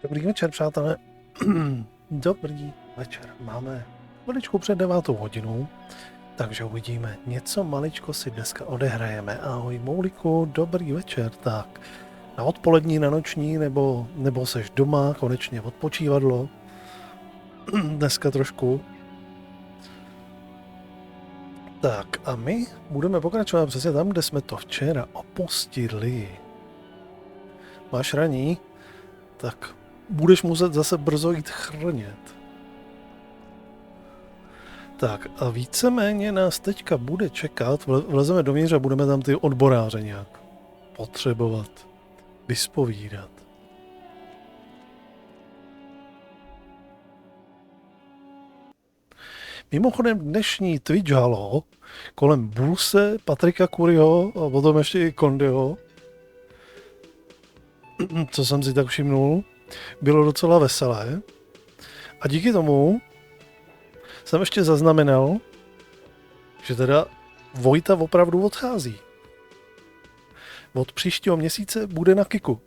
Dobrý večer, přátelé. Dobrý večer. Máme maličku před 9. hodinou, takže uvidíme. Něco maličko si dneska odehrajeme. Ahoj, Mouliku, dobrý večer. Tak, na odpolední, na noční, nebo seš doma, konečně odpočívadlo. Dneska trošku. Tak, a my budeme pokračovat přesně tam, kde jsme to včera opustili. Máš raní? Tak budeš muset zase brzo jít chrnět. Tak a víceméně nás teďka bude čekat, vlezeme dovnitř a budeme tam ty odboráře nějak potřebovat, vyspovídat. Mimochodem dnešní Twitch halo kolem Bulse, Patrika Kuriho a potom ještě i Kondyho, co jsem si tak všimnul, bylo docela veselé. A díky tomu jsem ještě zaznamenal, že teda Vojta opravdu odchází. Od příštího měsíce bude na kiku.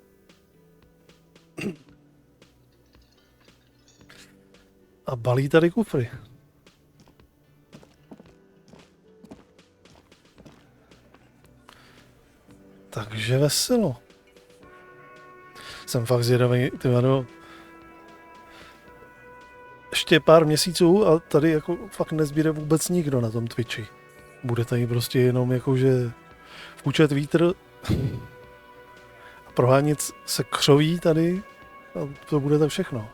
A balí tady kufry. Takže veselo. Jsem fakt zvědavý, ty vado. Ještě pár měsíců a tady jako fakt nezbíde vůbec nikdo na tom Twitchi. Bude tady prostě jenom jakože vkučet vítr a prohánět se křoví tady a to bude tak všechno.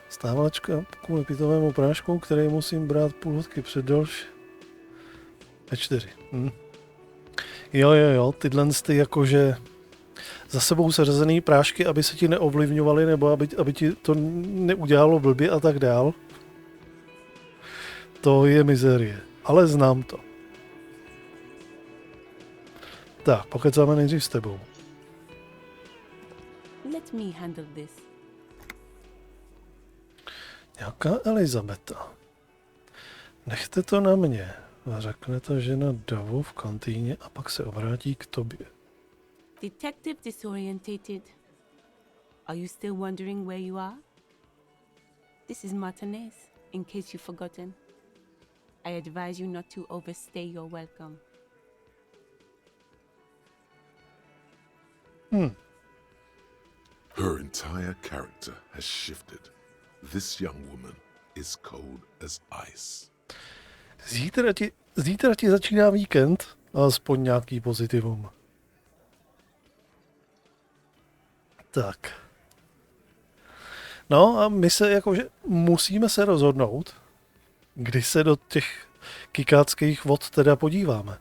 Stávačka kvůli pitovému prášku, který musím brát půl hodky před další. Ve 4. Jo, tyhle ty jakože za sebou seřazený prášky, aby se ti neovlivňovaly, nebo aby ti to neudělalo blbě a tak dál. To je mizerie, ale znám to. Tak, pokecáme nejdřív s tebou. Let me handle this. Nějaká Elizabeta. Nechte to na mě, řekne ta žena Davu v kantýně a pak se obrátí k tobě. Detective disorientated. Are you still wondering where you are? This is Martinez, in case you've forgotten. I advise you not to overstay your welcome. Her entire character has shifted. This young woman is cold as ice. Zítra ti začíná víkend, alespoň nějaký pozitivum. Tak. No a my se jakože musíme se rozhodnout, kdy se do těch kikáckých vod teda podíváme.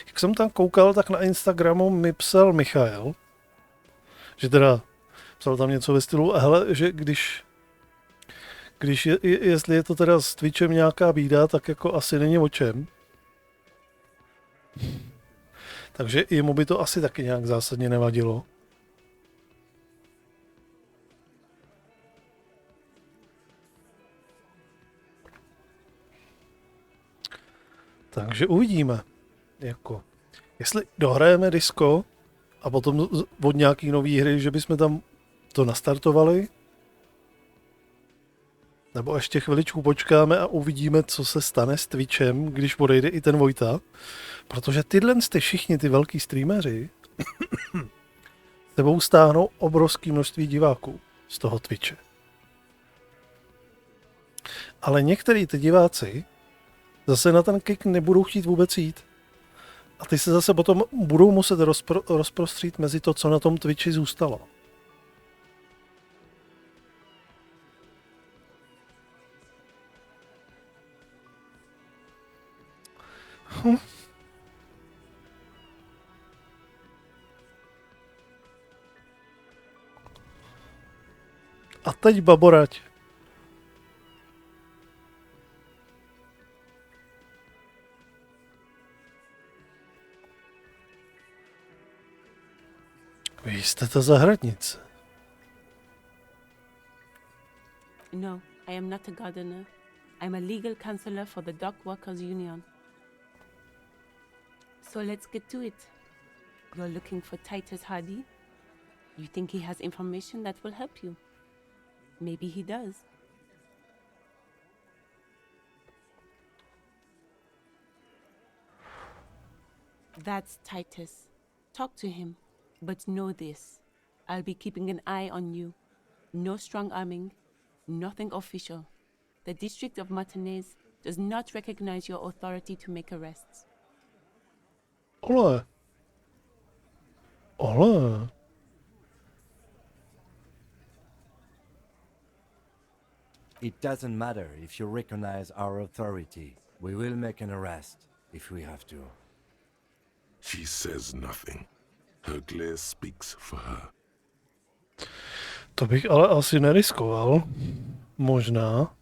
Jak jsem tam koukal, tak na Instagramu mi psal Michael, že teda psal tam něco ve stylu, hele, že jestli je to teda s Twitchem nějaká bída, tak jako asi není o čem. Takže jemu by to asi taky nějak zásadně nevadilo. Takže uvidíme, jako, jestli dohrajeme disco a potom od nějaký nový hry, že bychom tam to nastartovali, nebo ještě chviličku počkáme a uvidíme, co se stane s Twitchem, když odejde i ten Vojta, protože všichni ty velký streameři s tebou stáhnou obrovské množství diváků z toho Twitche. Ale některý ty diváci zase na ten kick nebudou chtít vůbec jít. A ty se zase potom budou muset rozprostřít mezi to, co na tom Twitchi zůstalo. A teď baborať. Vy jste ta zahradnice. No, I am not a gardener. I'm a legal counselor for the Dock Workers Union. So let's get to it. You're looking for Titus Hardy? You think he has information that will help you? Maybe he does. That's Titus. Talk to him, but know this. I'll be keeping an eye on you. No strong arming, nothing official. The District of Martinez does not recognize your authority to make arrests. Ole. Ole. It doesn't matter if you recognize our authority. We will make an arrest if we have to. She says nothing. Her glare speaks for her. To bych ale asi neriskoval. Možná.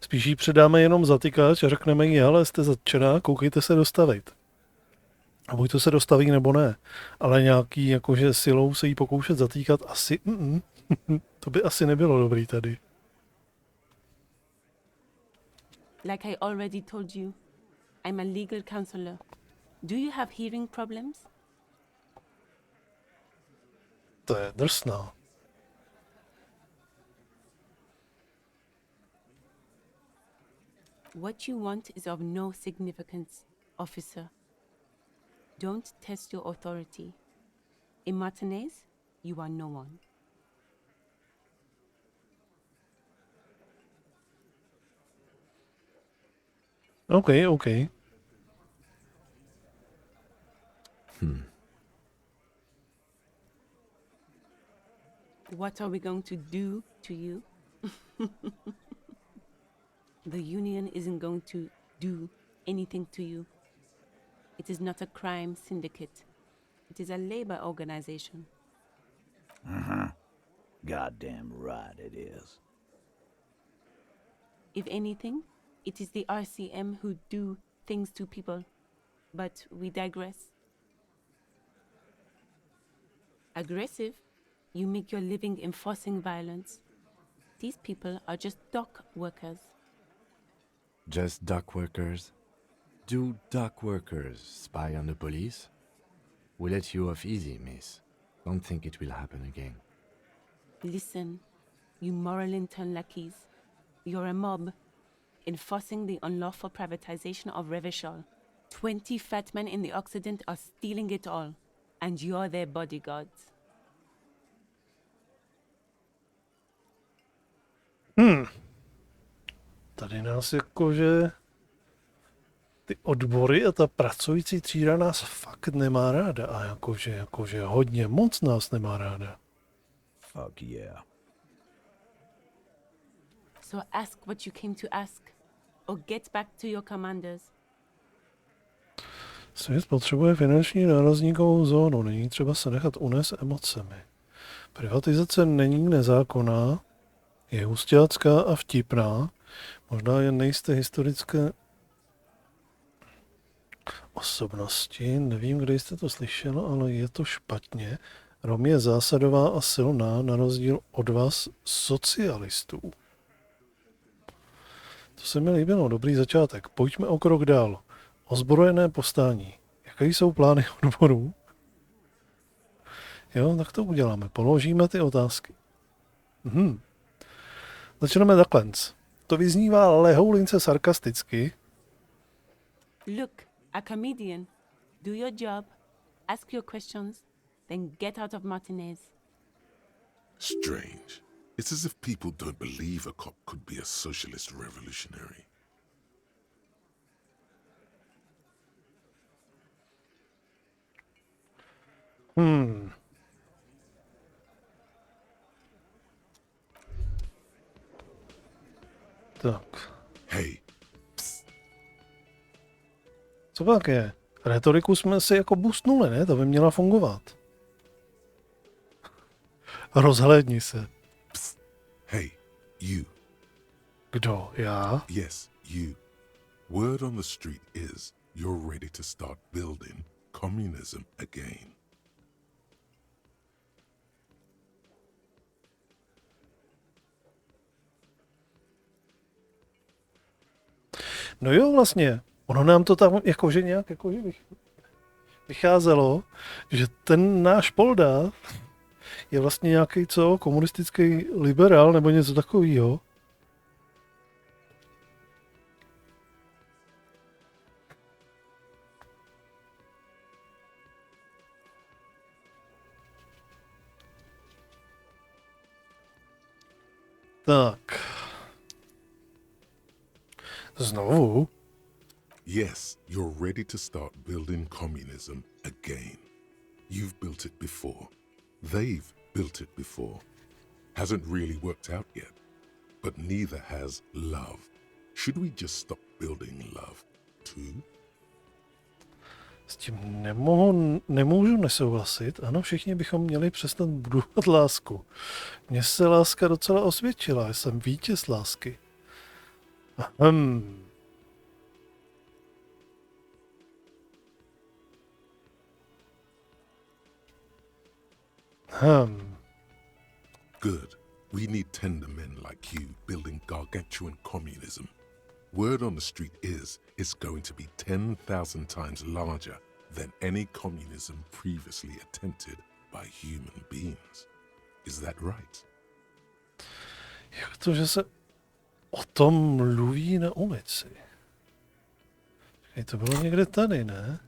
Spíš jí předáme jenom zatykač a řekneme jí, hele, jste zatčená, koukejte se dostavit. A buď to se dostaví, nebo ne. Ale nějaký, jakože silou se jí pokoušet zatýkat, asi... To by asi nebylo dobrý tady. Like I already told you, I'm a legal counselor. Do you have hearing problems? To je drsná. What you want is of no significance, officer. Don't test your authority. In Martinez, you are no one. OK. What are we going to do to you? The union isn't going to do anything to you. It is not a crime syndicate. It is a labor organization. Goddamn right it is. If anything, it is the RCM who do things to people. But we digress. Aggressive? You make your living enforcing violence. These people are just dock workers. Just dock workers? Do dock workers spy on the police? We let you off easy, miss. Don't think it will happen again. Listen, you moral intern lackeys. You're a mob, enforcing the unlawful privatization of Revachol. 20 fat men in the Occident are stealing it all, and you're their bodyguards. Tady nás jakože ty odbory a ta pracující třída nás fakt nemá ráda. A jakože hodně moc nás nemá ráda. Fuck yeah. So ask what you came to ask, or get back to your commanders. Svět potřebuje finanční nárazníkovou zónu, není třeba se nechat unést emocemi. Privatizace není nezákonná, je husťácká a vtipná, možná jen nejste historické osobnosti, nevím, kde jste to slyšel, ale je to špatně. Rom je zásadová a silná, na rozdíl od vás socialistů. To se mi líbilo, dobrý začátek. Pojďme o krok dál. Ozbrojené povstání. Jaké jsou plány odborů? Jo, tak to uděláme. Položíme ty otázky. Začneme takhle. To vyznívá lehoulince sarkasticky. Look, a comedian. Do your job, ask your questions, then get out of Martinez. Strange. It's as if people don't believe a cop could be a socialist revolutionary. Tak. Hey, Co pak je? Retoriku jsme si jako boostnuli, ne? To by měla fungovat. Rozhlédni se. hey, you. Kdo? Já? Yes, you. Word on the street is you're ready to start building communism again. No jo, vlastně. Ono nám to tam jakože nějak jakože vycházelo, že ten náš Polda je vlastně nějaký komunistický liberál nebo něco takového. Tak. Znovu? Yes, you're ready to start building communism again. You've built it before. They've built it before. Hasn't really worked out yet. But neither has love. Should we just stop building love, too? S tím nemůžu nesouhlasit. Ano, všichni bychom měli přestat budovat lásku. Mně se láska docela osvědčila. Jsem vítěz lásky. Good. We need tender men like you building gargantuan communism. Word on the street is it's going to be 10,000 times larger than any communism previously attempted by human beings. Is that right? Jak to, že se o tom mluví na ulici? To bylo někde tady, ne?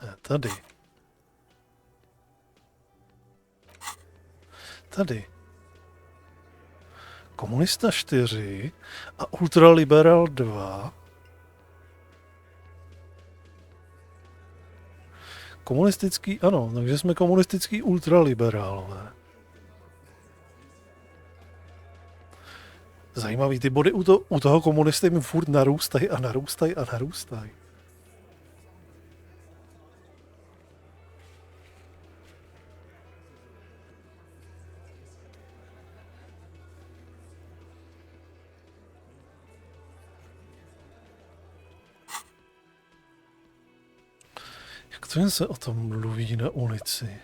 Ne, tady. Tady. Komunista 4 a ultraliberal 2. Komunistický, ano, takže jsme komunistický ultraliberálové. Zajímavý, ty body u toho komunisty mi furt narůstají a narůstají a narůstají. Jak to se o tom mluví na ulici?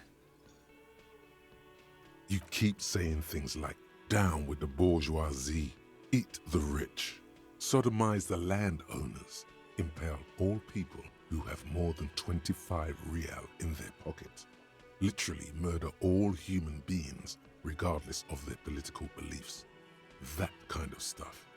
You keep saying things like, down with the bourgeoisie, eat the rich, sodomize the landowners, impale all people who have more than 25 real in their pocket, literally murder all human beings regardless of their political beliefs. That kind of stuff.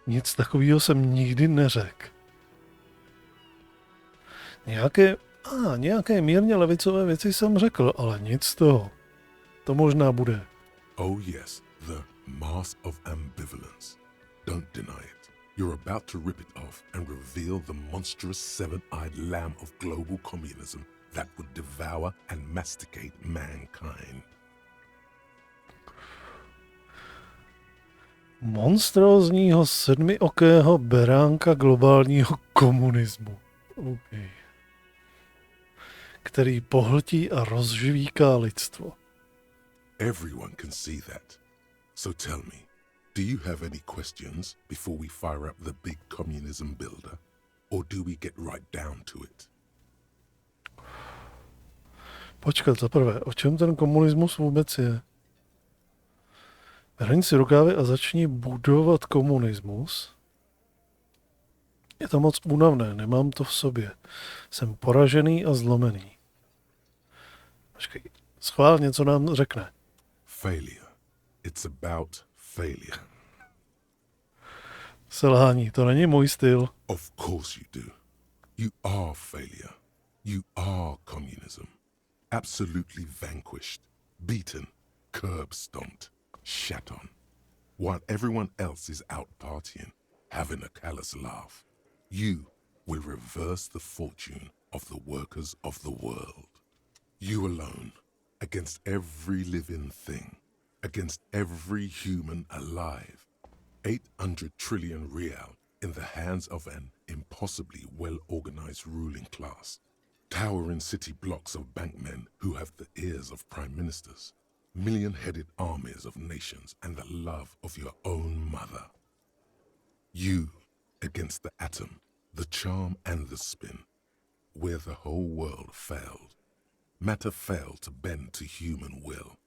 Nic takového jsem nikdy neřekl. Nějaké mírně levicové věci jsem řekl, ale nic z toho. To možná bude. Oh yes, the mask of ambivalence. Don't deny it. You're about to rip it off and reveal the monstrous seven-eyed lamb of global communism that would devour and masticate mankind. Monstrózního sedmiokého beránka globálního komunismu. Okay. Který pohltí a rozžvíká lidstvo. Everyone can see that. So tell me, do you have any questions before we fire up the big communism builder? Or do we get right down to it? Počkat, zaprvé, o čem ten komunismus vůbec je? Hrň si rukávy a začni budovat komunismus. Je to moc únavné, nemám to v sobě. Jsem poražený a zlomený. Počkej, schválně, co nám řekne. Failure. It's about failure. Selhání, to není můj styl. Of course you do. You are failure. You are communism. Absolutely vanquished, beaten, curb-stomped, shat on, while everyone else is out partying, having a callous laugh. You will reverse the fortune of the workers of the world. You alone, against every living thing, against every human alive. 800 trillion real in the hands of an impossibly well-organized ruling class. Towering city blocks of bankmen who have the ears of prime ministers. Million-headed armies of nations and the love of your own mother. You against the atom, the charm and the spin, where the whole world failed. Matter failed to bend to human will.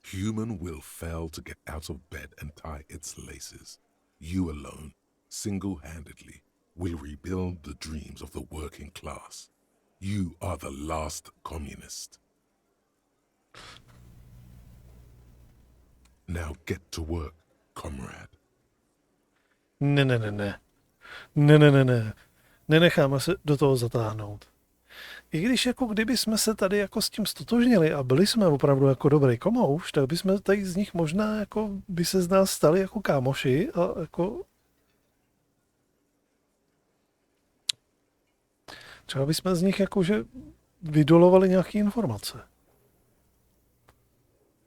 Human will fail to get out of bed and tie its laces. You alone, single-handedly, will rebuild the dreams of the working class. You are the last communist. Now get to work, comrade. Ne. Nenecháme se do toho zatáhnout. I když jako kdyby jsme se tady jako s tím stotožnili a byli jsme opravdu jako dobrý komouš, tak bychom tady z nich možná jako by se z nás stali jako kámoši a jako třeba bychom z nich jakože vydolovali nějaké informace.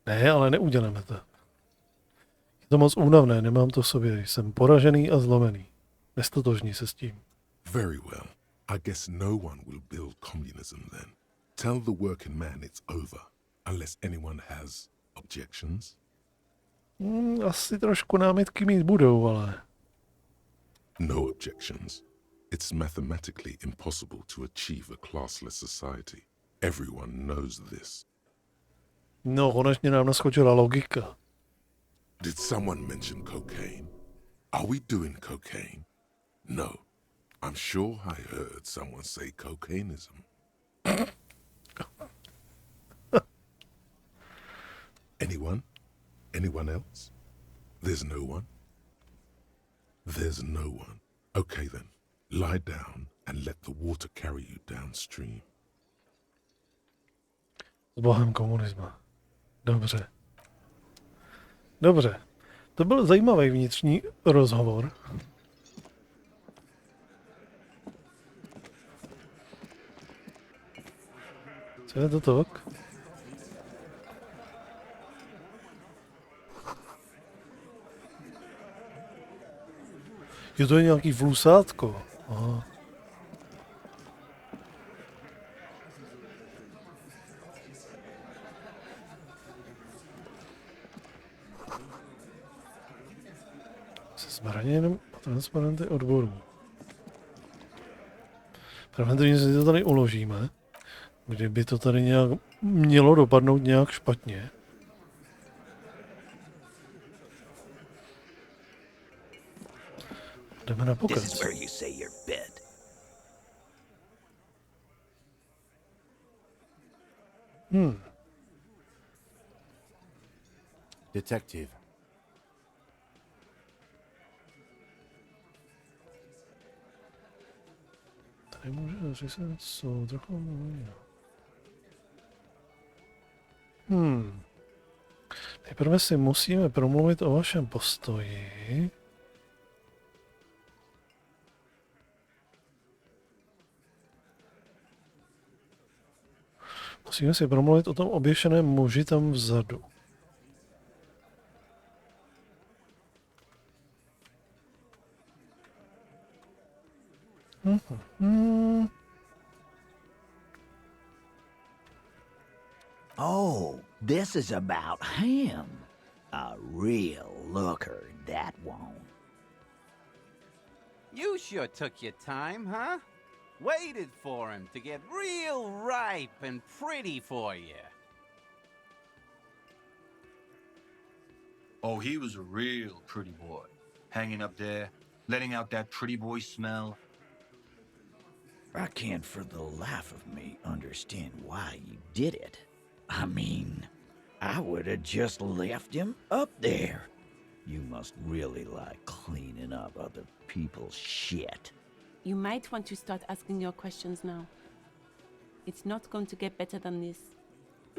Ne, ale neuděláme to. Je to moc únavné, nemám to v sobě, jsem poražený a zlomený. Nestotožní se s tím. Very well. I guess no one will build communism then. Tell the working man it's over, unless anyone has objections. Asi trošku námitky mít budou, ale... No objections. It's mathematically impossible to achieve a classless society. Everyone knows this. No, konečně nám naskočila logika. Did someone mention cocaine? Are we doing cocaine? No. I'm sure I heard someone say cocainism. Anyone? Anyone else? There's no one? There's no one. Okay then. Lie down and let the water carry you downstream. S bohem komunisma. Dobře. Dobře. To byl zajímavý vnitřní rozhovor. Co je to tak? Jo, to je nějaký vlusátko. Aha. Se zbraněm a transparenty odborů. Preventivně si to tady uložíme. Kdyby to tady nějak mělo dopadnout nějak špatně. Jdeme na pokec. This is where you say your bit. Detective. Tady může říct něco trochu... Nejprve si musíme promluvit o vašem postoji. Musíme si promluvit o tom oběšeném muži tam vzadu. Oh, this is about him. A real looker, that one. You sure took your time, huh? Waited for him to get real ripe and pretty for you. Oh, he was a real pretty boy. Hanging up there, letting out that pretty boy smell. I can't for the life of me understand why you did it. I mean, I would have just left him up there. You must really like cleaning up other people's shit. You might want to start asking your questions now. It's not going to get better than this.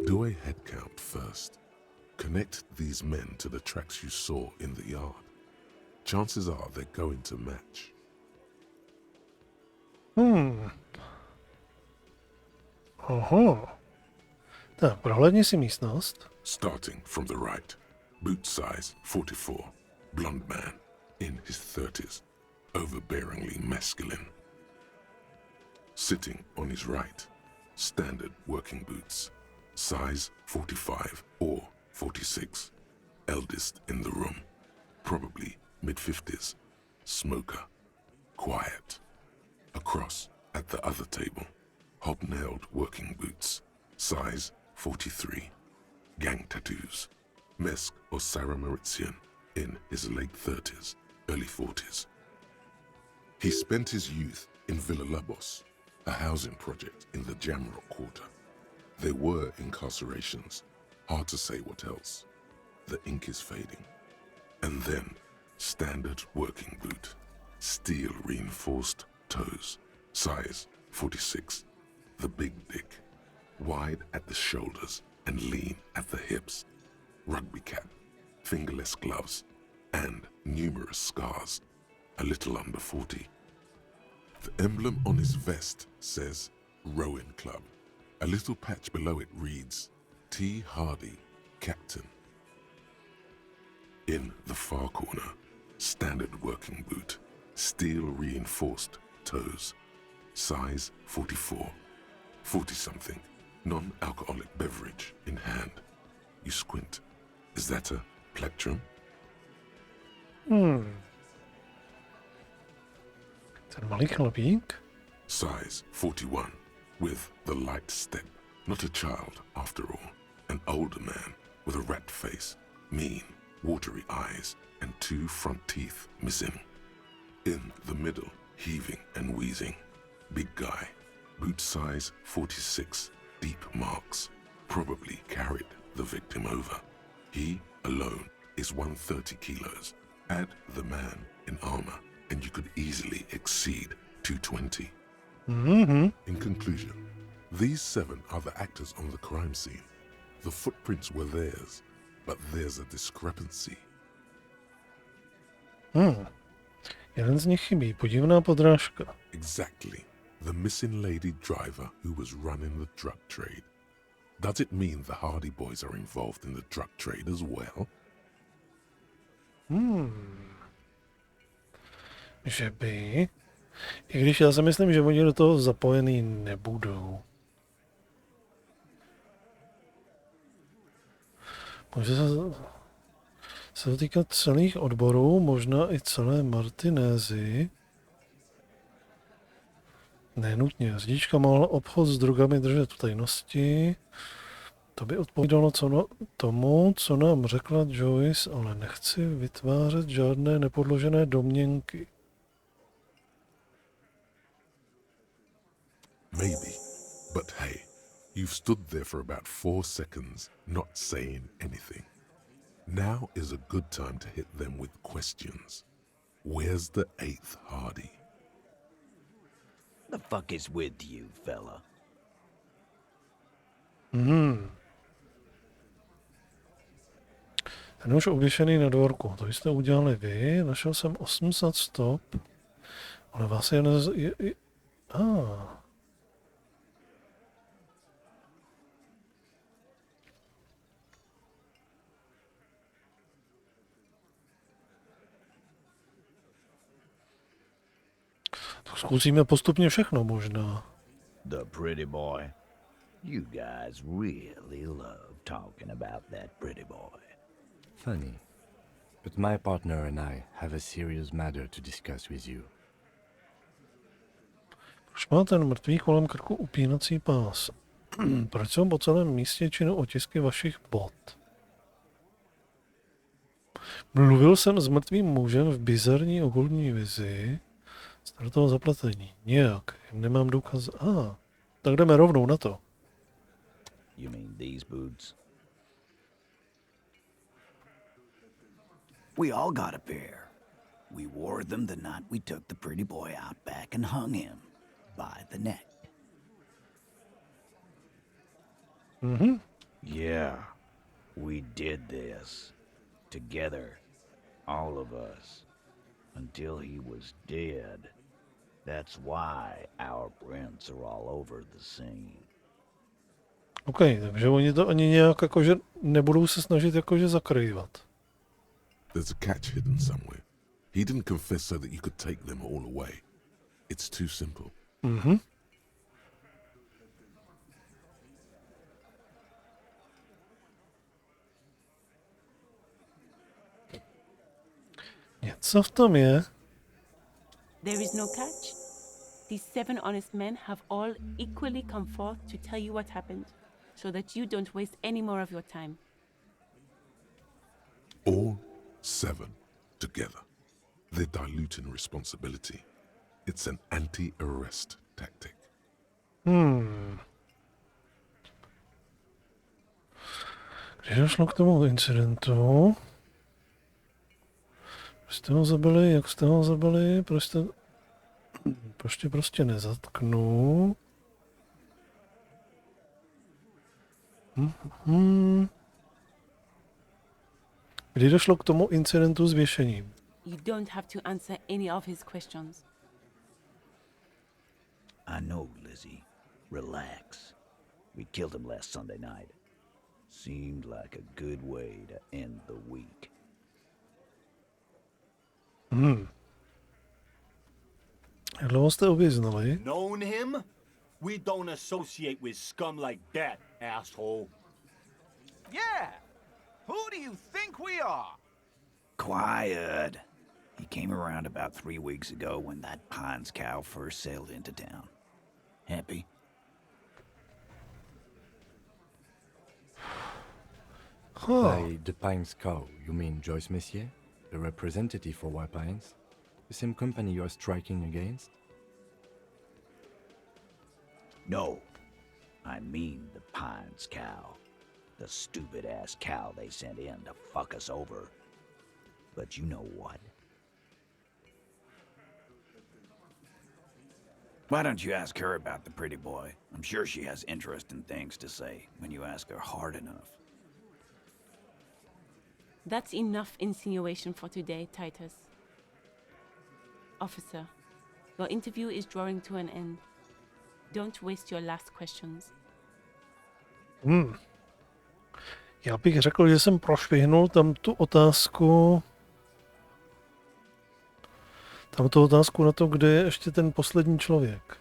Do a head count first. Connect these men to the tracks you saw in the yard. Chances are they're going to match. Oho. Tak, prohlédni si místnost. Starting from the right. Boot size 44. Blonde man. In his 30s. Overbearingly masculine. Sitting on his right. Standard working boots. Size 45 or 46. Eldest in the room. Probably mid-50s. Smoker. Quiet. Across at the other table. Hobnailed working boots. Size 43. Gang tattoos. Mesk or Sarah Mauritian in his late 30s, early 40s. He spent his youth in Villa Labos, a housing project in the Jamrock quarter. There were incarcerations, hard to say what else. The ink is fading. And then, standard working boot, steel reinforced toes, size 46, the big dick, wide at the shoulders and lean at the hips, rugby cap, fingerless gloves, and numerous scars, a little under 40. The emblem on his vest says Rowing Club. A little patch below it reads T. Hardy, Captain. In the far corner, standard working boot, steel reinforced toes, size 44, 40-something, non-alcoholic beverage in hand. You squint. Is that a plectrum? Ten malý chlapík. Size 41, with the light step. Not a child, after all. An older man with a rat face, mean, watery eyes, and 2 front teeth missing. In the middle, heaving and wheezing. Big guy. Boot size 46, deep marks. Probably carried the victim over. He, alone, is 130 kilos. Add the man in armor, and you could easily exceed 220. In conclusion, these 7 are the actors on the crime scene. The footprints were theirs, but there's a discrepancy. Jeden z nich chybí, podivná podrážka. Exactly. The missing lady driver who was running the drug trade. Does it mean the Hardy boys are involved in the drug trade as well? Že by. I když já si myslím, že oni do toho zapojený nebudou. Může se to týkat celých odborů, možná i celé Martinézy. Nenutně. Řidička mohla obchod s drogami držet v tajnosti. To by odpovídalo tomu, co nám řekla Joyce, ale nechci vytvářet žádné nepodložené domněnky. Maybe. But hey, you've stood there for about 4 seconds, not saying anything. Now is a good time to hit them with questions. Where's the 8th Hardy? The fuck is with you, fella? Ten už oběšený na dvorku. To jste udělali vy. Našel jsem 800 stop. Ale vás je... Tak zkusíme postupně všechno možná. The pretty boy. You guys really love talking about that pretty boy. Funny. But my partner and I have a serious matter to discuss with you. Proč má ten mrtvý kolem krku upínací pás? Proč jsou po celém místě činu otisky vašich bot? Mluvil jsem s mrtvým mužem v bizarní okultní vizi. Startoval zapletení. Nějak. Nemám důkaz. Tak jdeme rovnou na to. You mean these boots? We all got a pair. We wore them the night we took the pretty boy out back and hung him by the neck. Yeah, we did this. Together. All of us. Until he was dead. That's why our prints are all over the scene. OK, takže oni to ani nějak jakože nebudou se snažit jakože zakrývat. There's a catch hidden somewhere. He didn't confess so that you could take them all away. It's too simple. Něco v tom je. There is no catch. These 7 honest men have all equally come forth to tell you what happened, so that you don't waste any more of your time. All 7 together. They're diluting responsibility. It's an anti-arrest tactic. Když došlo k tomu incidentu? Proč jste ho zabili? Jak jste ho zabili? Proč prostě nezatknu? Kdy došlo k tomu incidentu s věšením? You don't have to answer any of his questions. I know, Lizzie. Relax. We killed him last Sunday night. Seemed like a good way to end the week. Jak dlouho jste obě znali? Known him? We don't associate with scum like that, asshole. Yeah! Who do you think we are? Quiet. He came around about 3 weeks ago when that Pines cow first sailed into town. Happy? By the Pines cow, you mean Joyce Messier, the representative for White Pines? The same company you are striking against? No. I mean the Pines cow. The stupid-ass cow they sent in to fuck us over. But you know what? Why don't you ask her about the pretty boy? I'm sure she has interesting things to say when you ask her hard enough. That's enough insinuation for today, Titus. Officer, your interview is drawing to an end. Don't waste your last questions. Já bych řekl, že jsem prošvihnul tam tu otázku na to, kde je ještě ten poslední člověk.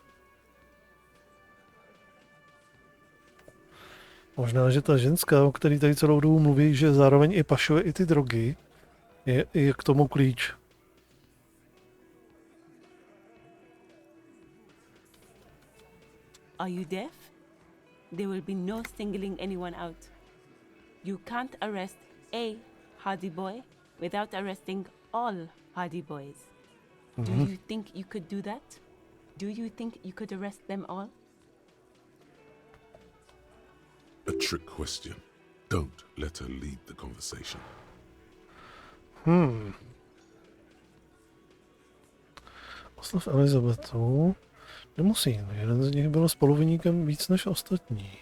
Možná, že ta ženská, o který tady celou dobu mluví, že zároveň i pašuje i ty drogy, je k tomu klíč. Are you deaf? There will be no singling anyone out. You can't arrest a Hardy boy without arresting all Hardy boys. Do you think you could do that? Do you think you could arrest them all? A trick question. Don't let her lead the conversation. Oslav Elizabetu. Nemusí. Jeden z nich byl spoluviníkem víc než ostatní.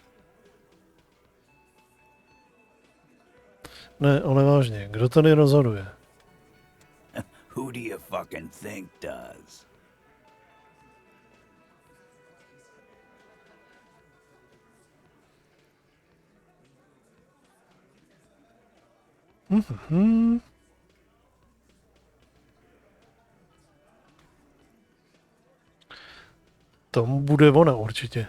Ne, ale vážně. Kdo tady rozhoduje? Who do you fucking think does? Tomu bude ona určitě.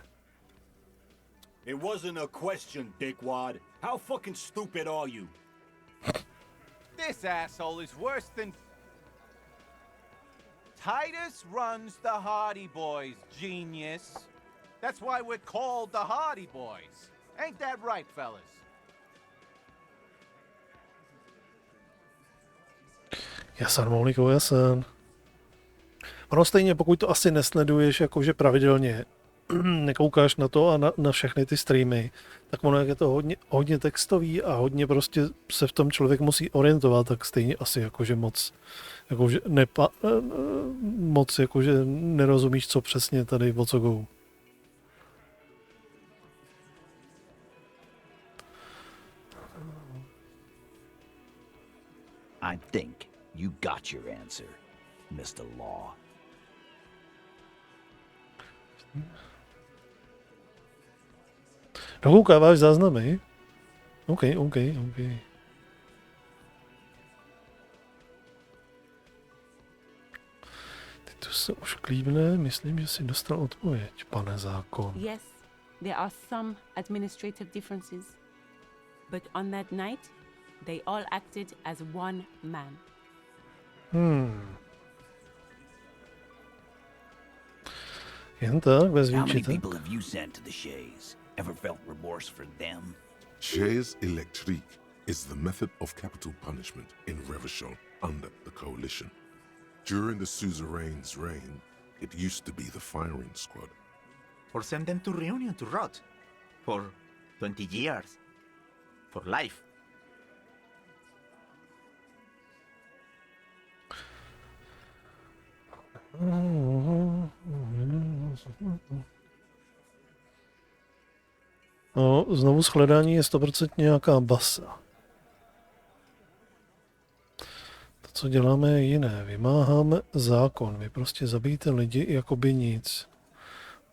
It wasn't a question, dickwad. How fucking stupid are you? This asshole is worse than... Titus runs the Hardy Boys, genius. That's why we're called the Hardy Boys. Ain't that right, fellas? Jasan, Moulikou, jasan. Ono stejně, pokud to asi nesleduješ jakože pravidelně, nekoukáš na to a na všechny ty streamy, tak ono, jak je to hodně textový a hodně prostě se v tom člověk musí orientovat, tak stejně asi jakože moc jakože nerozumíš, co přesně tady o co go. I think you got your answer, Mr. Law. Dokoukáváš záznamy? OK. Ty tu se už klíbne, myslím, že jsi dostal odpověď, pane zákon. Yes, there are some administrative differences. But on that night, they all acted as one man. Jen tak, bez How many výčitek. people have you sent to the Shays? Ever felt remorse for them? Chaise électrique. is the method of capital punishment in Revachol under the coalition. During the suzerain's reign, it used to be the firing squad. Or send them to reunion to rot. For 20 years. For life. No, znovu shledání je 100% nějaká basa. To, co děláme, je jiné. Vymáháme zákon. Vy prostě zabijete lidi jakoby nic.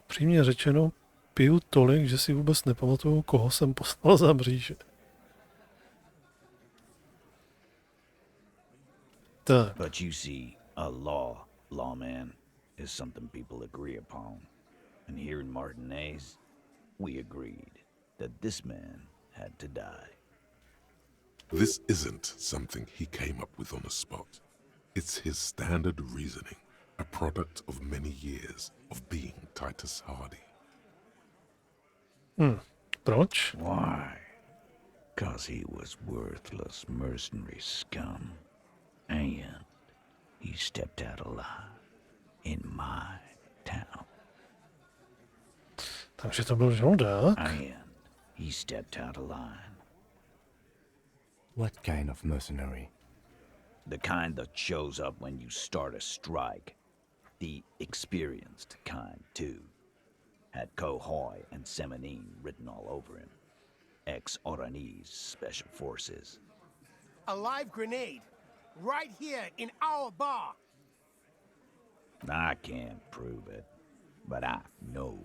Přímě řečeno, piju tolik, že si vůbec nepamatuju, koho jsem poslal za mříže. Tak. But you see, a lawman, is something people agree upon. And here in Martinez, we agreed that this man had to die. This isn't something he came up with on the spot. It's his standard reasoning, a product of many years of being Titus Hardy. Proč? Why? 'Cause he was worthless mercenary scum. And he stepped out alive in my town. Takže to byl žoldák? And he stepped out of line. What kind of mercenary? The kind that shows up when you start a strike. The experienced kind, too. Had Kohoy and Semenine written all over him. Ex-Oranese Special Forces. A live grenade. Right here in our bar. I can't prove it, but I know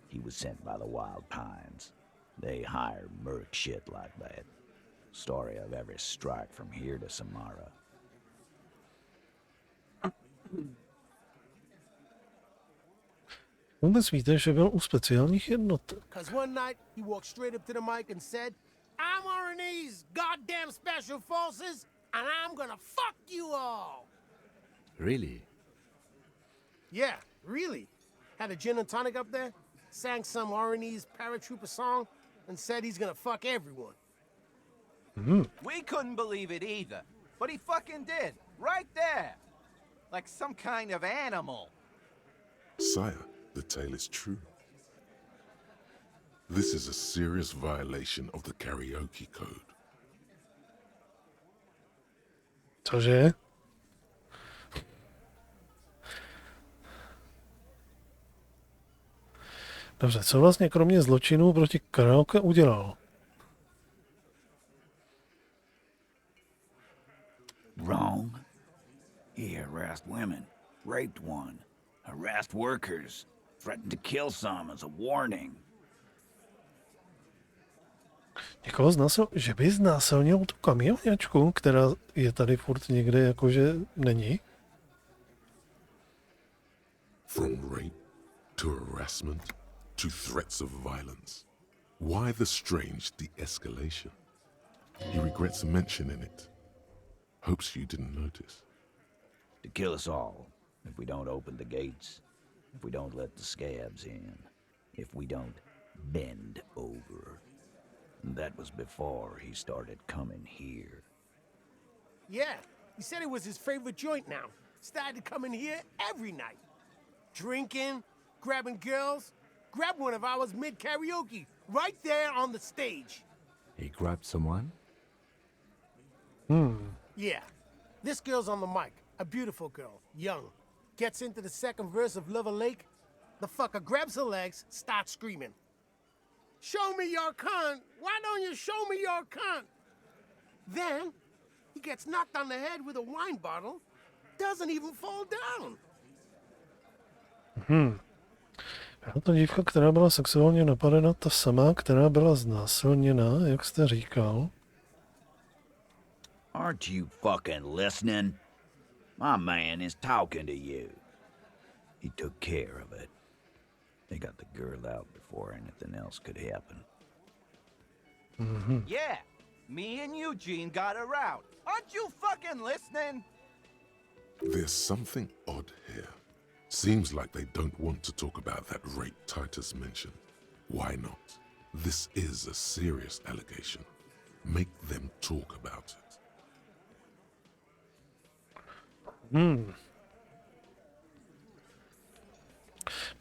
he was sent by the Wild Pines. They hire merc shit like that. Story of every strike from here to Samara. Vůbec víte, že byl u speciálních jednotek. Cause one night he walked straight up to the mic and said, I'm Oranese goddamn special forces, and I'm gonna fuck you all. Really? Yeah, really. Had a gin and tonic up there, sang some Oranese paratrooper song, and said he's gonna fuck everyone. We couldn't believe it either, but he fucking did, right there. Like some kind of animal. Sire, the tale is true. This is a serious violation of the karaoke code. Cože? Dobře, co vlastně kromě zločinů proti karaoke udělal? Wrong. He harassed women, raped one, harassed workers, threatened to kill some as a warning. Někoho že by znásilnil tu kamionečku, která je tady furt někde, jakože není? From rape to harassment to threats of violence. Why the strange de-escalation? He regrets mentioning it. Hopes you didn't notice. To kill us all, if we don't open the gates, if we don't let the scabs in, if we don't bend over. That was before he started coming here. Yeah, he said it was his favorite joint now. Started coming here every night. Drinking, grabbing girls. Grabbed one of ours mid-karaoke, right there on the stage. He grabbed someone? Yeah, this girl's on the mic. A beautiful girl, young. Gets into the second verse of Lover Lake. The fucker grabs her legs, starts screaming. Show me your cunt! Why don't you show me your cunt? Then, he gets knocked on the head with a wine bottle. Doesn't even fall down. Byla to dívka, která byla sexuálně napadena, ta samá, která byla znásilněná, jak jste říkal. Aren't you fucking listening? My man is talking to you. He took care of it. They got the girl out before anything else could happen. Yeah, me and Eugene got her out. Aren't you fucking listening? There's something odd here. Seems like they don't want to talk about that rape Titus mentioned. Why not? This is a serious allegation. Make them talk about it.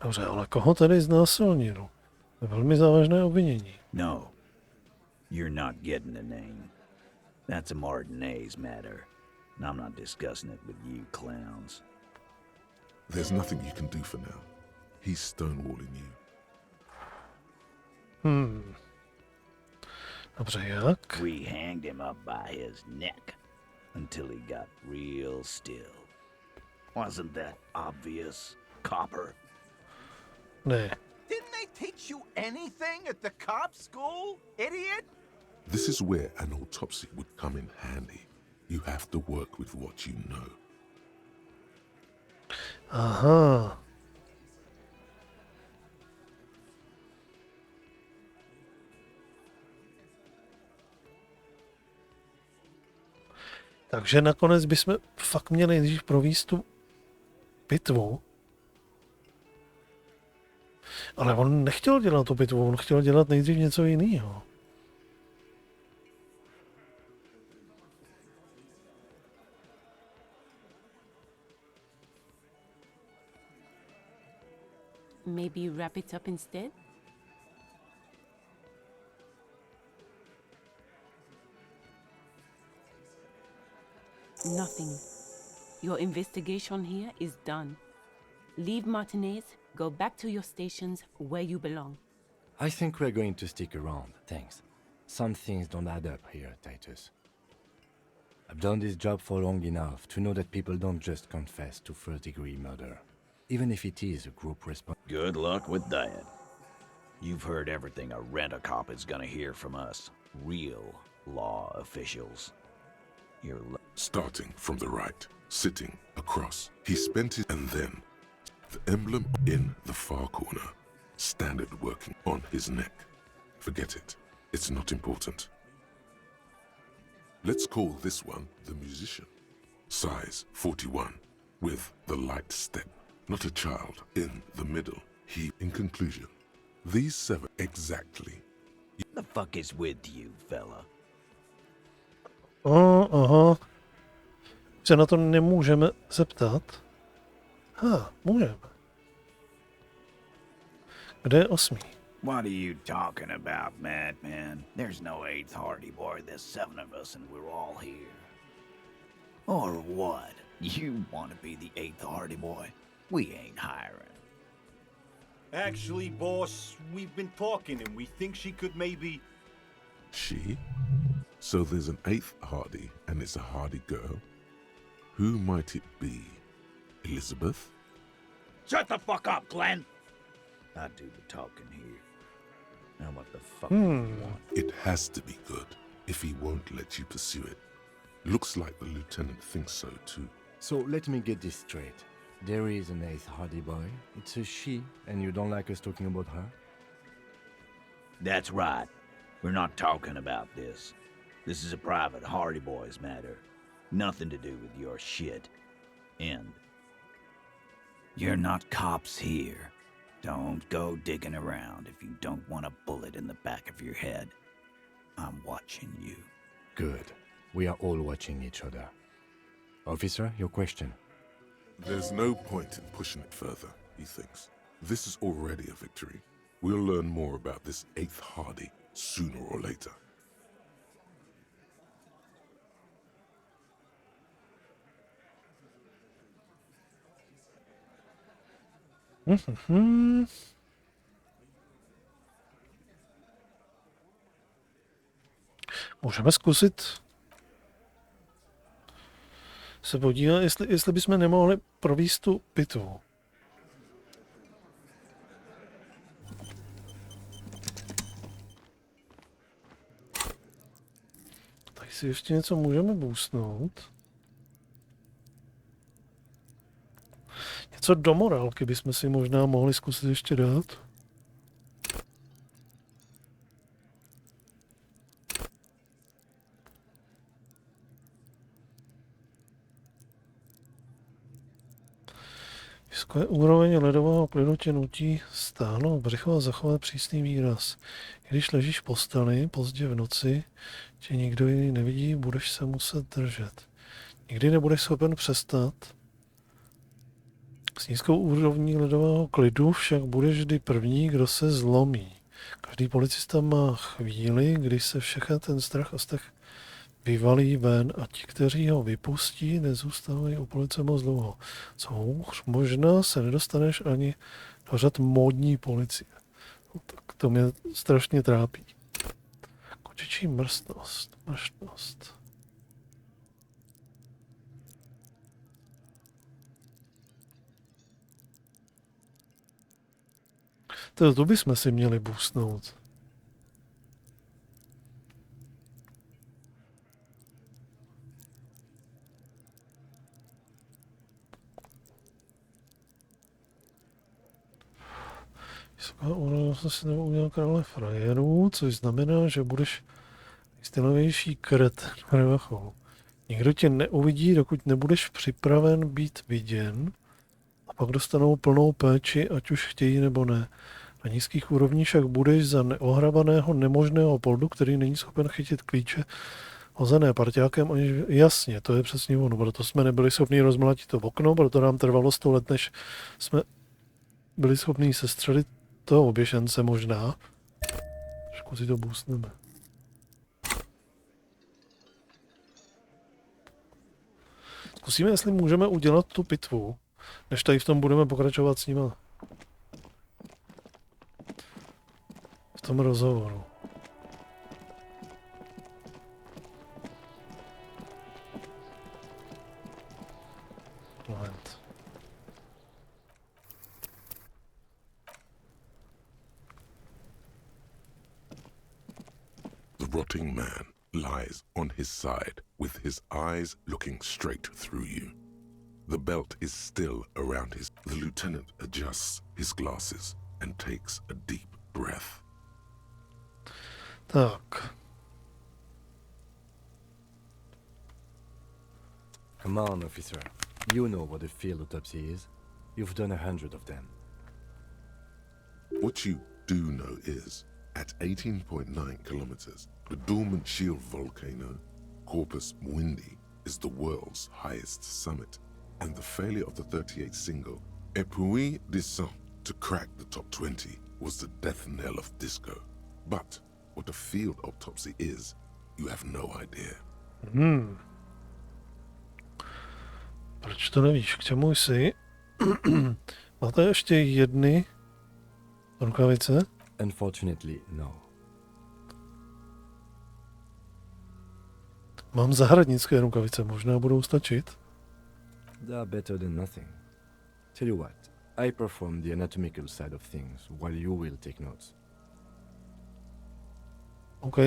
Dobře, ale koho tady znásilnil? To je velmi závažné obvinění. No, you're not getting a name. That's a Martinez matter, and I'm not discussing it with you clowns. There's nothing you can do for now. He's stonewalling you. Dobře, jak? We hanged him up by his neck until he got real still. Wasn't that obvious, copper? Ne. Didn't they teach you anything at the cop school, idiot? This is where an autopsy would come in handy. You have to work with what you know. Aha. Takže nakonec bychom fakt měli nejdřív provést tu pitvu. Ale on nechtěl dělat tu pitvu, on chtěl dělat nejdřív něco jiného. Maybe wrap it up instead? Nothing. Your investigation here is done. Leave Martinez, go back to your stations where you belong. I think we're going to stick around, thanks. Some things don't add up here, Titus. I've done this job for long enough to know that people don't just confess to first-degree murder, even if it is a group response. Good luck with that. You've heard everything a rent-a-cop is gonna hear from us, real law officials. Starting from the right, sitting across. He spent it, and then the emblem in the far corner, standard working on his neck. Forget it. It's not important. Let's call this one the musician. Size 41, with the light step. Not a child in the middle. He, in conclusion, these 7 exactly. The fuck is with you, fella? Aha. Se na to nemůžeme zeptat. Můžeme. Kde je 8? What are you talking about, madman? There's no 8th Hardy Boy, there's 7 of us and we're all here. Or what? You want to be the 8th Hardy Boy? We ain't hiring. Actually, boss, we've been talking and we think she could maybe... She? So there's an 8th Hardy, and it's a Hardy girl? Who might it be? Elizabeth? Shut the fuck up, Glenn! I do the talking here. Now what the fuck do you want? It has to be good, if he won't let you pursue it. Looks like the lieutenant thinks so too. So let me get this straight. There is an 8th Hardy Boy. It's a she, and you don't like us talking about her? That's right. We're not talking about this. This is a private Hardy Boys matter. Nothing to do with your shit. End. You're not cops here. Don't go digging around if you don't want a bullet in the back of your head. I'm watching you. Good. We are all watching each other. Officer, your question. There's no point in pushing it further, he thinks. This is already a victory. We'll learn more about this 8th Hardy sooner or later. Můžeme zkusit se podívat, jestli bychom nemohli provést tu pitvu. Tady si ještě něco můžeme boostnout. Něco do morálky bychom si možná mohli zkusit ještě dát. Jaké úroveň ledového klidu tě nutí stáhnout břicho a zachovat přísný výraz. Když ležíš v posteli, pozdě v noci, tě nikdo jiný nevidí, budeš se muset držet. Nikdy nebudeš schopen přestat. S nízkou úrovní ledového klidu však budeš vždy první, kdo se zlomí. Každý policista má chvíli, kdy se všechen ten strach a stech vyvalí ven a ti, kteří ho vypustí, nezůstávají u policie moc dlouho. Co hůř, možná se nedostaneš ani do řad módní policie. No, tak to mě strašně trápí. Kočičí mrštnost. To bychom si měli boostnout. Vysoká úroveň si nebo udělal krále frajerů, což znamená, že budeš stylovější kret na Revachol. Nikdo tě neuvidí, dokud nebudeš připraven být viděn, a pak dostanou plnou péči, ať už chtějí nebo ne. Na nízkých úrovních však budeš za neohrabaného nemožného poldu, který není schopen chytit klíče hozené parťákem, jasně, to je přesně ono, proto jsme nebyli schopni rozmlátit to okno, proto nám trvalo 100 let, než jsme byli schopni sestřelit toho oběšence možná. Trošku si to boostneme. Zkusíme, jestli můžeme udělat tu pitvu, než tady v tom budeme pokračovat s nima. V tom rozhovoru. Moment. The rotting man lies on his side with his eyes looking straight through you. The belt is still around his... The lieutenant adjusts his glasses and takes a deep breath. Tak. Come on, officer. You know what a field autopsy is. You've done 100 of them. What you do know is, at 18.9 kilometers, the dormant shield volcano, Corpus Mundi, is the world's highest summit, and the failure of the 38 single, Epui Descent, to crack the top 20 was the death knell of disco. But what a field autopsy is, you have no idea. Proč to nevíš? K čemu jsi? Máte ještě jedny rukavice? Unfortunately, no. Mám zahradnické rukavice, možná budou stačit. They are better than nothing. Tell you what, I perform the anatomical side of things while you will take notes. OK.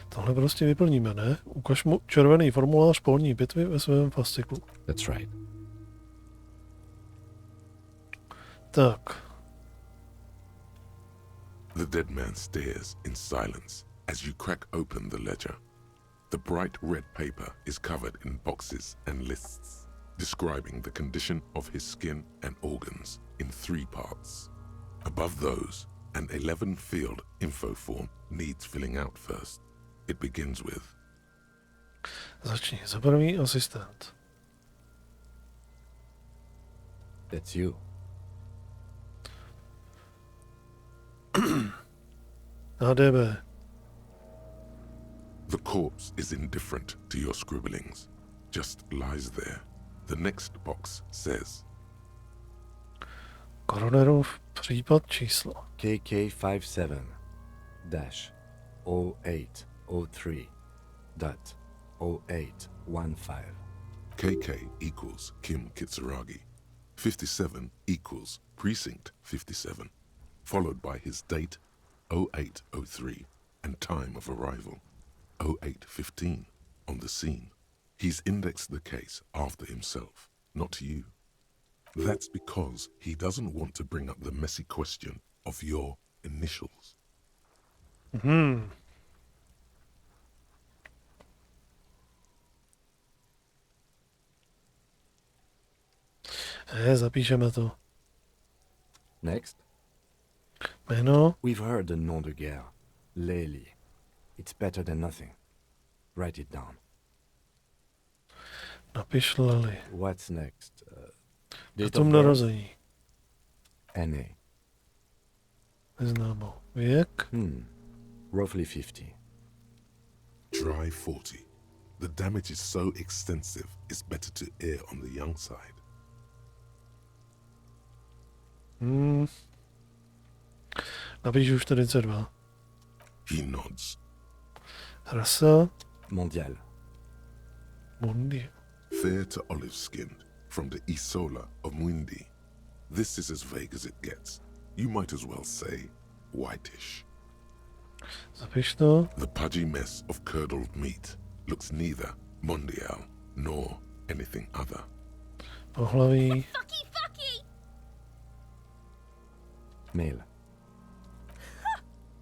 Tohle prostě vyplníme, ne? Ukaž mu červený formulář polní pitvy ve svém fasciklu. That's right. Tak. The dead man stares in silence as you crack open the ledger. The bright red paper is covered in boxes and lists, describing the condition of his skin and organs in 3 parts. Above those, an 11-field info form needs filling out first. It begins with... Začni. Za první asistent. That's you. ADB. The corpse is indifferent to your scribblings, just lies there. The next box says... Koronerův případ číslo. KK57-0803.0815. KK equals Kim Kitsuragi. 57 equals Precinct 57, followed by his date 0803 and time of arrival 0815 on the scene. He's indexed the case after himself, not you. That's because he doesn't want to bring up the messy question of your initials. Zapíšeme to. Next, Jméno. we've heard the nom de guerre, Lely. It's better than nothing. Write it down. Napiš Lily. What's next? Date Datum of birth? narození. NA. Neznámo. Věk. Roughly 50. Dry 40. The damage is so extensive, it's better to err on the young side. Napíšu 42. He nods. Rasa. Mondial. Mundi. Fair to olive-skinned, from the Isola of Mwindi. This is as vague as it gets. You might as well say whitish. Zapiš to. The pudgy mess of curdled meat looks neither mondial nor anything other. Pohlaví. Male.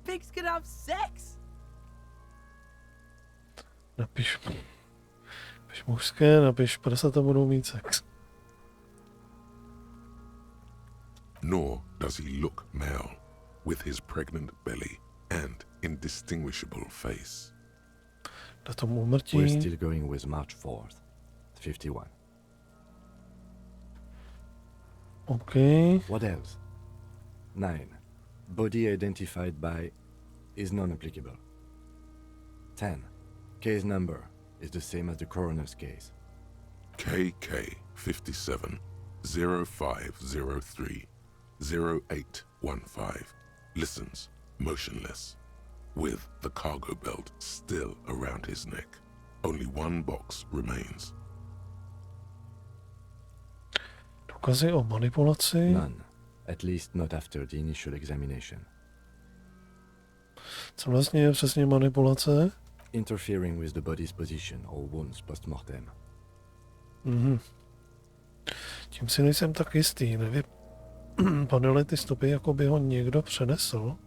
Pigs can have sex. Napiš mužské, napiš prasata budou mít sex. Nor does he look male, with his pregnant belly and indistinguishable face. Datum úmrtí. We're still going with March 4th, 51. OK. What else? 9. Body identified by is non-applicable. 10. Case number is the same as the coroner's case. KK 57 0503 0815 listens motionless, with the cargo belt still around his neck. Only one box remains. Důkazy o manipulaci. None. At least not after the initial examination. Co vlastně je přesně manipulace? Interfering with the body's position or wounds post-mortem. Tím si nejsem tak jistý. Vypadaly ty stopy, jako by ho někdo přenesl.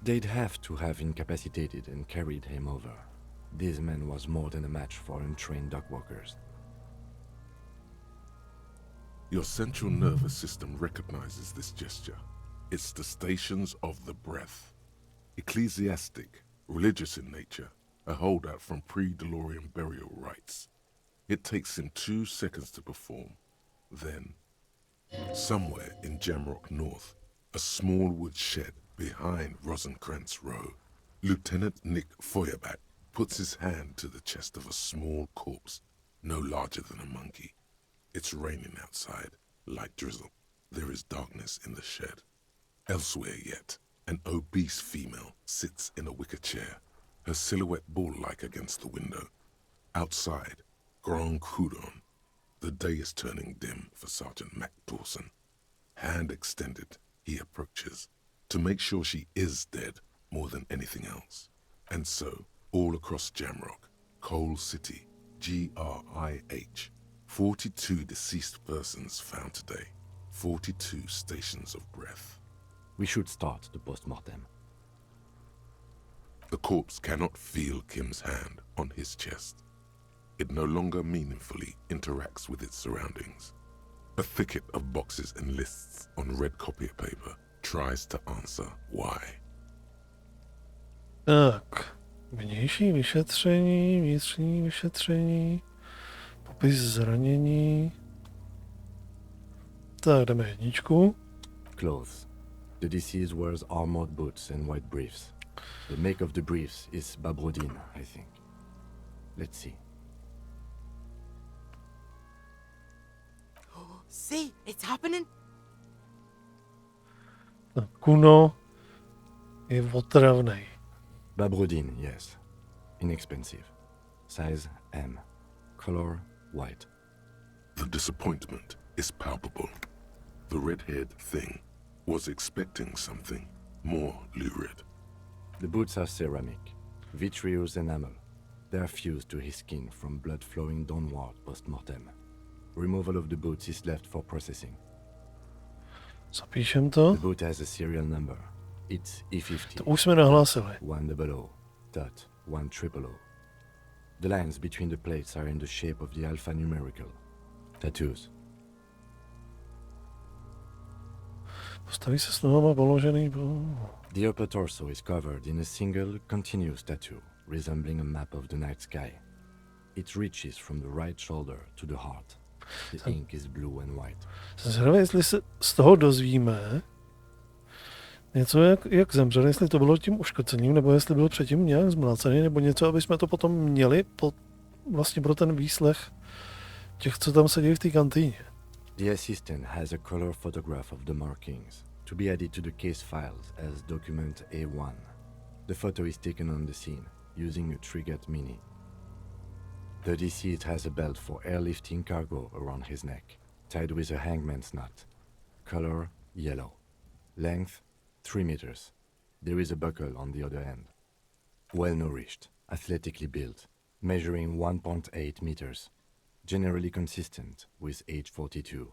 They'd have to have incapacitated and carried him over. This man was more than a match for untrained dogwalkers. Your central nervous system recognizes this gesture. It's the stations of the breath. Ecclesiastic, religious in nature, a holdout from pre-DeLorean burial rites. It takes him 2 seconds to perform. Then, somewhere in Jamrock North, a small wood shed behind Rosencrantz Row, Lieutenant Nick Feuerback puts his hand to the chest of a small corpse, no larger than a monkey. It's raining outside, light drizzle. There is darkness in the shed. Elsewhere yet, an obese female sits in a wicker chair, her silhouette bull-like against the window. Outside, Grand Coudon. The day is turning dim for Sergeant Mac Dawson. Hand extended, he approaches, to make sure she is dead more than anything else. And so, all across Jamrock, Coal City, GRIH, 42 deceased persons found today, 42 stations of breath. We should start the post-mortem. The corpse cannot feel Kim's hand on his chest. It no longer meaningfully interacts with its surroundings. A thicket of boxes and lists on red copier paper tries to answer why. Tak, vnější vyšetření, vnitřní vyšetření, popis zranění. Tak, jdeme jedničku. Clothes. The deceased wears armored boots and white briefs. The make of the briefs is Babrodin, I think. Let's see. See, it's happening. Tak, Kuno je otravnej. Babrodin, yes. Inexpensive. Size M. Color white. The disappointment is palpable. The red-haired thing was expecting something more lurid. The boots are ceramic, vitreous enamel. They are fused to his skin from blood flowing downward post-mortem. Removal of the boots is left for processing. Zapíšem to. The boot has a serial number. It's E50. To už jsme nahlásili. 100.100. The lines between the plates are in the shape of the alphanumerical. Tattoos. Postaví se s nohama položený. The upper torso is covered in a single, continuous tattoo, resembling a map of the night sky. It reaches from the right shoulder to the heart. The ink is blue and white. Jsem zvědavý, jestli se z toho dozvíme něco, jak zemřel, jestli to bylo tím uškocením, nebo jestli byl předtím nějak zmlácený, nebo něco, aby jsme to potom měli vlastně pro ten výslech těch, co tam sedí v té kantýně. The assistant has a color photograph of the markings to be added to the case files as document A1. The photo is taken on the scene using a triggered mini. The deceased has a belt for airlifting cargo around his neck, tied with a hangman's knot. Color yellow. Length 3 meters. There is a buckle on the other end. Well nourished, athletically built, measuring 1.8 meters. Generally consistent with age 42.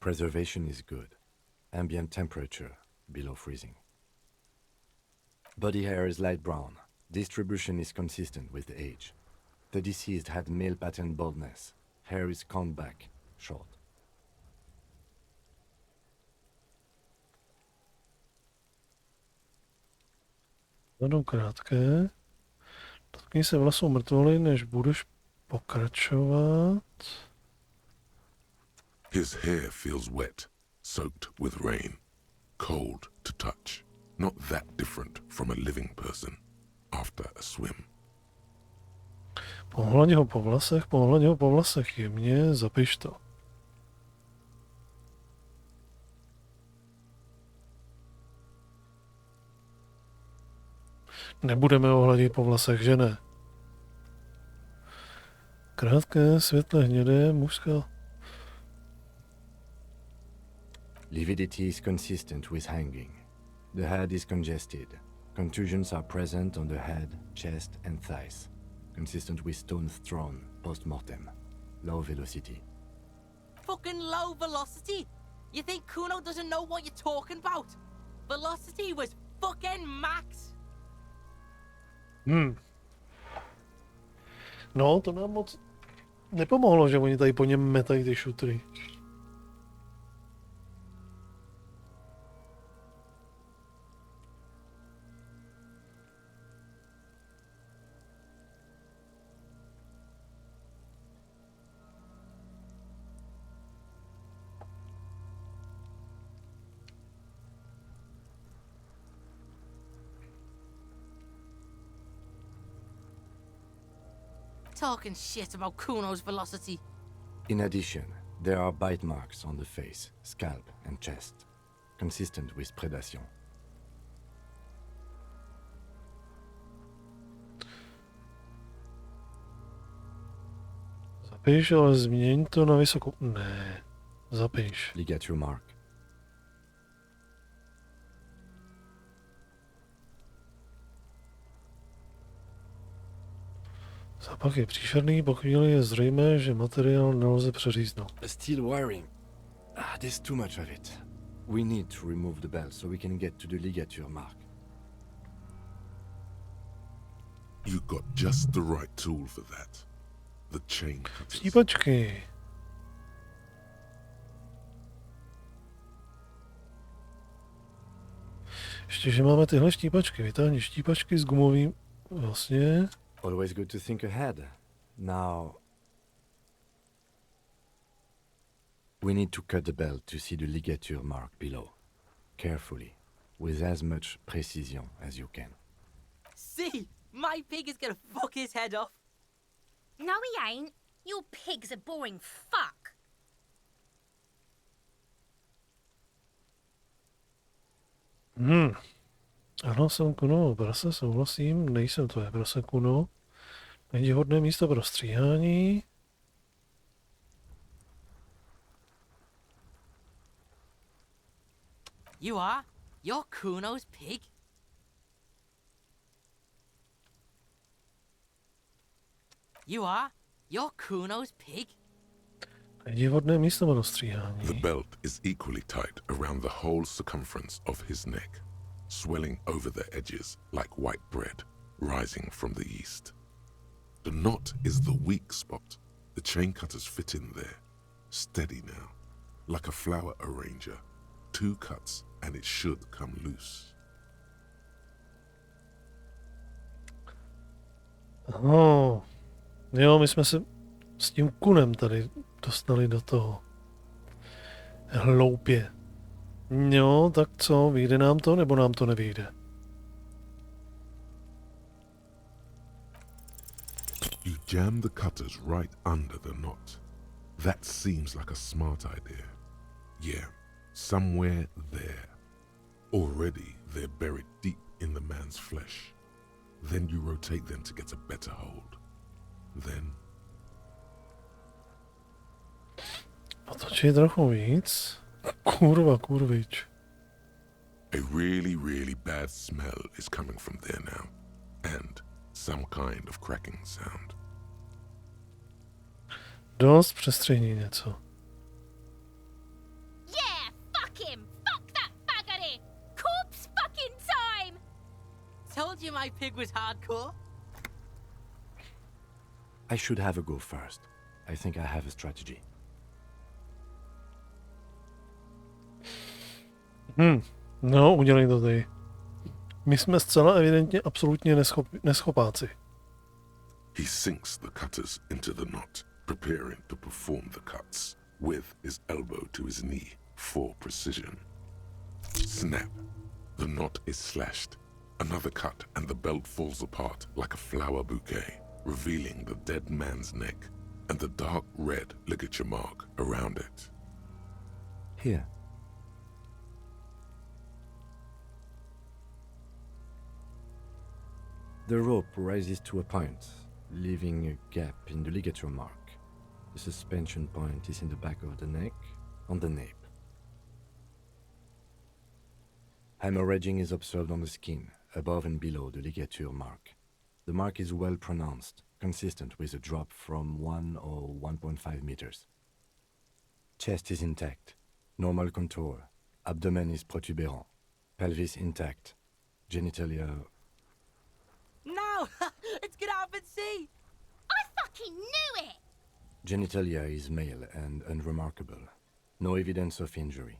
Preservation is good. Ambient temperature below freezing. Body hair is light brown. Distribution is consistent with the age. The deceased had male pattern baldness. Hair is combed back, short. Zadou krátké. Dotkni se vlasou mrtvoly, než budeš pokračovat. His hair feels wet, soaked with rain, cold to touch. Not that different from a living person after a swim. Pohladě ho po vlasech, jemně, zapiš to. Nebudeme ho hladit po vlasech, že ne? Krátké, světle hnědé, mužská. Lividity is consistent with hanging. The head is congested. Contusions are present on the head, chest and thighs. Consistent with stones thrown post-mortem. Low velocity. Fucking low velocity? You think Kuno doesn't know what you're talking about? Velocity was fucking max. No, to nám moc nepomohlo, že oni tady po něm metají ty šutry. Talking shit about Kuno's velocity. In addition, there are bite marks on the face, scalp and chest, consistent with predation. Zapiš, ale změň to na vysokou. Ne, zapiš. Ligature mark. Zápach je příšerný, po chvíli je zřejmé, že materiál nelze přeříznout. Steel wiring. There's too much of it. We need to remove the belt so we can get to the ligature mark. You got just the right tool for that. The chain cutters. Štípačky. Ještě, že máme tyhle štípačky. Vytáhni štípačky s gumovým... Vlastně... Always good to think ahead. Now... We need to cut the belt to see the ligature mark below. Carefully. With as much precision as you can. See? My pig is gonna fuck his head off. No, he ain't. Your pig's a boring fuck. Ano, jsem Kuno, prase, souhlasím, nejsem tvoje prase, Kuno. Není hodné místo pro stříhání. You are? You're Kuno's pig? You are? You're Kuno's pig? Není hodné místo pro stříhání. The belt is equally tight around the whole circumference of his neck, swelling over the edges like white bread rising from the yeast. The knot is the weak spot. The chain cutters fit in there. Steady now. Like a flower arranger. 2 cuts and it should come loose. Oh. Jo, my jsme se s tím kunem tady dostali do toho. Hloupě. Jo, tak co, vyjde nám to, nebo nám to nevyjde? You jam the cutters right under the knot. That seems like a smart idea. Yeah, somewhere there. Already they're buried deep in the man's flesh. Then you rotate them to get a better hold. Then... Otočí trochu víc. Kurva, kurvič. A really, really bad smell is coming from there now. And some kind of cracking sound. Dost přestřihni něco. Yeah, fuck him! Fuck that faggoty! Corpse fucking time! Told you my pig was hardcore. I should have a go first. I think I have a strategy. No, udělej to ty. My jsme zcela evidentně absolutně neschopáci. He sinks the cutters into the knot, preparing to perform the cuts, with his elbow to his knee for precision. Snap. The knot is slashed. Another cut and the belt falls apart like a flower bouquet, revealing the dead man's neck and the dark red ligature mark around it. Here. The rope rises to a point, leaving a gap in the ligature mark. The suspension point is in the back of the neck, on the nape. Hemorrhaging is observed on the skin, above and below the ligature mark. The mark is well pronounced, consistent with a drop from 1 or 1.5 meters. Chest is intact, normal contour. Abdomen is protuberant, pelvis intact, genitalia... No! Let's get out and see! I fucking knew it! Genitalia is male and unremarkable. No evidence of injury.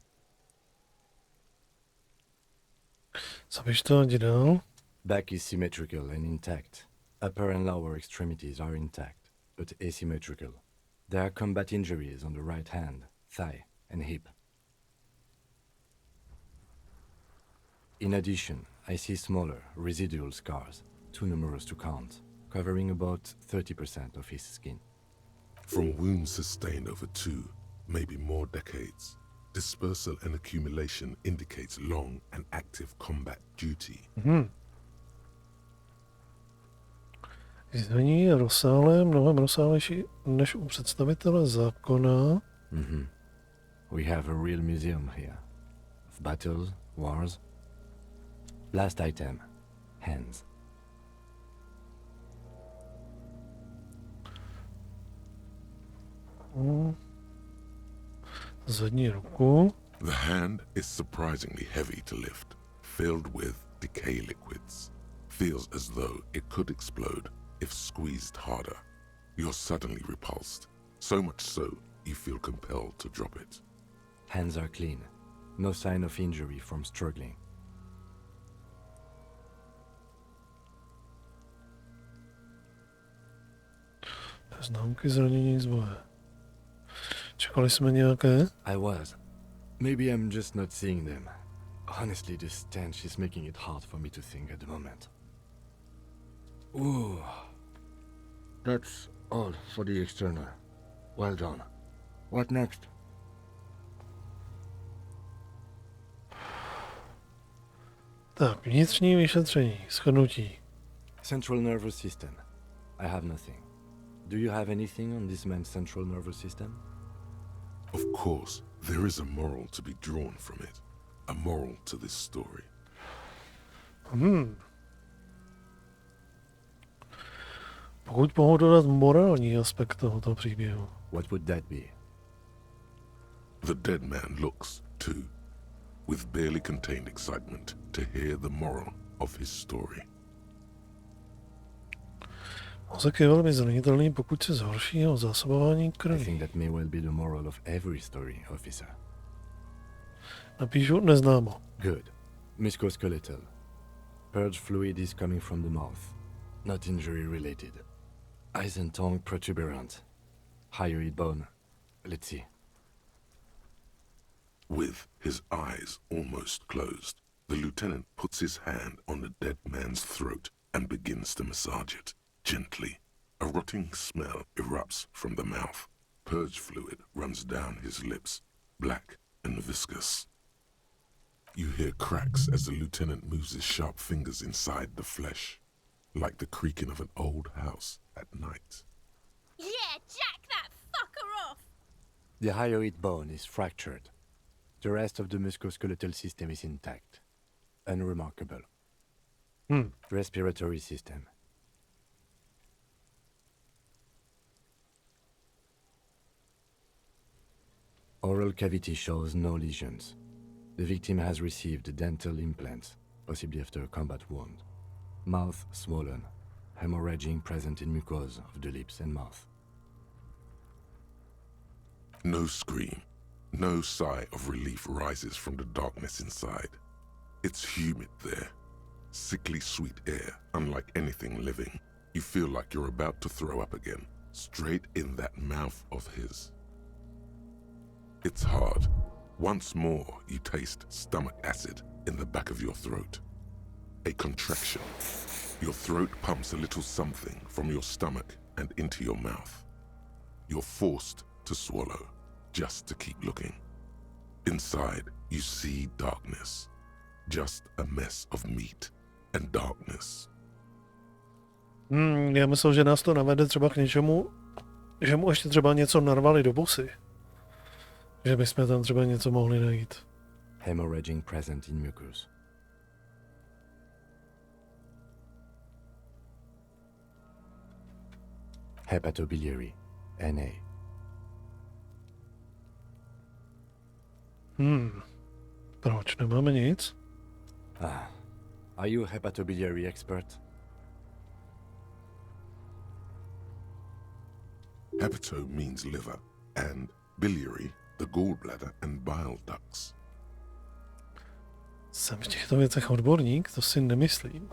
Zapiš to, jdi dál. Back is symmetrical and intact. Upper and lower extremities are intact, but asymmetrical. There are combat injuries on the right hand, thigh, and hip. In addition, I see smaller, residual scars, too numerous to count, covering about 30% of his skin. From wounds sustained over 2, maybe more decades, dispersal and accumulation indicates long and active combat duty. Zranění je rozsáhlé, mnohem rozsáhlejší než u představitele zákona. We have a real museum here. Of battles, wars. Last item. Hands. Zadní ruku. The hand is surprisingly heavy to lift, filled with decay liquids. Feels as though it could explode if squeezed harder. You're suddenly repulsed, so much so you feel compelled to drop it. Hands are clean. No sign of injury from struggling. Známky zranění z boje. Čekali jsme nějaké? I was. Maybe I'm just not seeing them. Honestly, the stench is making it hard for me to think at the moment. Ooh. That's all for the external. Well done. What next? Tak, vnitřní vyšetření, shrnutí. Central nervous system. I have nothing. Do you have anything on this man's central nervous system? Of course, there is a moral to be drawn from it. A moral to this story. Pokud mohu dodat morální aspekt tohoto příběhu. What would that be? The dead man looks, too, with barely contained excitement to hear the moral of his story. Mozek je velmi zranitelný, pokud se zhorší jeho zásobování I krví. think that may well be the moral of every story, officer. Napíšu neznámo. Good. Musculoskeletal. Purge fluid is coming from the mouth. Not injury related. Eyes and tongue protuberant. Hyoid bone. Let's see. With his eyes almost closed, the lieutenant puts his hand on the dead man's throat and begins to massage it, gently. A rotting smell erupts from the mouth. Purge fluid runs down his lips, black and viscous. You hear cracks as the lieutenant moves his sharp fingers inside the flesh, like the creaking of an old house at night. Yeah, jack that fucker off! The hyoid bone is fractured. The rest of the musculoskeletal system is intact. Unremarkable. Respiratory system. Oral cavity shows no lesions. The victim has received dental implants, possibly after a combat wound. Mouth swollen, hemorrhaging present in mucosa of the lips and mouth. No scream, no sigh of relief rises from the darkness inside. It's humid there. Sickly sweet air, unlike anything living. You feel like you're about to throw up again, straight in that mouth of his. It's hard. Once more, you taste stomach acid in the back of your throat. A contraction. Your throat pumps a little something from your stomach and into your mouth. You're forced to swallow, just to keep looking. Inside, you see darkness. Just a mess of meat and darkness. Já myslel, že nás to navede třeba k něčemu, že mu ještě třeba něco narvali do busy. Že bychom tam třeba něco mohli najít. Hemorrhaging present in mucus. Hepatobiliary, NA. Proč nemáme nic? Are you a hepatobiliary expert? Hepato means liver, and biliary, the gallbladder and bile ducts. Jsem v těchto věcech odborník, to si nemyslím.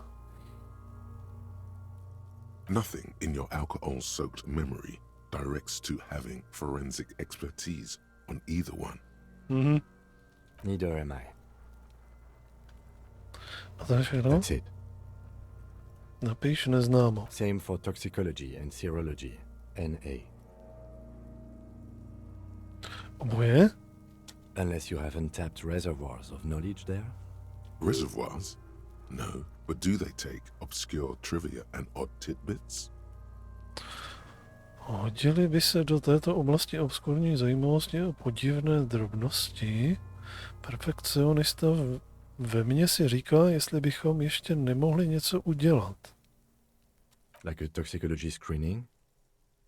Nothing in your alcohol-soaked memory directs to having forensic expertise on either one. Neither am I. A to je všechno? That's it. Napiš neznámo. Same for toxicology and serology. NA. Oboje? Unless you have untapped reservoirs of knowledge there? Reservoirs? No, but do they take obscure trivia and odd tidbits? Hodili by se do této oblasti obskurní zajímavosti a podivné drobnosti. Perfekcionista ve mně si říká, jestli bychom ještě nemohli něco udělat. Like a toxicology screening?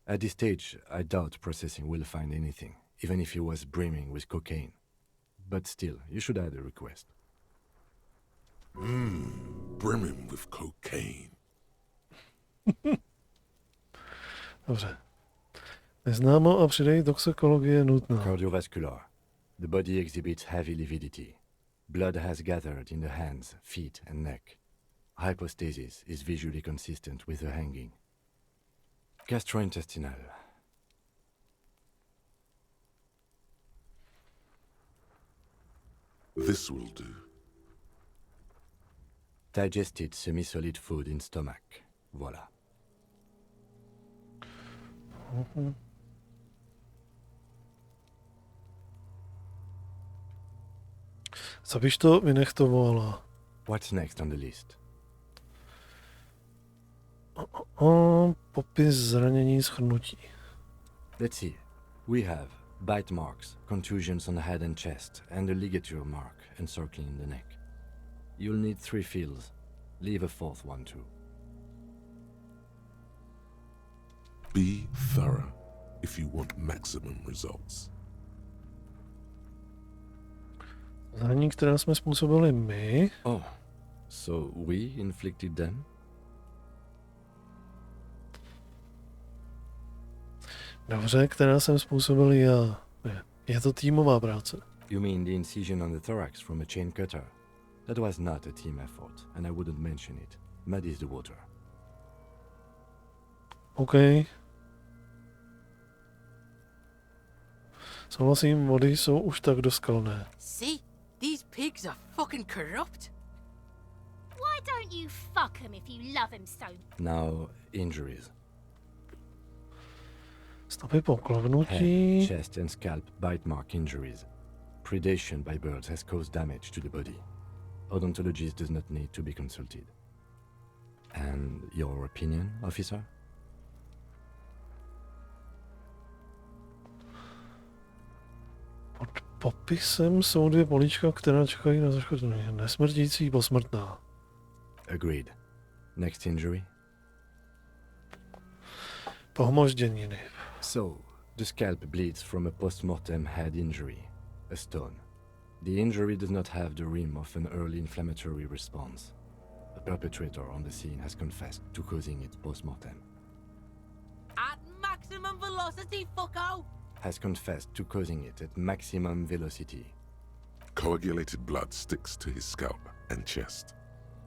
At this stage, I doubt processing will find anything, even if he was brimming with cocaine. But still, you should add a request. Brimming with cocaine. Dobře. Neznámo a přidej toxikologie nutná. Cardiovascular. The body exhibits heavy lividity. Blood has gathered in the hands, feet, and neck. Hypostasis is visually consistent with the hanging. Gastrointestinal. This will do. Digested semi-solid food in stomach. Voilà. Zapiš to, vynech to volá. What's next on the list? Popis zranění shrnutí. Let's see. We have bite marks, contusions on the head and chest, and a ligature mark encircling the neck. You'll need 3 fields. Leave a 4th one too. Be thorough if you want maximum results. Zranění, která jsme způsobili my. Oh, so we inflicted them? Dobře, která jsem způsobil já. Je to týmová práce. You mean the incision on the thorax from a chain cutter? That was not a team effort, and I wouldn't mention it. Muddies the water. OK. Souhlasím, vody jsou už tak doskalné. See? These pigs are fucking corrupt. Why don't you fuck him if you love him so? Now, injuries. Stopy poklovnutí. Head, chest and scalp bite mark injuries. Predation by birds has caused damage to the body. Odontologist does not need to be consulted. And your opinion, officer? Pod popisem jsou dvě políčka, která čekají na zaškození. Nesmrtící, posmrtná. Agreed. Next injury? Pohmožděniny. So, the scalp bleeds from a post-mortem head injury, a stone. The injury does not have the rim of an early inflammatory response. The perpetrator on the scene has confessed to causing it post-mortem. At maximum velocity, fucko! Has confessed to causing it at maximum velocity. Coagulated blood sticks to his scalp and chest,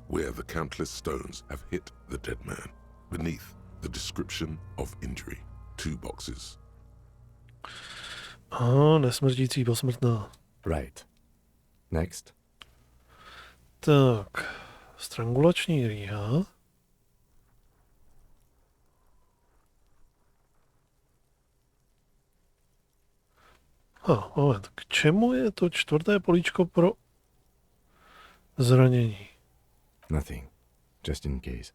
where the countless stones have hit the dead man. Beneath, the description of injury. 2 boxes. Nesmrtící, posmrtná. Right. Next. Tak, strangulační rýha. Moment, k čemu je to čtvrté políčko pro zranění? Nothing. Just in case.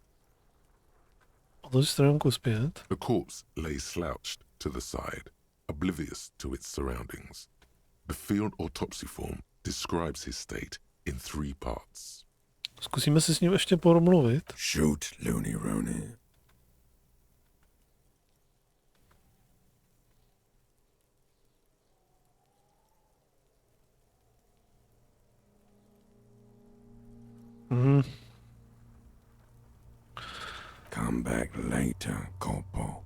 Otoč stránku zpět. The corpse lay slouched to the side, oblivious to its surroundings. The field autopsy form describes his state in 3 parts. Zkusíme si s ním ještě promluvit. Shoot, Looney Rooney. Come back later, Corporal.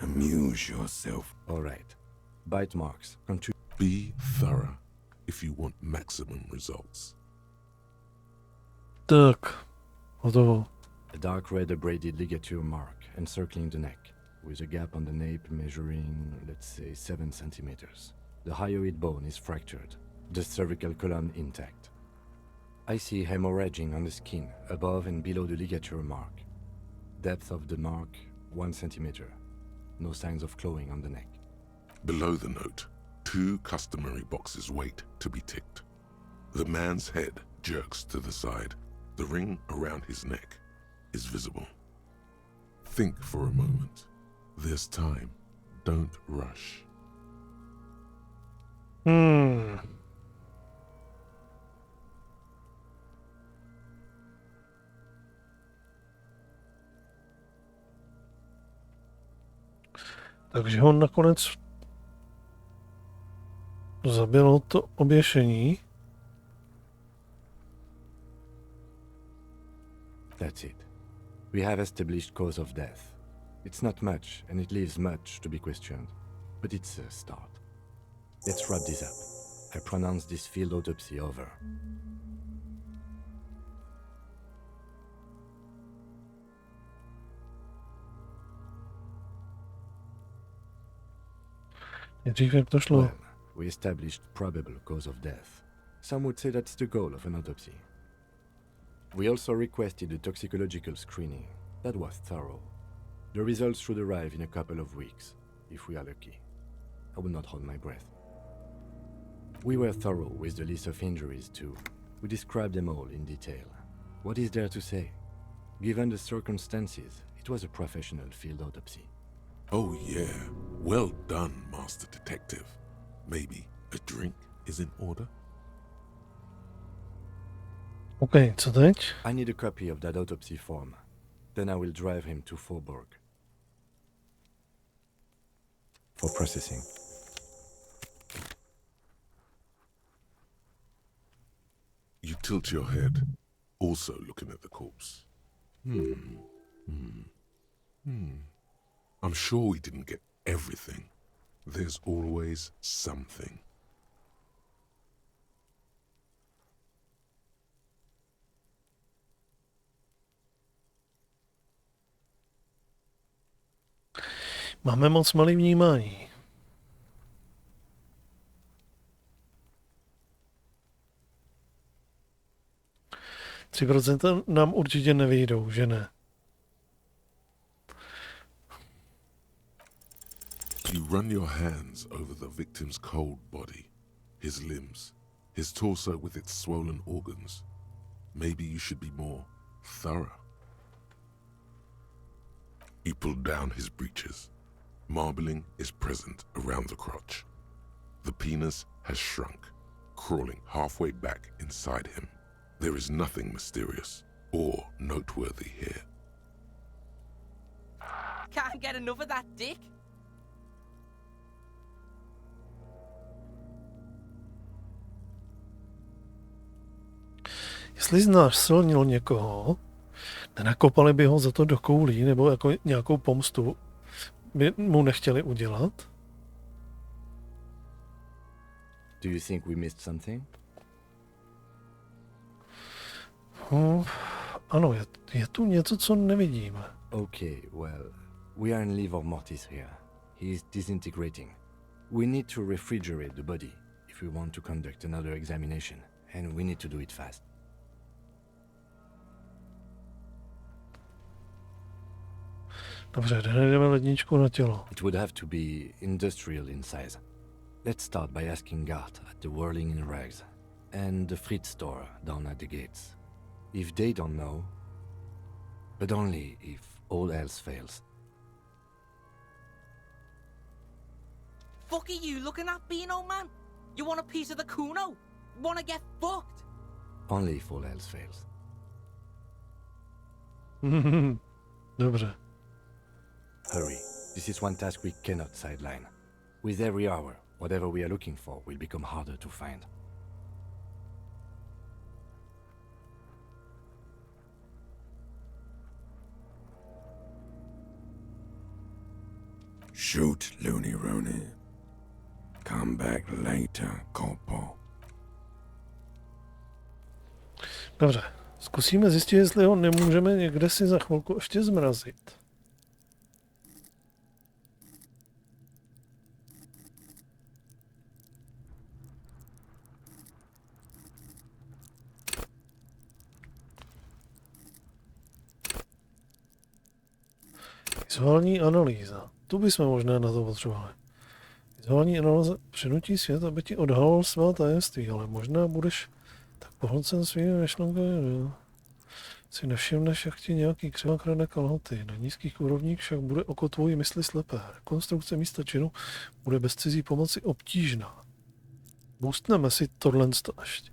Amuse yourself. All right. Bite marks. Be thorough if you want maximum results. Tak, hotovo. A dark red abraded ligature mark encircling the neck, with a gap on the nape measuring, let's say, 7 centimeters. The hyoid bone is fractured, the cervical column intact. I see hemorrhaging on the skin, above and below the ligature mark. Depth of the mark, 1 centimeter. No signs of clawing on the neck. Below the note, 2 customary boxes wait to be ticked. The man's head jerks to the side. The ring around his neck is visible. Think for a moment. There's time. Don't rush. Takže ho nakonec zabilo to oběšení. That's it. We have established cause of death. It's not much, and it leaves much to be questioned. But it's a start. Let's wrap this up. I pronounce this field autopsy over. Well, we established probable cause of death. Some would say that's the goal of an autopsy. We also requested a toxicological screening. That was thorough. The results should arrive in a couple of weeks, if we are lucky. I will not hold my breath. We were thorough with the list of injuries too. We described them all in detail. What is there to say? Given the circumstances, it was a professional field autopsy. Oh yeah, well done, Master Detective. Maybe a drink is in order? OK, co teď? I need a copy of that autopsy form. Then I will drive him to Faubourg. For processing. You tilt your head, also looking at the corpse. I'm sure we didn't get everything, there's always something. Máme moc malý vnímání. Tři procenta nám určitě nevyjdou, že ne? You run your hands over the victim's cold body, his limbs, his torso with its swollen organs. Maybe you should be more thorough. You pull down his breeches. Marbling is present around the crotch. The penis has shrunk, crawling halfway back inside him. There is nothing mysterious or noteworthy here. Can't get enough of that dick. Jestli znásilnil někoho, nenakopali by ho za to do koulí, nebo jako nějakou pomstu by mu nechtěli udělat? Do you think we missed something? Ano, je tu něco, co nevidíme. Okay, well, we are in livor mortis here. He is disintegrating. We need to refrigerate the body if we want to conduct another examination, and we need to do it fast. Dobře, najdeme ledničku na tělo. It would have to be industrial in size. Let's start by asking guard at the Whirling in Rags and the Fritz store down at the gates. If they don't know, but only if all else fails. Fuck are you looking at, Beano man? You want a piece of the Kuno? Wanna get fucked? Only if all else fails. Dobře. Hurry. This is one task we cannot sideline. With every hour, whatever we are looking for will become harder to find. Shoot, Looney Rooney. Come back later, Corporal. Dobře. Zkusíme zjistit, jestli ho nemůžeme někde si za chvilku ještě zmrazit. Vizuální analýza. Tu bychom možná na to potřebovali. Vizuální analýza přinutí svět, aby ti odhalil svá tajemství, ale možná budeš tak pohlcen svými myšlenkami, si nevšimneš, jak ti nějaký křiva krade kalhoty. Na nízkých úrovních však bude oko tvojí mysli slepé. Rekonstrukce místa činu bude bez cizí pomoci obtížná. Boostneme si tohle ještě.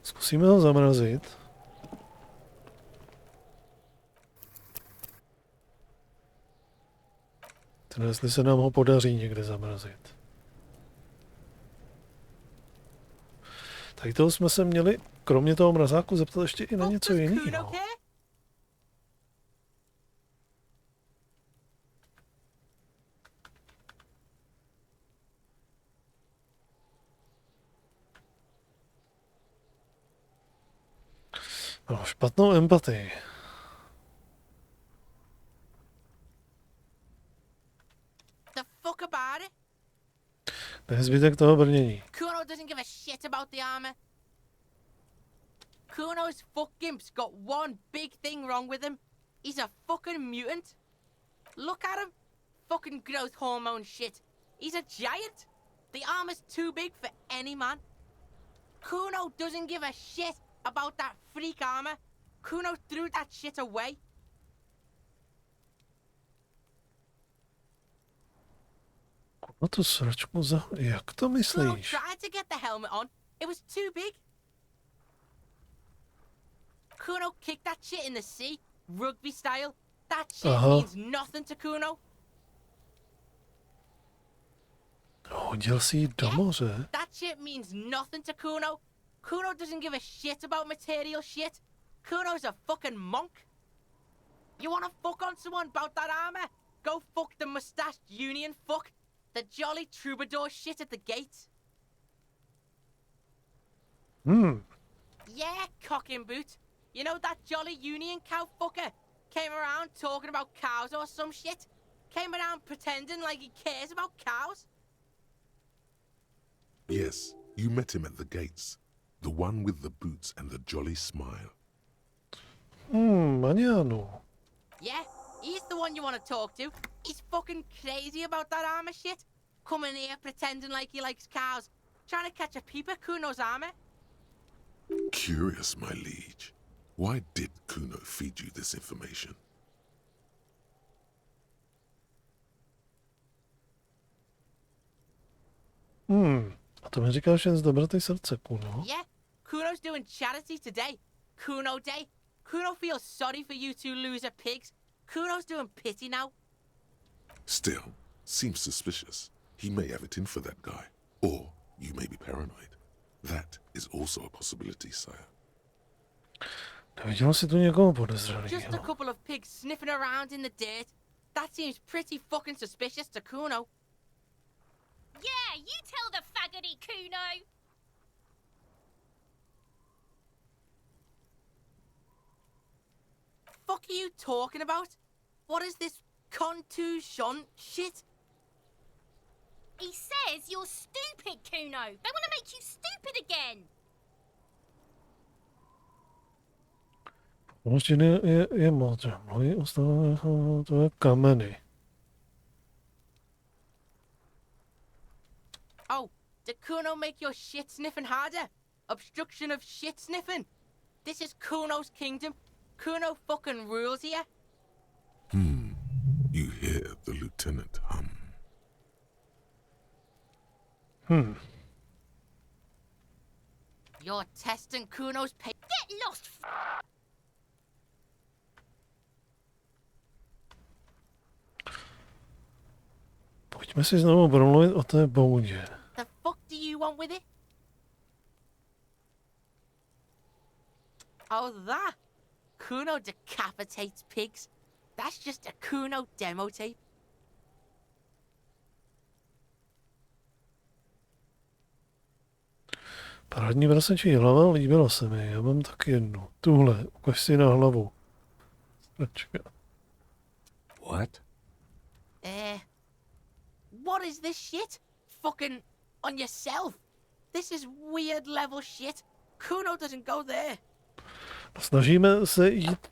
Zkusíme ho zamrazit. Teda jestli se nám ho podaří někde zamrazit. Tady toho jsme se měli, kromě toho mrazáku, zeptat ještě i na něco jiného. No, špatnou empatii. The fuck about it? To je zbytek toho brnění. Kuno doesn't give a shit about the armor. Kuno's fucking's got one big thing wrong with him. He's a fucking mutant. Look at him. Fucking growth hormone shit. He's a giant. The armor's too big for any man. Kuno doesn't give a shit about that freak armor. Kuno threw that shit away. No tu sračku za... Jak to Kuno myslíš? tried to get the helmet on. It was too big. Kuno kicked that shit in the sea, rugby style. That shit means nothing to Kuno. Hodil si ji do moře? That shit means nothing to Kuno. Kuno doesn't give a shit about material shit. Kuno's a fucking monk. You wanna fuck on someone about that armor? Go fuck the mustached union fuck. The jolly troubadour shit at the gate. Yeah, cock and boot. You know that jolly union cow fucker? Came around talking about cows or some shit? Came around pretending like he cares about cows? Yes, you met him at the gates. The one with the boots and the jolly smile. Maniano. Yeah, he's the one you want to talk to. He's fucking crazy about that armor shit. Coming here pretending like he likes cows. Trying to catch a peep at Kuno's armor. Curious, my liege. Why did Kuno feed you this information? A to mi říkáš jen z dobroty srdce, Kuno. Yeah, Kuno's doing charity today. Kuno Day. Kuno feels sorry for you two loser pigs. Kuno's doing pity now. Still, seems suspicious. He may have it in for that guy. Or you may be paranoid. That is also a possibility, sire. Neviděl jsi tu někoho Just a podezřelého? couple of pigs sniffing around in the dirt. That seems pretty fucking suspicious to Kuno. Yeah, you tell the faggoty, Kuno. Fuck are you talking about? What is this contusion shit? He says you're stupid, Kuno. They want to make you stupid again. Vlastně je modře. Mluví o stavech, to je kameny. Oh, did Kuno make your shit sniffing harder? Obstruction of shit sniffing. This is Kuno's kingdom. Kuno fucking rules here. You hear the lieutenant hum. You're testing Kuno's Get lost, Pojďme si znovu promluvit o té boudě. The fuck do you want with it? Oh, that? Kuno decapitates pigs. That's just a Kuno demo tape. Parádní prasečí hlava, líbila se mi. Já mám taky jednu. Tuhle, ukaž si na hlavu. Stračka. What? What is this shit? Fucking on yourself. This is weird level shit. Kuno doesn't go there. Snažíme se jít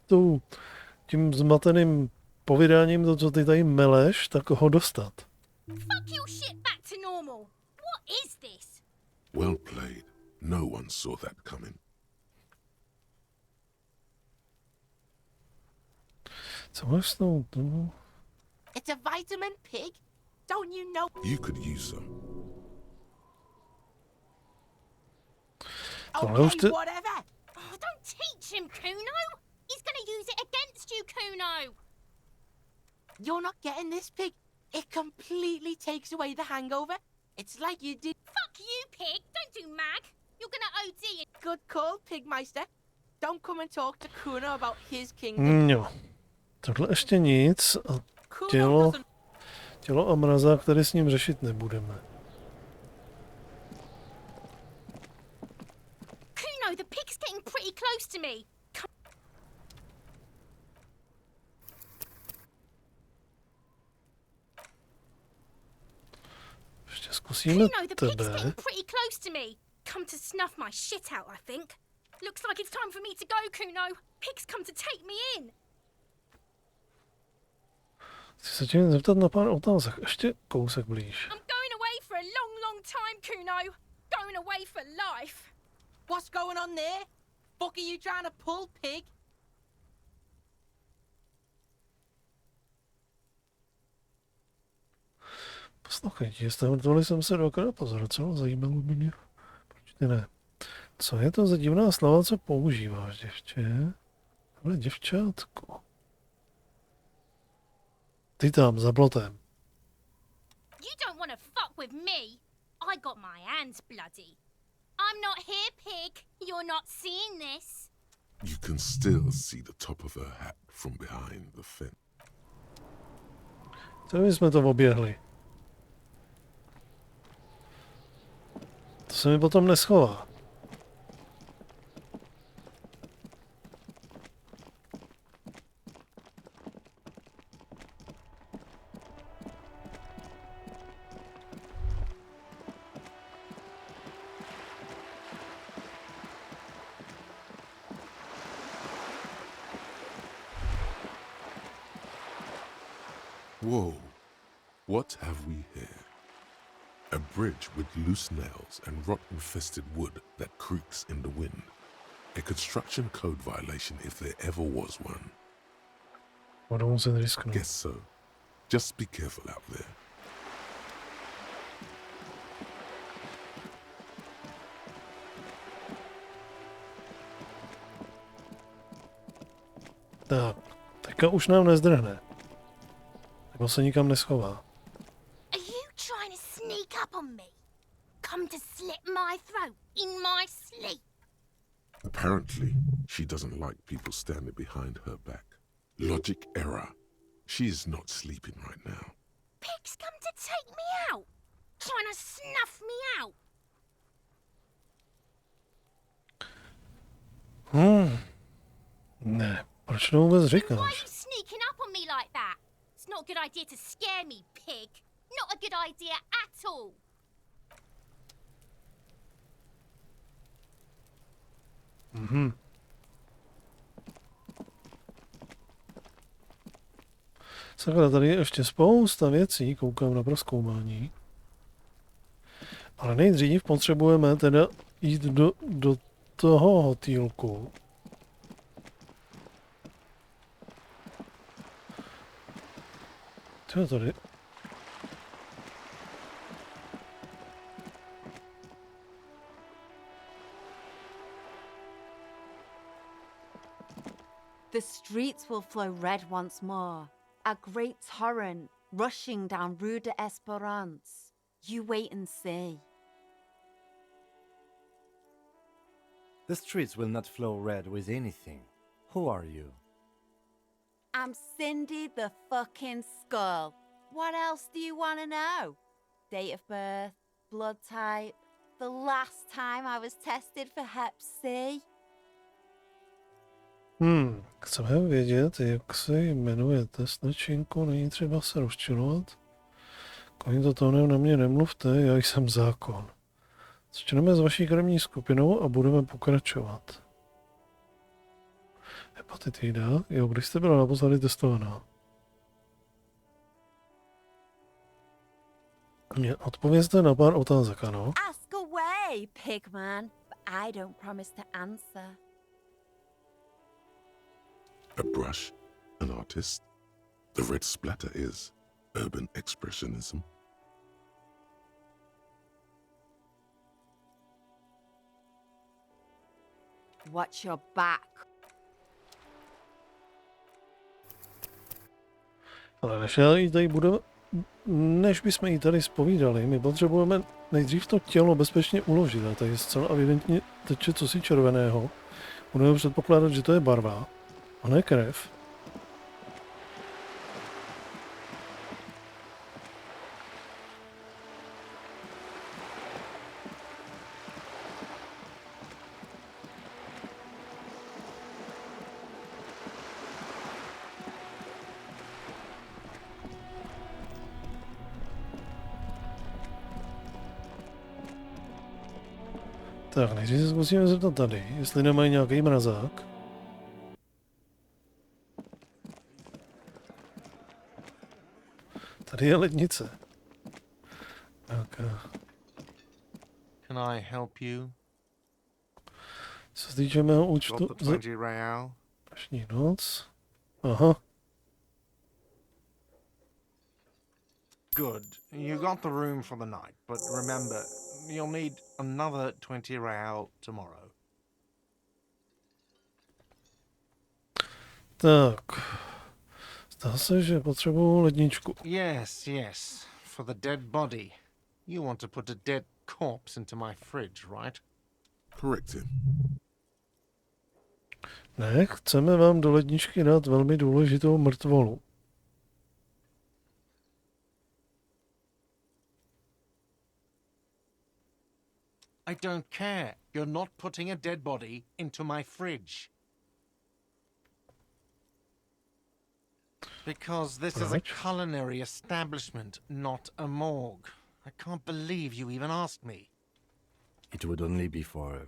tím zmateným povídáním, to, co ty tady meleš, tak ho dostat. Fuck your shit back to normal. What is this? Well played. No one saw that coming. Co máš s tou? It's a vitamin pig. Don't you know? You could use some. Okay, whatever. Oh, don't teach him, Kuno. He's gonna use it against you, Kuno. You're not getting this, pig. It completely takes away the hangover. It's like you did. Fuck you, pig. Don't do mag. You're gonna OD it. Good call, Pigmeister. Don't come and talk to Kuno about his kingdom. Jo. Tohle ještě nic a tělo a mrazák, který s ním řešit nebudeme. Kuno, the pig's getting pretty close to me. Ještě zkusíme Kuno, the pig's tebe. getting pretty close to me. Come to snuff my shit out, I think. Looks like it's time for me to go, Kuno. Pig's come to take me in. Chci se tě zeptat na pár otázek. Ještě kousek blíž. I'm going away for a long, long time, Kuno. Going away for life. What's going on there? Fuck are you trying to pull, pig? Poslouchej, jestli mrtvoli jsem se dvakrát pozoroval, zajímalo mě. Proč ty ne? Co je to za divná slova, co používáš, děvče? Ale děvčátko. Ty tam, za plotem. You don't want to fuck with me. I got my hands bloody. I'm not here, Pig. You're not seeing this. You can still see the top of her hat from behind the fence. Co my jsme to oběhli? To se mi potom neschová. Whoa, what have we here? A bridge with loose nails and rot-infested wood that creaks in the wind. A construction code violation if there ever was one. Budu muset risknout. Guess so. Just be careful out there. Tak, teďka už nám nezdrhne. Nebo se nikam neschová. Are you trying to sneak up on me? Come to slit my throat in my sleep? Apparently, she doesn't like people standing behind her back. Logic error. She is not sleeping right now. Pig's come to take me out. Trying to snuff me out. Ne, proč to vůbec Why are říkáš? you sneaking up on me like that? It's not a good idea to scare me, Pig. Not a good idea at all. Sakra, tady je ještě spousta věcí, koukám na prozkoumání. Ale nejdřív potřebujeme teda jít do toho hotýlku. Co je tady? The streets will flow red once more, a great torrent rushing down Rue de Espérance. You wait and see. The streets will not flow red with anything. Who are you? I'm Cindy the fucking Skull. What else do you want to know? Date of birth, blood type, the last time I was tested for Hep C. Chceme vědět, jak se jmenujete. Slečinko, není třeba se rozčilovat. Kolím tónem na mě nemluvte, já jsem zákon. Začneme s vaší krevní skupinou a budeme pokračovat. Hepatitida? Jo, když jste byla naposledy testovaná? Odpovězte na pár otázek, ano? Ask away, Pigman. But I don't promise to answer. A brush? An artist? The red splatter is urban expressionism. Watch your back. Ale než bychom jí tady zpovídali, my potřebujeme nejdřív to tělo bezpečně uložit. A tady zcela evidentně teče cosi červeného. Budeme předpokládat, že to je barva, a ne krev. Tak, nejdřív se zkusíme zeptat tady, jestli nemají nějaký mrazák. Tady je lednice. Tak. Can I help you? Co se týče mého účtu za dnešní noc. Aha. Good. You got the room for the night, but remember, you'll need another 20 real tomorrow. Tak. Zdá se, že potřebuju ledničku. Yes, yes. For the dead body. You want to put a dead corpse into my fridge, right? Correct him. Ne, chceme vám do ledničky dát velmi důležitou mrtvolu. I don't care. You're not putting a dead body into my fridge. Because this is a culinary establishment, not a morgue. I can't believe you even asked me. It would only be for...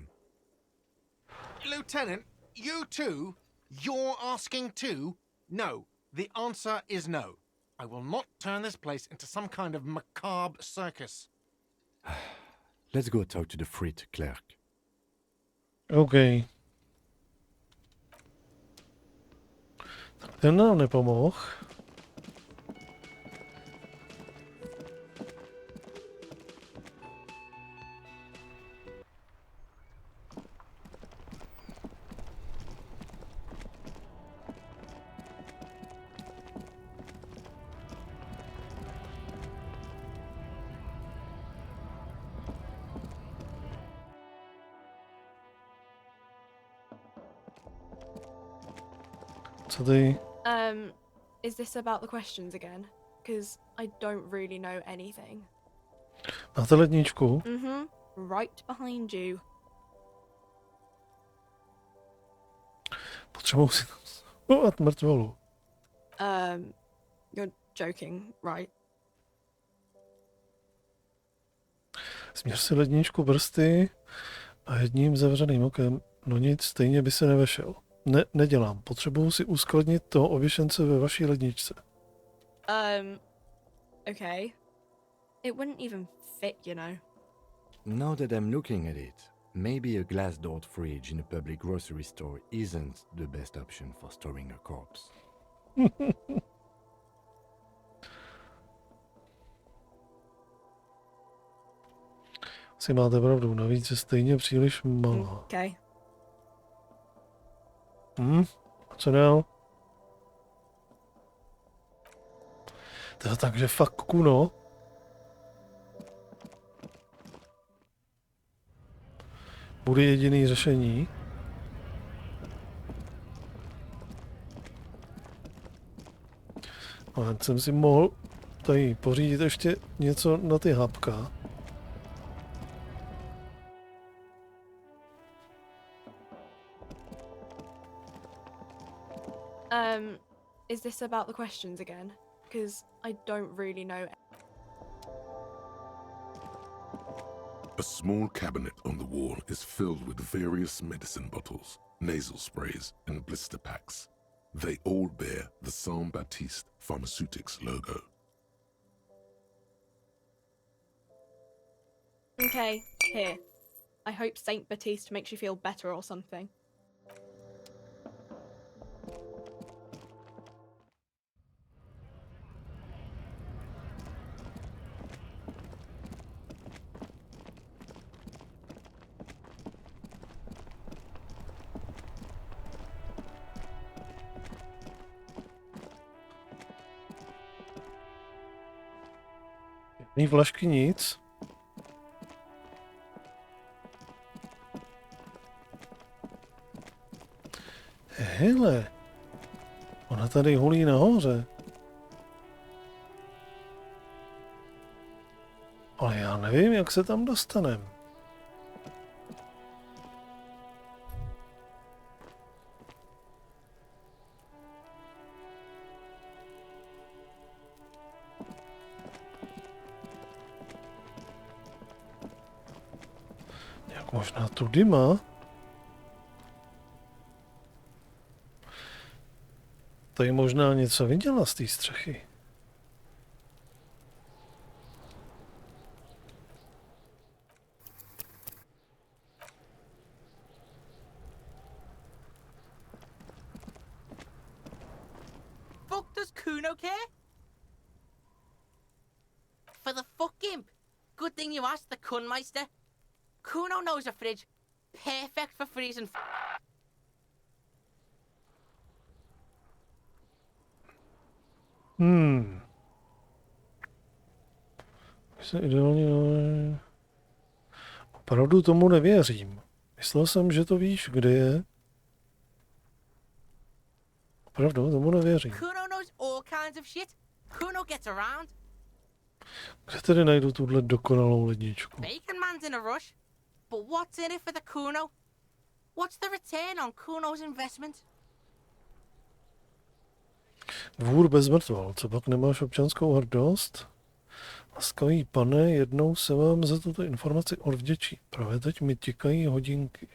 Lieutenant, you too? You're asking too? No. The answer is no. I will not turn this place into some kind of macabre circus. Let's go talk to the frit clerk. OK. Tak ten nám nepomohl. Co ty? Is this about the questions again? Because I don't really know anything. Máte ledničku? Right behind you. Potřebuji si schovat mrtvolu. You're joking, right? Směř si ledničku prsty a jedním zavřeným okem. No nic, stejně by se nevešel. Ne, nedělám. Potřebuji si uskladnit toho ověšence ve vaší ledničce. Okay. It wouldn't even fit, you know. Now that I'm looking at it, maybe a glass-doored fridge in a public grocery store isn't the best option for storing a corpse. Si máte pravdu, navíc je stejně příliš malá. Okay. A co dál? Takže fakt kuno. Bude jediný řešení. Ale jsem si mohl tady pořídit ještě něco na ty hápka. Is this about the questions again? Because I don't really know. A small cabinet on the wall is filled with various medicine bottles, nasal sprays, and blister packs. They all bear the Saint Baptiste Pharmaceutics logo. Okay, here. I hope Saint Baptiste makes you feel better or something. Ní vlašky nic. Hele, ona tady hulí nahoře. Ale já nevím, jak se tam dostanem. Jak možná tudy má? Tady možná něco viděla z té střechy. Fuck does Kuno care? For the fuck imp. Good thing you asked the Kunmeister. Kuno knows a fridge. Perfect for freezing Se ideálně... Opravdu tomu nevěřím. Myslel jsem, že to víš, kde je. Opravdu, tomu nevěřím. Kuno knows all kinds of shit. Kuno gets around. Kde tedy najdu tuhle dokonalou ledničku? Bacon Man's in a rush. But what's in it for the Kuno? What's the return on Kuno's investment? Dvůr bez mrtvol, co pak nemáš občanskou hrdost? Laskavý pane, jednou se vám za tuto informaci odvděčí. Právě teď mi tikají hodinky.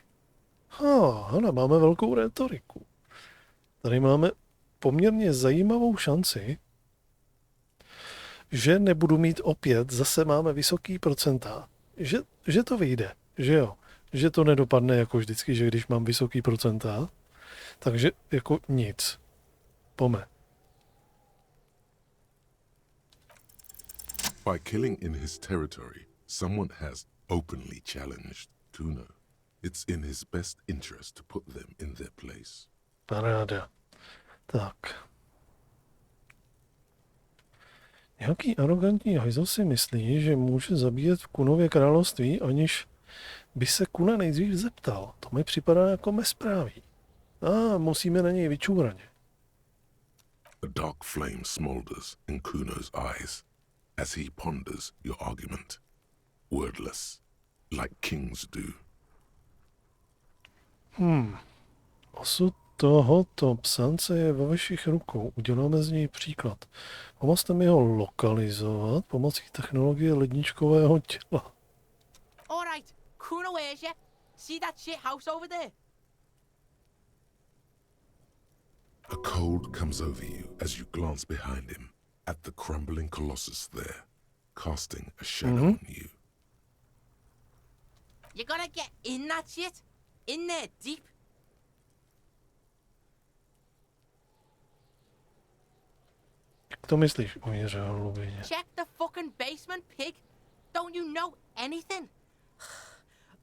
Hala, máme velkou rétoriku. Tady máme poměrně zajímavou šanci, že nebudu mít opět, zase máme vysoký procentá. Že to vyjde, že jo. Že to nedopadne jako vždycky, že když mám vysoký procentá, takže jako nic. Pome. By killing in his territory, someone has openly challenged Kuno. It's in his best interest to put them in their place. Paráda. Tak. Nějaký arrogantní hajzl si myslí, že může zabíjet v Kunově království, aniž by se Kuna nejdřív zeptal. To mi připadá jako mezpráví. Musíme na něj vyčůraně. A dark flame smolders in Kuno's eyes as he ponders your argument, wordless, like kings do. Osud tohoto psance je ve vašich rukou. Uděláme z něj příklad. Pomozte mi ho lokalizovat pomocí technologie ledničkového těla. Alright, Kuno hears you. See that shit house over there? A cold comes over you as you glance behind him at the crumbling colossus there, casting a shadow on you. You gotta get in that shit. In there, deep. Jak to myslíš, uměře hlubině? Check the fucking basement, pig. Don't you know anything?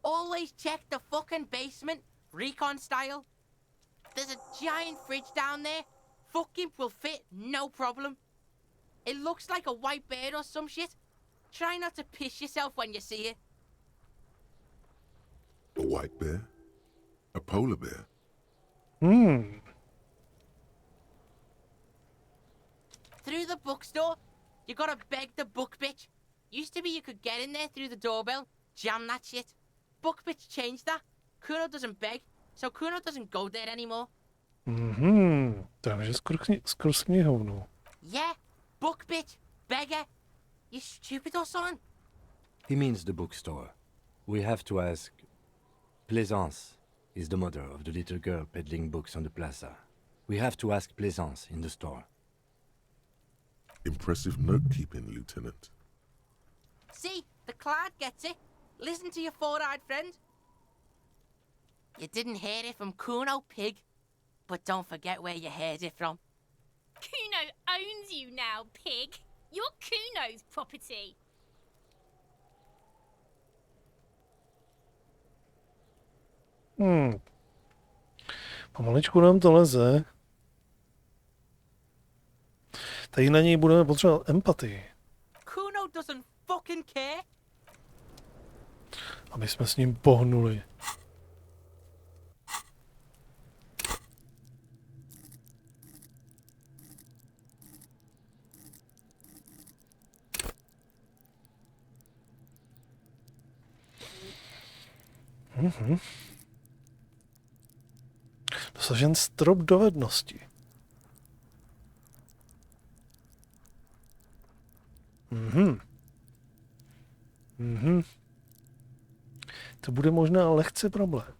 Always check the fucking basement, recon style. There's a giant fridge down there. Fucking will fit, no problem. It looks like a white bird or some shit. Try not to piss yourself when you see it. A white bear? A polar bear? Through the bookstore, you gotta beg the book bitch. Used to be you could get in there through the doorbell, jam that shit. Book bitch changed that. Kuno doesn't beg, so Kuno doesn't go there anymore. Takže skrz knihovnu. Yeah, book bitch, beggar. You stupid or something? He means the bookstore. We have to ask. Plaisance is the mother of the little girl peddling books on the plaza. We have to ask Plaisance in the store. Impressive note-keeping, Lieutenant. See, the clod gets it. Listen to your four-eyed friend. You didn't hear it from Kuno, pig. But don't forget where you heard it from. Kuno owns you now, pig. You're Kuno's property. Pomaličku nám to leze. Tady na něj budeme potřebovat empatii. Kuno doesn't fucking care. Aby jsme s ním pohnuli. Dosažen strop dovednosti. To bude možná lehce problém.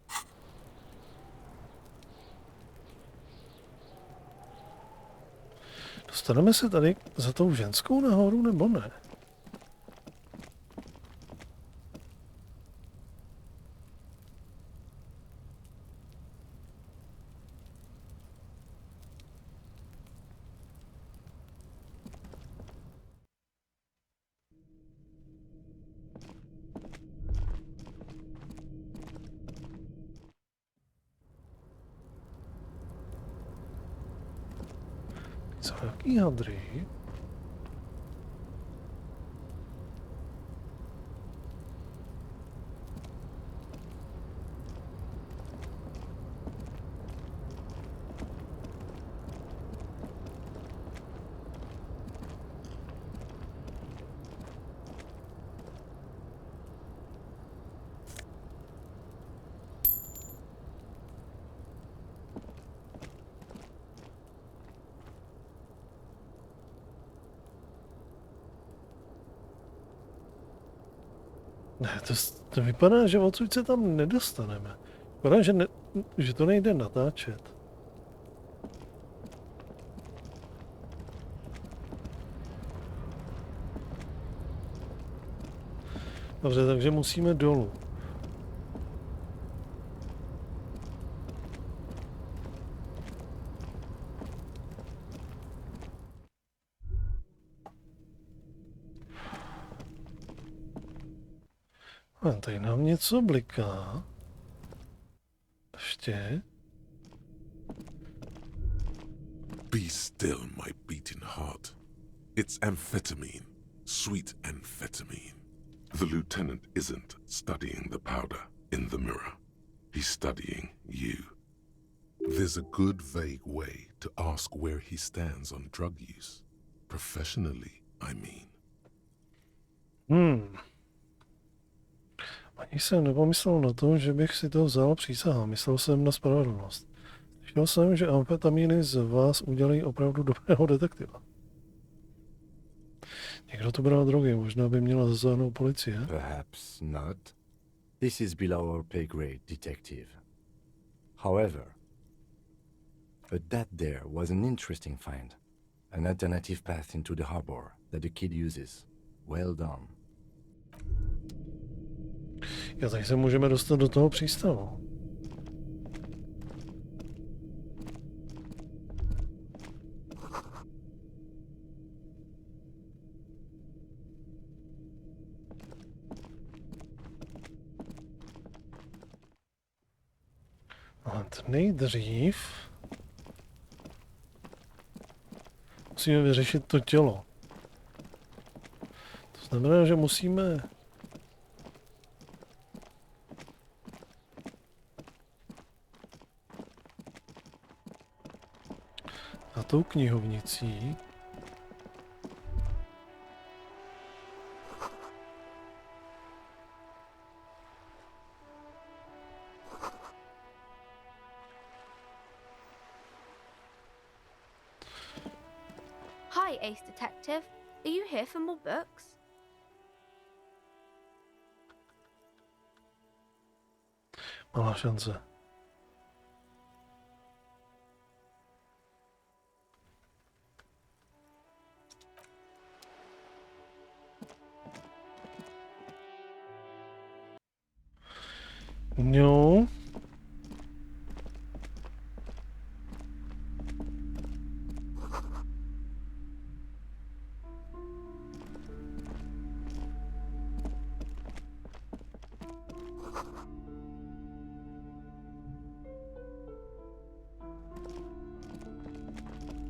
Dostaneme se tady za tou ženskou nahoru, nebo ne? Co jaký hadry? Ne, to vypadá, že odsud se tam nedostaneme. Vypadá, že to nejde natáčet. Dobře, takže musíme dolů. A tady nám něco bliká. Ještě. Be still, my beating heart. It's amphetamine. Sweet amphetamine. The lieutenant isn't studying the powder in the mirror. He's studying you. There's a good, vague way to ask where he stands on drug use. Professionally, I mean. Ani jsem nepomyslel na to, že bych si to vzal přísahal. Myslel jsem na spravedlnost. Slyšel jsem, že amfetamíny z vás udělají opravdu dobrého detektiva. Někdo tu bral drogy, možná by měla zasáhnout policie. Perhaps not. This is below our pay grade, detective. However, that there was an interesting find. An alternative path into the harbor that the kid uses. Well done. Já tady se můžeme dostat do toho přístavu. A nejdřív musíme vyřešit to tělo. To znamená, že musíme za tou knihovnicí Hi, Ace Detective. Are you here for more books? malá šance. No.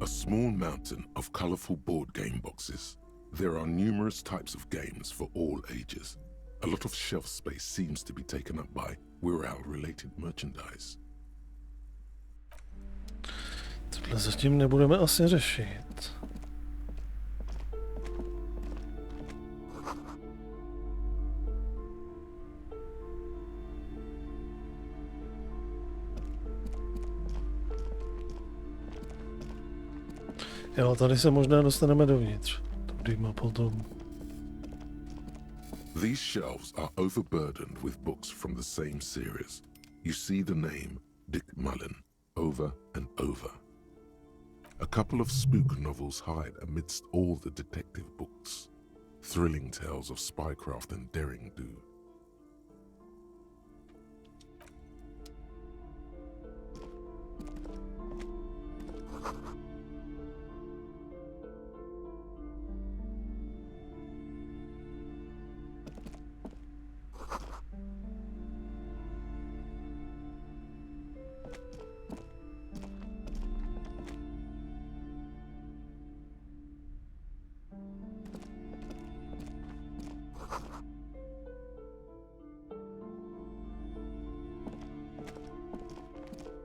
A small mountain of colorful board game boxes. There are numerous types of games for all ages. A lot of shelf space seems to be taken up by Wirral-related merchandise. Tohle zatím nebudeme asi řešit. Jo, tady se možná dostaneme dovnitř. Tudy a potom. These shelves are overburdened with books from the same series. You see the name Dick Mullen over and over. A couple of spook novels hide amidst all the detective books. Thrilling tales of spycraft and daring-do.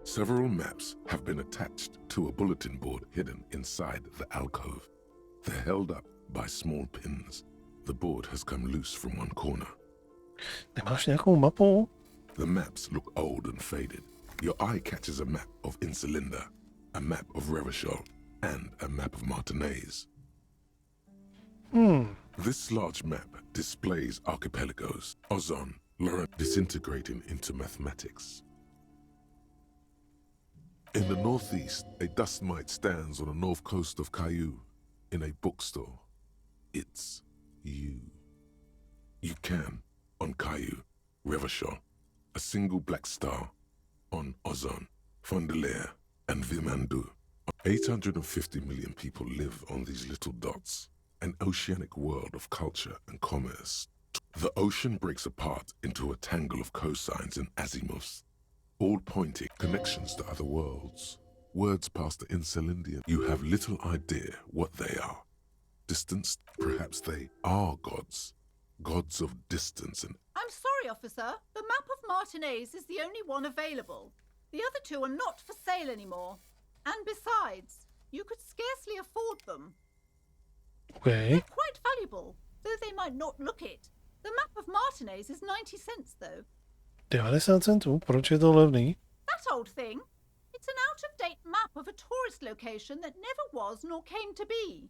Several maps have been attached to a bulletin board hidden inside the alcove. They're held up by small pins. The board has come loose from one corner. Nemáš nějakou mapu? The maps look old and faded. Your eye catches a map of Insulinda, a map of Revachol, and a map of Martinez. This large map displays archipelagos, ozon, Laurent disintegrating into mathematics. In the northeast, a dust mite stands on the north coast of Caillou in a bookstore. It's you. You can, on Caillou, Revachol, a single black star, on Ozon, Fondelier, and Vimandu. 850 million people live on these little dots, an oceanic world of culture and commerce. The ocean breaks apart into a tangle of cosines and azimuths, all pointing connections to other worlds. Words past the Insulindian. You have little idea what they are. Distanced, perhaps they are gods. Gods of distance and... I'm sorry, officer. The map of Martinez is the only one available. The other two are not for sale anymore. And besides, you could scarcely afford them. Okay. They're quite valuable, though they might not look it. The map of Martinez is 90 cents, though. 90 centů? Proč je to levný? That old thing. It's an out-of-date map of a tourist location that never was nor came to be.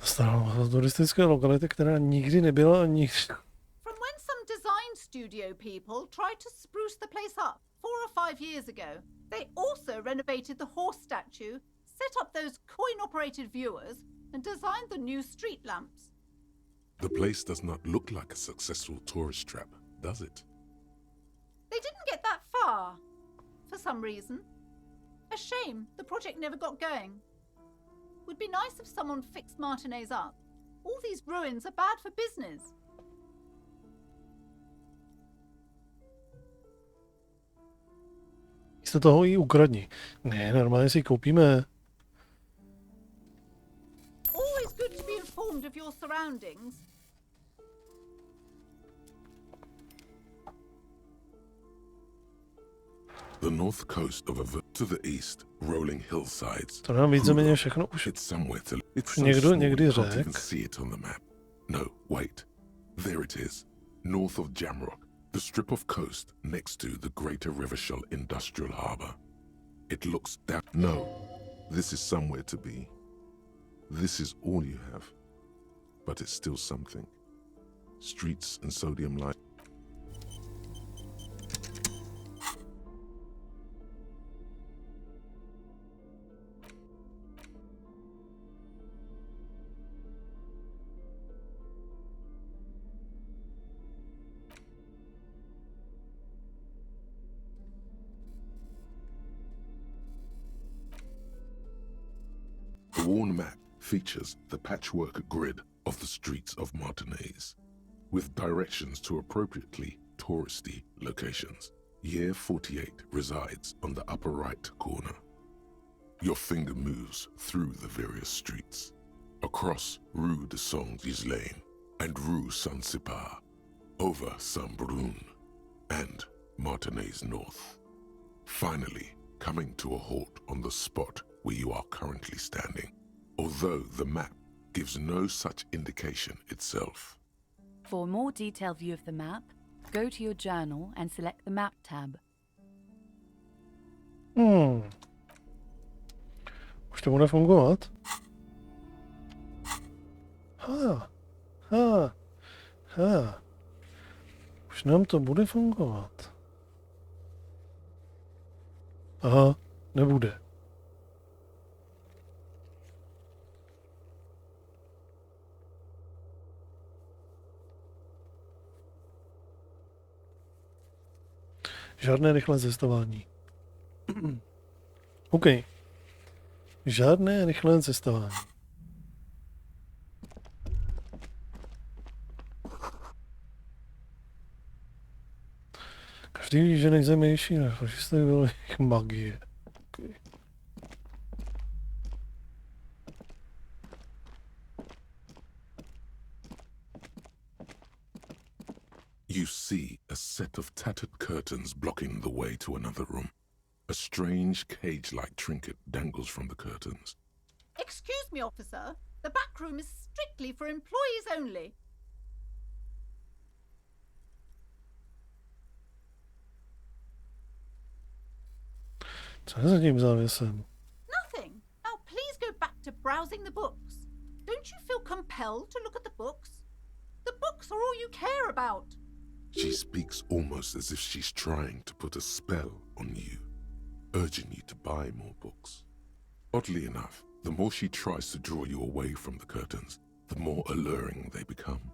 Stará turistické lokality, která nikdy nebyla ani... From when some design studio people tried to spruce the place up 4 or 5 years ago, they also renovated the horse statue, set up those coin-operated viewers, and designed the new street lamps. The place does not look like a successful tourist trap, does it? They didn't get that far, for some reason. A shame the project never got going. Would be nice if someone fixed Martinez up. All these ruins are bad for business. Místo toho ji ukradni. Ne, normálně si koupíme. Always good to be informed of your surroundings. The north coast of to the east, rolling hillsides. To nám víceméně všechno už někdy řekl. See it on the map. No, wait. There it is. North of Jamrock, the strip of coast next to the Greater Revachol Industrial Harbour. It looks that... No, this is somewhere to be. This is all you have. But it's still something. Streets and sodium light. The worn map features the patchwork grid of the streets of Martinez, with directions to appropriately touristy locations. Year 48 resides on the upper right corner. Your finger moves through the various streets, across Rue de Saint-Ghislain and Rue Saint-Sipar, over Saint-Brun and Martinez North, finally coming to a halt on the spot where you are currently standing, although the map gives no such indication itself. For a more detailed view of the map, go to your journal and select the Map tab. Už to bude fungovat? Už nám to bude fungovat. Aha, nebude. Žádné rychlé cestování. OK. Žádné rychlé cestování. Každý ví, že nejzajímavější nefašisté bylo jejich magie. Okay. You see a set of tattered curtains blocking the way to another room. A strange cage-like trinket dangles from the curtains. Excuse me, officer. The back room is strictly for employees only. Co je za tím závěsem? Nothing. Now please go back to browsing the books. Don't you feel compelled to look at the books? The books are all you care about. She speaks almost as if she's trying to put a spell on you, urging you to buy more books. Oddly enough, the more she tries to draw you away from the curtains, the more alluring they become.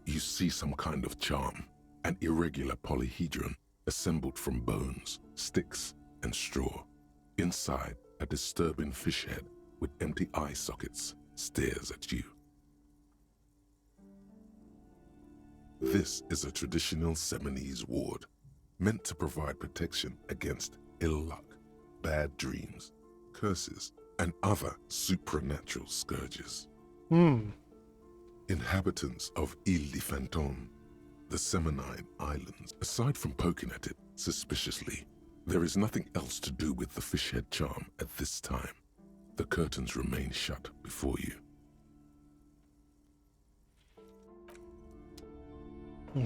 You see some kind of charm, an irregular polyhedron assembled from bones, sticks, and straw. Inside, a disturbing fish head with empty eye sockets stares at you. This is a traditional Seminese ward, meant to provide protection against ill luck, bad dreams, curses, and other supernatural scourges. Inhabitants of Ile de Fantôme, the Seminine Islands, aside from poking at it suspiciously, there is nothing else to do with the fish head charm at this time. The curtains remain shut before you.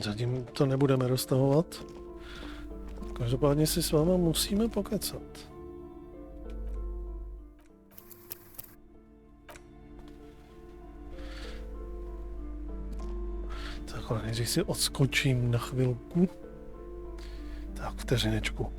Zatím to nebudeme roztahovat. Každopádně si s váma musíme pokecat. Tak, ale nejdřív si odskočím na chvilku. Tak, vteřinečku.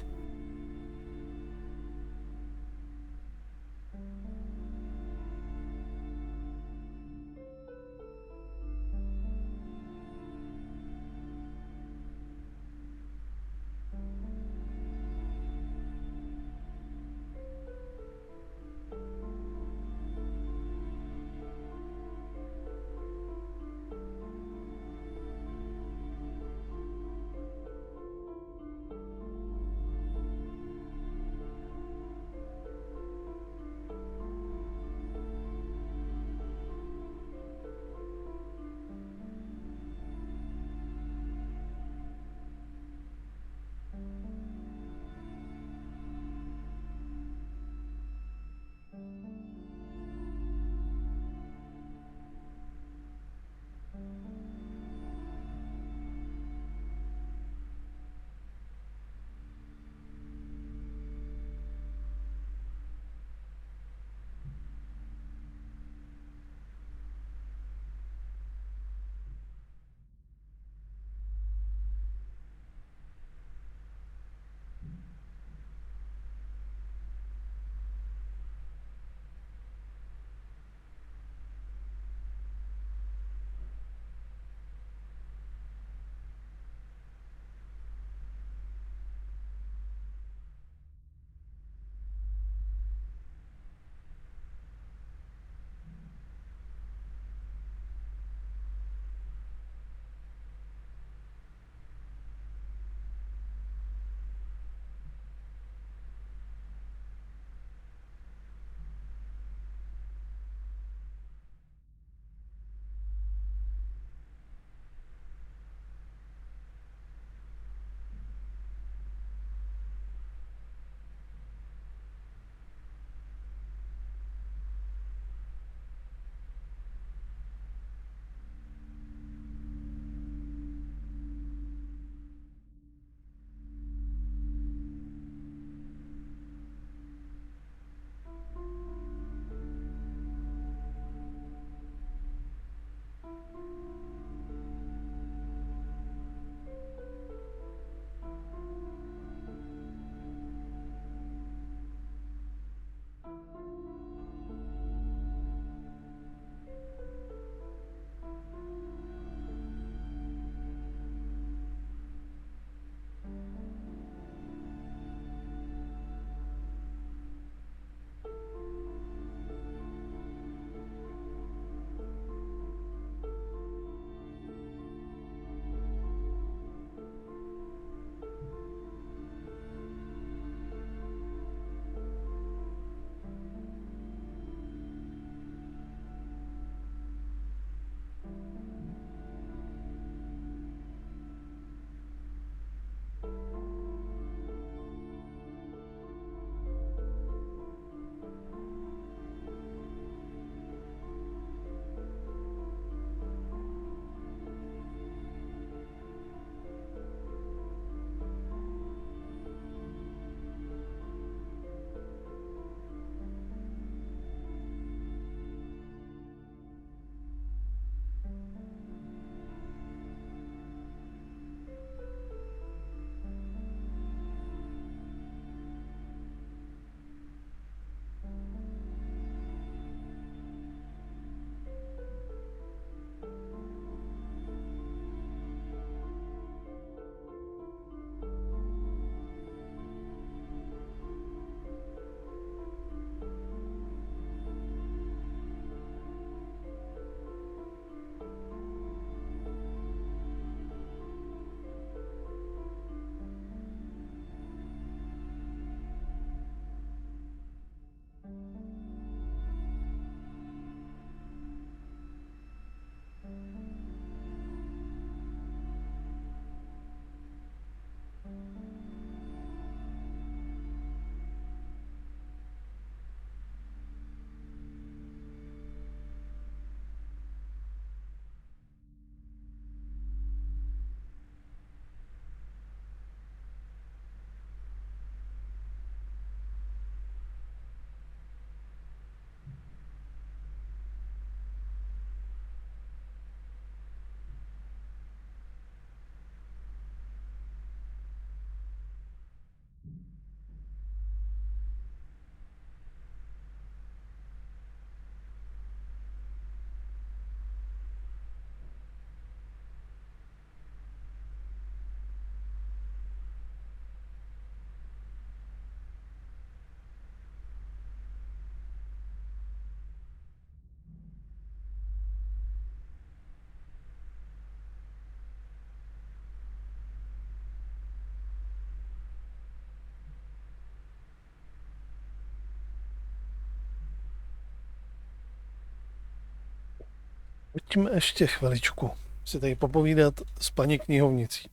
Pojďme ještě chviličku si tady popovídat s paní knihovnicí.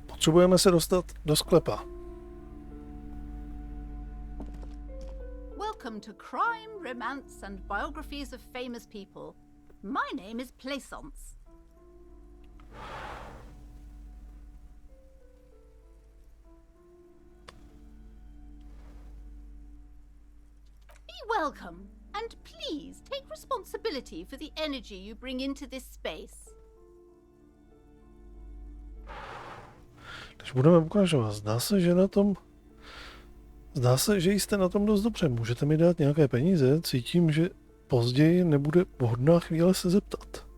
Potřebujeme se dostat do sklepa. Welcome to Crime, Romance and Biographies of Famous People. My name is Plaisance. Be welcome, and please take responsibility for the energy you bring into this space. Když budeme pokračovat, zdá se, že jste na tom dost dobře. Můžete mi dát nějaké peníze? Cítím, že později nebude vhodná chvíle se zeptat.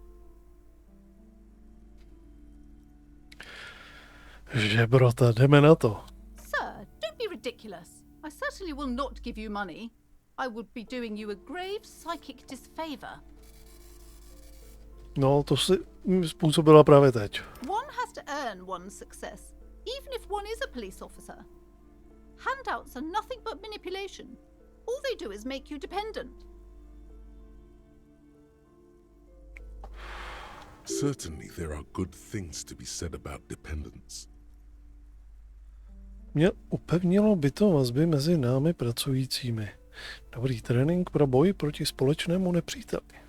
Žebrota, jdeme na to. Sir, don't be ridiculous. I certainly will not give you money. I would be doing you a grave psychic disfavor. No, to si způsobila právě teď. One has to earn one's success, even if one is a police officer. Handouts are nothing but manipulation. All they do is make you dependent. Certainly there are good things to be said about dependence. Mě upevnilo by to vazby mezi námi pracujícími. Dobrý trénink pro boj proti společnému nepříteli.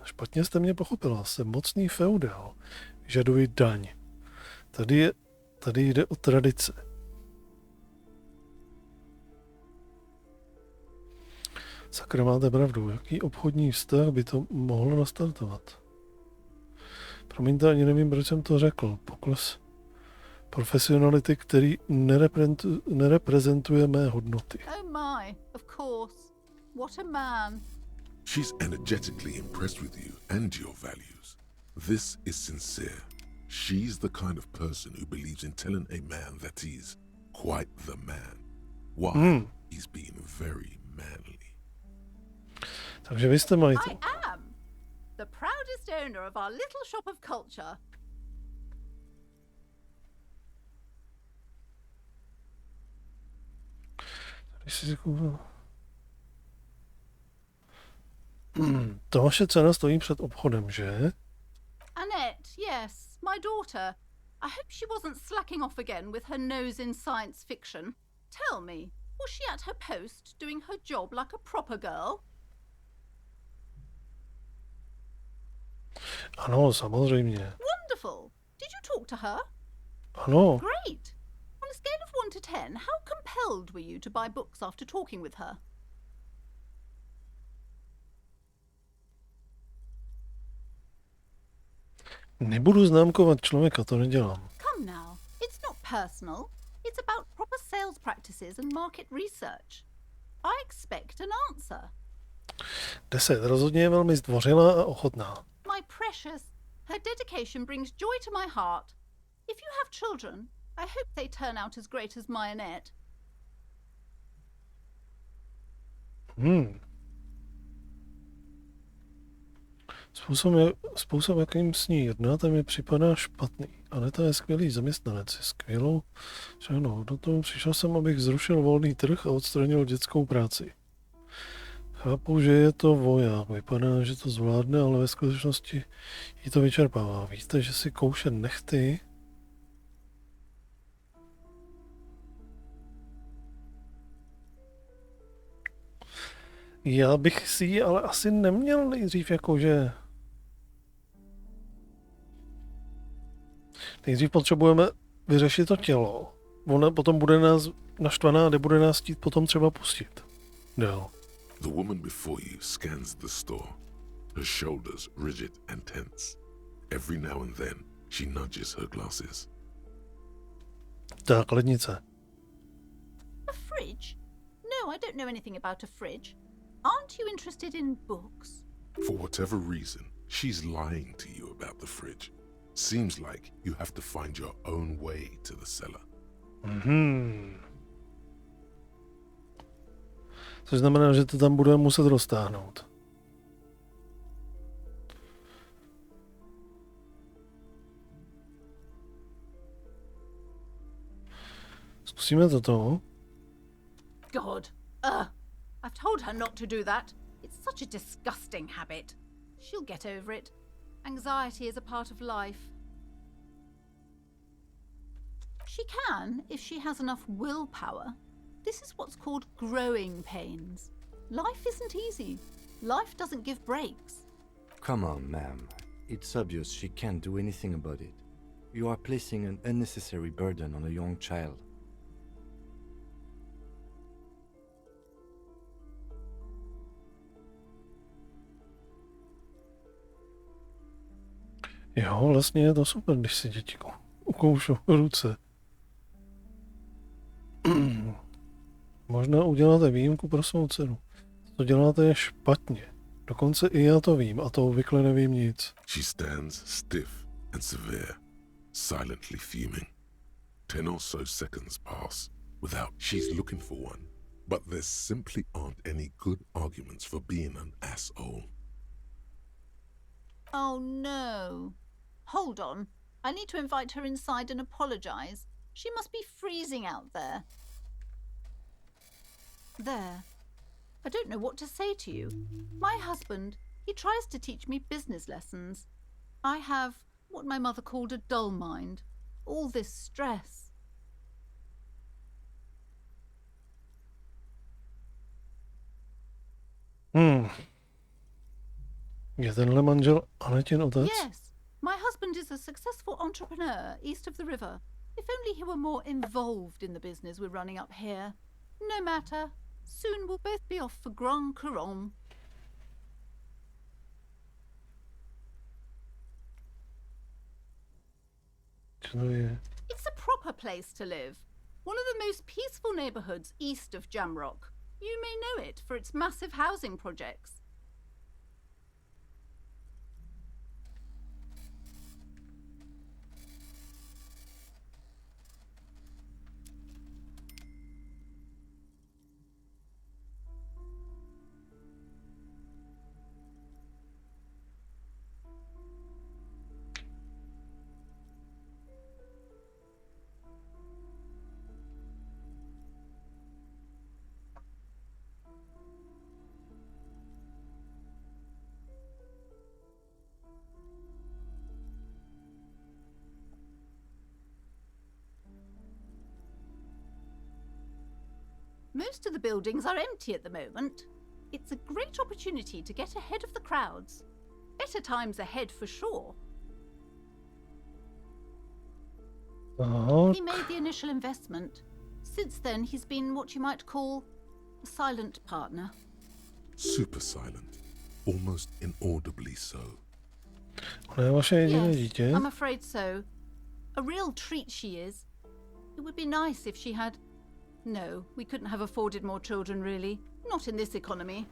Špatně jste mě pochopila, jsem mocný feudál. Vyžaduji daň. Tady jde o tradice. Sakra, máte pravdu. Jaký obchodní vztah by to mohlo nastartovat? Promiňte, ani nevím, proč jsem to řekl. Pokles profesionality, který nereprezentuje mé hodnoty. Oh my, of course. What a man. She's energetically impressed with you and your values. This is sincere. She's the kind of person who believes in telling a man that he's quite the man. Why? He's being very manly. Takže vy jste majitel. I am the proudest owner of our little shop of culture. To vaše cena stojí před obchodem, že? Annette, yes, my daughter. I hope she wasn't slacking off again with her nose in science fiction. Tell me, was she at her post doing her job like a proper girl? Ano, samozřejmě. Wonderful. Did you talk to her? Ano. Great. On a scale of 1 to 10, how compelled were you to buy books after talking with her? Nebudu známkovat člověka, to nedělám. Come now, it's not personal. It's about proper sales practices and market research. I expect an answer. 10. Rozhodně je velmi zdvořilá a ochotná. My precious, her dedication brings joy to my heart. If you have children, I hope they turn out as great as my Annette. Způsob, jakým s ní jednáte, mi připadá špatný. Aneta je skvělý zaměstnanec, je skvělou hodnotou. Přišel jsem, abych zrušil volný trh a odstranil dětskou práci. Chápu, že je to voják. Vypadá, že to zvládne, ale ve skutečnosti jí to vyčerpává. Víte, že si kouše nechty? Já bych si ji ale asi neměl nejdřív jakože... Nejdřív potřebujeme vyřešit to tělo. Ona potom bude nás naštvaná a nebude nás chtít potom třeba pustit. Dál. The woman before you scans the store, her shoulders rigid and tense. Every now and then, she nudges her glasses. Tak, lednice. A fridge? No, I don't know anything about a fridge. Aren't you interested in books? For whatever reason, she's lying to you about the fridge. Seems like you have to find your own way to the cellar. Což znamená, že to tam budeme muset roztáhnout. Zkusíme toto. God. I've told her not to do that. It's such a disgusting habit. She'll get over it. Anxiety is a part of life. She can, if she has enough willpower. This is what's called growing pains. Life isn't easy. Life doesn't give breaks. Come on, ma'am. It's obvious she can't do anything about it. You are placing an unnecessary burden on a young child. Jo, vlastně je to super, když si děti ukoušou ruce. Možná uděláte výjimku pro svou dceru. To děláte je špatně. Dokonce i já to vím, a to obvykle nevím nic. She stands stiff and severe, silently fuming. 10 or so seconds pass without she's looking for one, but there simply aren't any good arguments for being an asshole. Oh no. Hold on. I need to invite her inside and apologize. She must be freezing out there. There. I don't know what to say to you. My husband, he tries to teach me business lessons. I have what my mother called a dull mind. All this stress. Je tenhle manžel Anetin otec? Yes. My husband is a successful entrepreneur east of the river. If only he were more involved in the business we're running up here. No matter. Soon we'll both be off for Grand Couronne. It's a proper place to live. One of the most peaceful neighbourhoods east of Jamrock. You may know it for its massive housing projects. Most of the buildings are empty at the moment. It's a great opportunity to get ahead of the crowds. Better times ahead for sure. He made the initial investment. Since then, he's been what you might call a silent partner. Super silent. Almost inaudibly so. Yes, I'm afraid so. A real treat she is. It would be nice if she had... No, we couldn't have afforded more children, really. Not in this economy.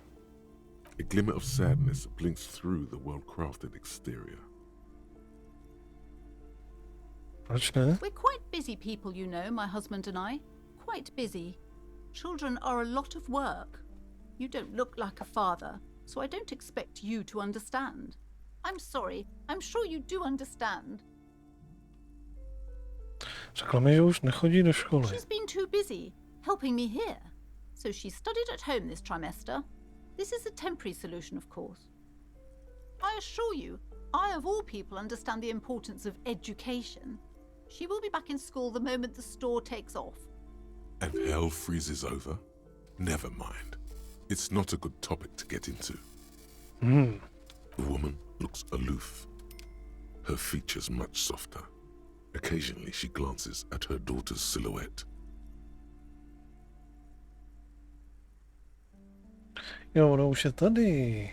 A glimmer of sadness blinks through the well-crafted exterior. We're quite busy people, you know, my husband and I. Quite busy. Children are a lot of work. You don't look like a father, so I don't expect you to understand. I'm sorry. I'm sure you do understand. Řekla mi, že už nechodí do školy. She's been too busy helping me here. So she studied at home this trimester. This is a temporary solution, of course. I assure you, I of all people understand the importance of education. She will be back in school the moment the store takes off. And hell freezes over? Never mind. It's not a good topic to get into. The woman looks aloof. Her features much softer. Occasionally she glances at her daughter's silhouette. Jo, ona už je tady.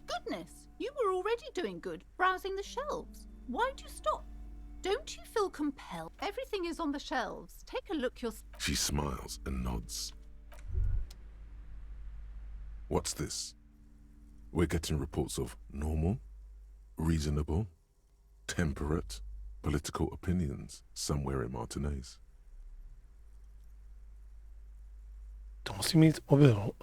Goodness, you were already doing good, browsing the shelves. Why'd you stop? Don't you feel compelled? Everything is on the shelves. Take a look yourself. She smiles and nods. What's this? We're getting reports of normal, reasonable, temperate, political opinions somewhere in Martinaise. To musí mít obyl.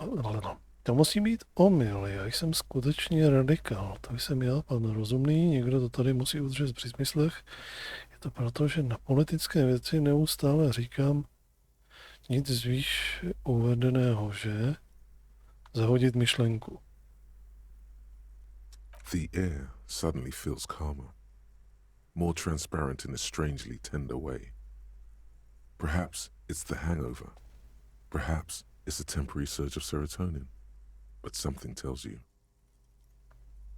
To musí být omyl, já jsem skutečně radikál. To jsem já, pan rozumný, někdo to tady musí udržet při smyslech. Je to proto, že na politické věci neustále říkám nic z výš uvedeného, že? Zahodit myšlenku. The air suddenly feels calmer, more transparent in a strangely tender way. Perhaps it's the hangover. Perhaps it's a temporary surge of serotonin. But something tells you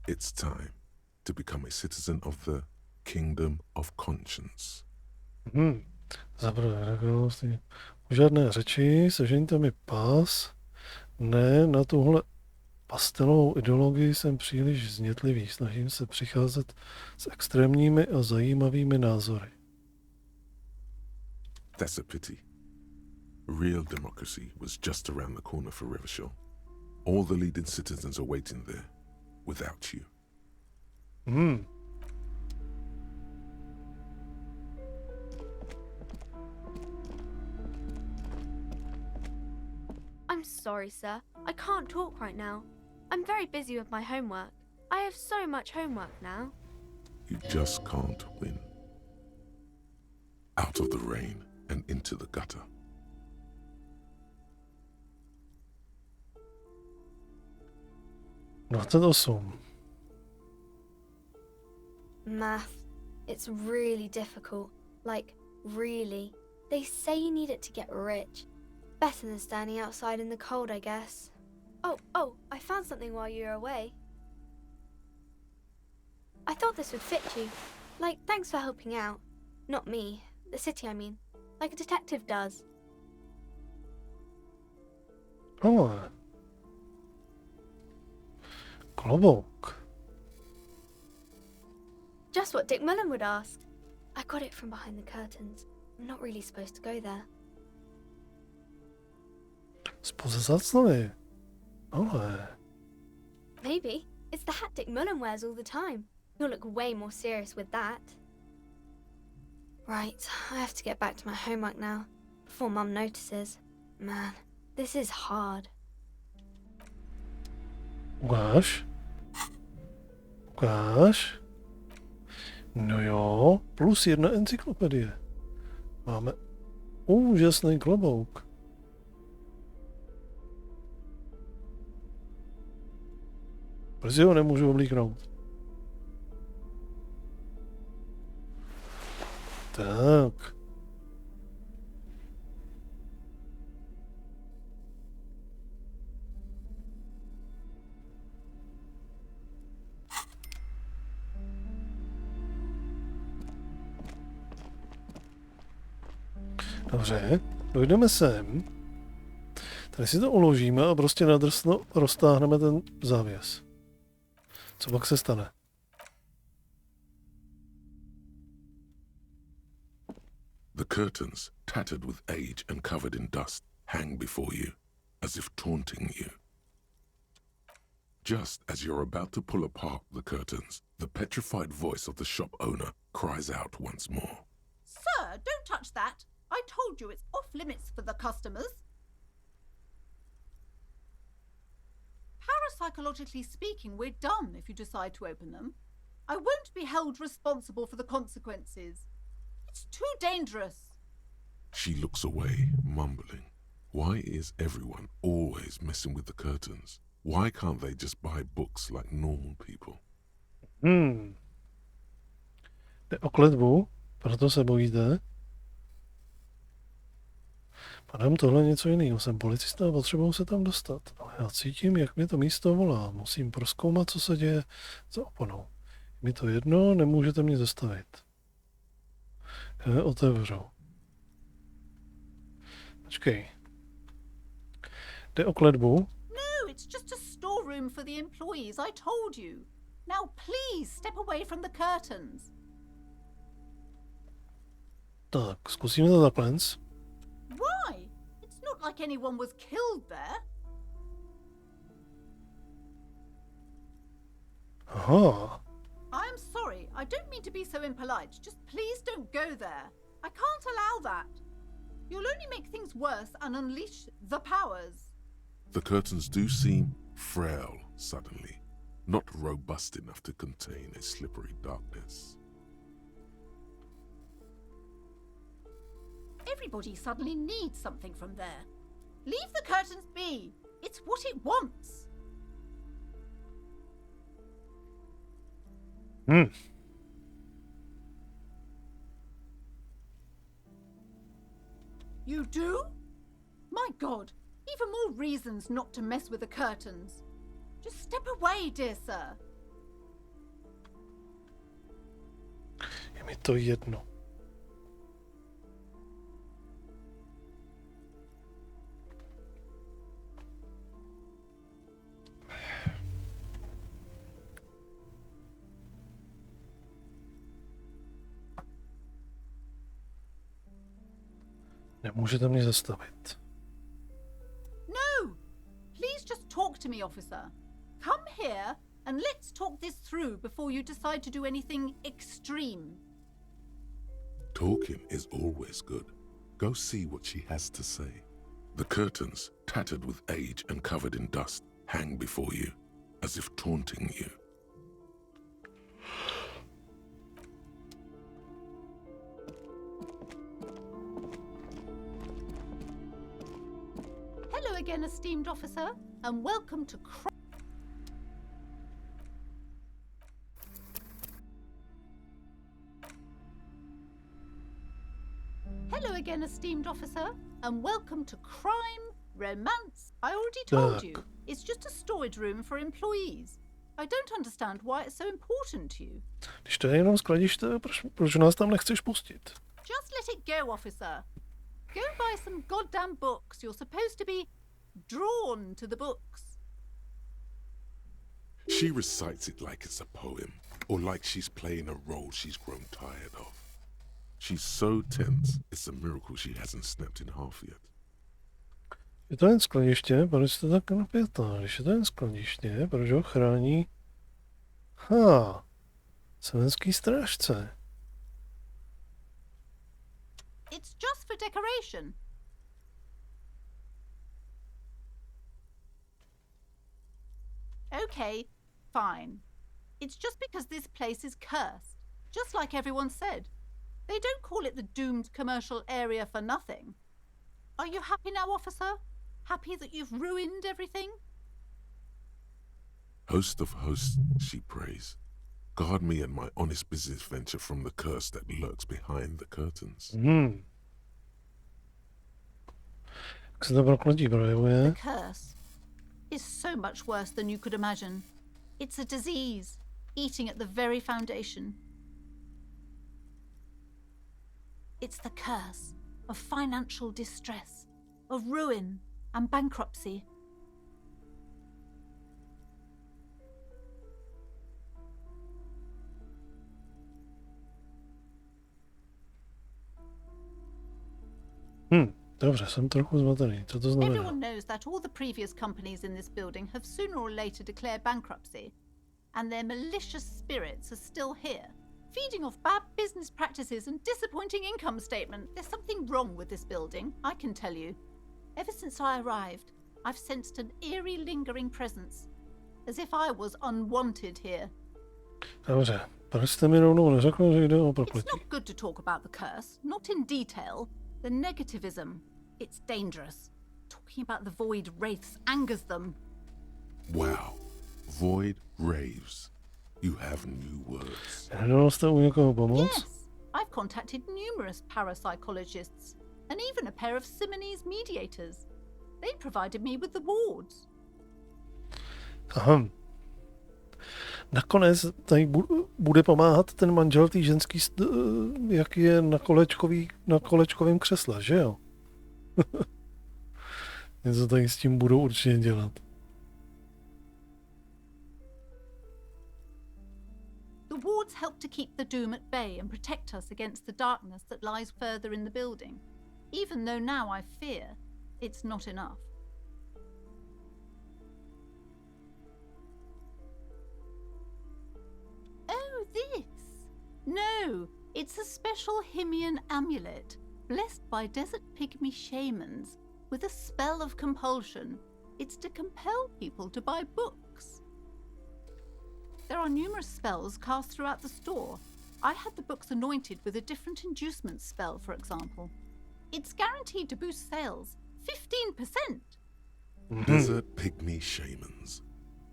it's time to become a citizen of the kingdom of conscience. Zaprvé, žádné řeči, sežeňte mi pás. Ne, na tuhle pastelovou ideologii jsem příliš znětlivý. Snažím se přicházet s extrémními a zajímavými názory. That's a pity. Real democracy was just around the corner for Revachol. All the leading citizens are waiting there, without you. I'm sorry, sir. I can't talk right now. I'm very busy with my homework. I have so much homework now. You just can't win. Out of the rain and into the gutter. Math. It's really difficult. Like, really. They say you need it to get rich. Better than standing outside in the cold, I guess. Oh, I found something while you were away. I thought this would fit you. Like, thanks for helping out. Not me. The city, I mean. Like a detective does. Oh. Klobouk. Just what Dick Mullen would ask. I got it from behind the curtains. I'm not really supposed to go there. Spoza záclony. Ale. Maybe. It's the hat Dick Mullen wears all the time. You'll look way more serious with that. Right, I have to get back to my homework now, before Mum notices. Man, this is hard. Ukáž. No jo, plus 1 encyklopedie. Máme úžasný klobouk. Proč ho nemůžu oblíknout? Tak. Dobře, dojdeme sem. Tady si to uložíme a prostě nadrsno roztáhneme ten závěs. Co pak se stane? The curtains, tattered with age and covered in dust, hang before you, as if taunting you. Just as you're about to pull apart the curtains, the petrified voice of the shop owner cries out once more. Sir, don't touch that. I told you it's off limits for the customers. Parapsychologically speaking, we're done if you decide to open them. I won't be held responsible for the consequences. It's too dangerous. She looks away, mumbling. Why is everyone always messing with the curtains? Why can't they just buy books like normal people? Jde o kletbu, proto se bojíte. Padám, tohle je něco jiného. Jsem policista a potřebuji se tam dostat. Ale já cítím, jak mě to místo volá. Musím prozkoumat, co se děje za oponou. Mi to jedno, nemůžete mě zastavit. Já otevřu. Počkej. Jde o kletbu. No, it's just a storeroom for the employees, I told you. Now please step away from the curtains. Tak, zkusíme to takhle. Why? It's not like anyone was killed there. Aha. I'm sorry, I don't mean to be so impolite. Just please don't go there. I can't allow that. You'll only make things worse and unleash the powers. The curtains do seem frail suddenly, not robust enough to contain a slippery darkness. Everybody suddenly needs something from there. Leave the curtains be. It's what it wants. You do? My God, even more reasons not to mess with the curtains. Just step away, dear sir. Je mi to jedno. Nemůžete mě zastavit. No! Please just talk to me, officer. Come here and let's talk this through before you decide to do anything extreme. Talking is always good. Go see what she has to say. The curtains, tattered with age and covered in dust, hang before you, as if taunting you. Hello again, esteemed officer, and welcome to Hello again, esteemed officer, and welcome to crime, romance. I already told you, it's just a storage room for employees. I don't understand why it's so important to you. Když to je jenom skladiště, proč nás tam nechceš pustit? Just let it go, officer. Go buy some goddamn books. You're supposed to be drawn to the books. She recites it like it's a poem, or like she's playing a role she's grown tired of. She's so tense, it's a miracle she hasn't snapped in half yet. Je to jen skladiště, proč jste tak napětá? Když je to jen skladiště, proč ho chrání? Semenský strážce. It's just for decoration. Okay, fine. It's just because this place is cursed, just like everyone said. They don't call it the doomed commercial area for nothing. Are you happy now, officer? Happy that you've ruined everything? Host of hosts, she prays. Guard me and my honest business venture from the curse that lurks behind the curtains. Jak se to prokletí projevuje? The curse is so much worse than you could imagine. It's a disease, eating at the very foundation. It's the curse of financial distress, of ruin and bankruptcy. Dobře, jsem trochu zmatený. Co to znamená? Everyone knows that all the previous companies in this building have sooner or later declared bankruptcy, and their malicious spirits are still here, feeding off bad business practices and disappointing income statement. There's something wrong with this building, I can tell you. Ever since I arrived, I've sensed an eerie lingering presence, as if I was unwanted here. Dobře, proč jste mi rovnou neřekl, že jde o prokletí? It's not good to talk about the curse, not in detail. The negativism, it's dangerous. Talking about the void wraiths angers them. Wow, void raves. You have new words. Hledal jste u někoho pomoc? Yes, I've contacted numerous parapsychologists and even a pair of Simonese mediators. They provided me with the wards. Aha. Nakonec tady bude pomáhat ten manžel tý ženský, jak je na kolečkovém křesle, že jo? Něco tady s tím budou určitě dělat. The wards help to keep the doom at bay and protect us against the darkness that lies further in the building, even though now I fear it's not enough. Oh, this? No, it's a special Himian amulet, blessed by desert pygmy shamans, with a spell of compulsion. It's to compel people to buy books. There are numerous spells cast throughout the store. I had the books anointed with a different inducement spell, for example. It's guaranteed to boost sales 15%. Desert pygmy shamans.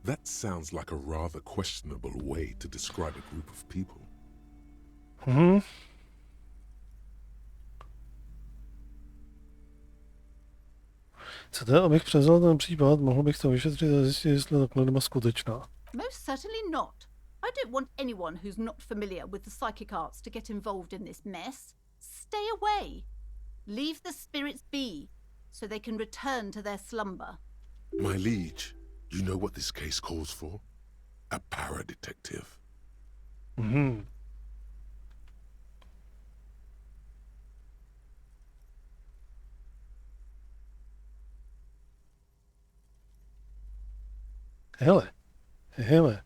That sounds like a rather questionable way to describe a group of people. Chcete, abych převzal ten případ? Mohl bych to vyšetřit a zjistit, jestli ta kladba skutečná. Most certainly not. I don't want anyone who's not familiar with the psychic arts to get involved in this mess. Stay away. Leave the spirits be, so they can return to their slumber. My liege, you know what this case calls for? A para-detective. Hele.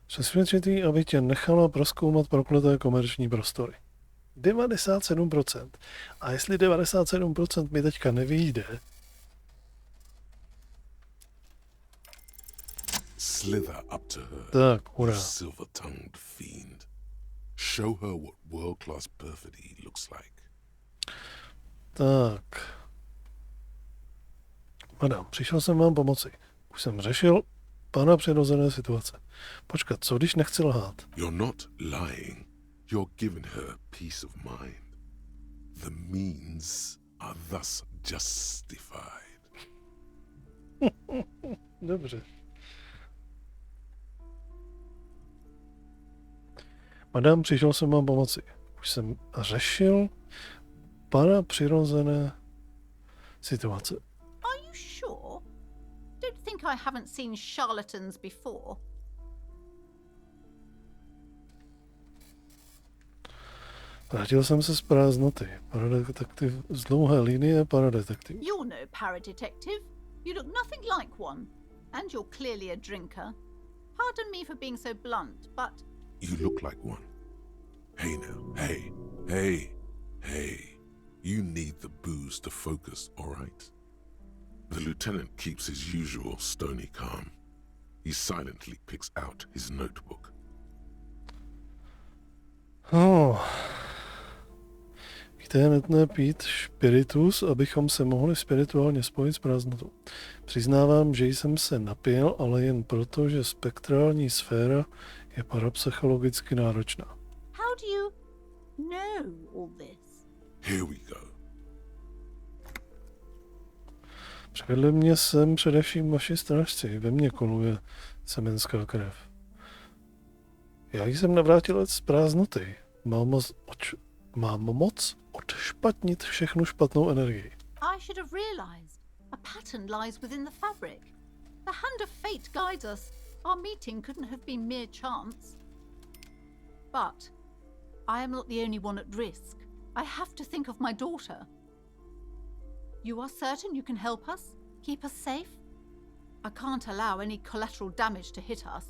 Přesvědčit jí, aby tě nechala prozkoumat prokleté komerční prostory. 97%. A jestli 97% mi teďka nevyjde... Slither up to her, tak, hurá. you silver-tongued fiend. Show her what world-class perfidy looks like. Tak. Madam, přišel jsem vám pomoci. Už jsem řešil pana přirozené situace. Počkat, co když nechci lhát? You're not lying. You're giving her peace of mind. The means are thus justified. Dobře. Madam, přišel jsem vám pomoci. Už jsem řešil pana přirozené situace. Are you sure? Don't think I haven't seen charlatans before. Vrátil jsem se z prázdnoty. Paradetektiv z dlouhé linie paradetektiv. You're no paradetective. You look nothing like one. And you're clearly a drinker. Pardon me for being so blunt, but... You look like one. Hey now, hey. You need the booze to focus, all right? The lieutenant keeps his usual stony calm. He silently picks out his notebook. Víte, je nutné pít spiritus, abychom se mohli spirituálně spojit s prázdnotou. Přiznávám, že jsem se napil, ale jen proto, že spektrální sféra je parapsychologicky náročná. How do you know all this? Here we go. Přivedli mě sem především vaši strážci. Ve mně koluje semenská krev. Já jsem navrátilec z prázdnoty. Mám moc odšpatnit všechnu špatnou energii. I should have realized. A pattern lies within the fabric. The hand of fate guides us. Our meeting couldn't have been mere chance. But I am not the only one at risk. I have to think of my daughter. You are certain you can help us? Keep us safe? I can't allow any collateral damage to hit us.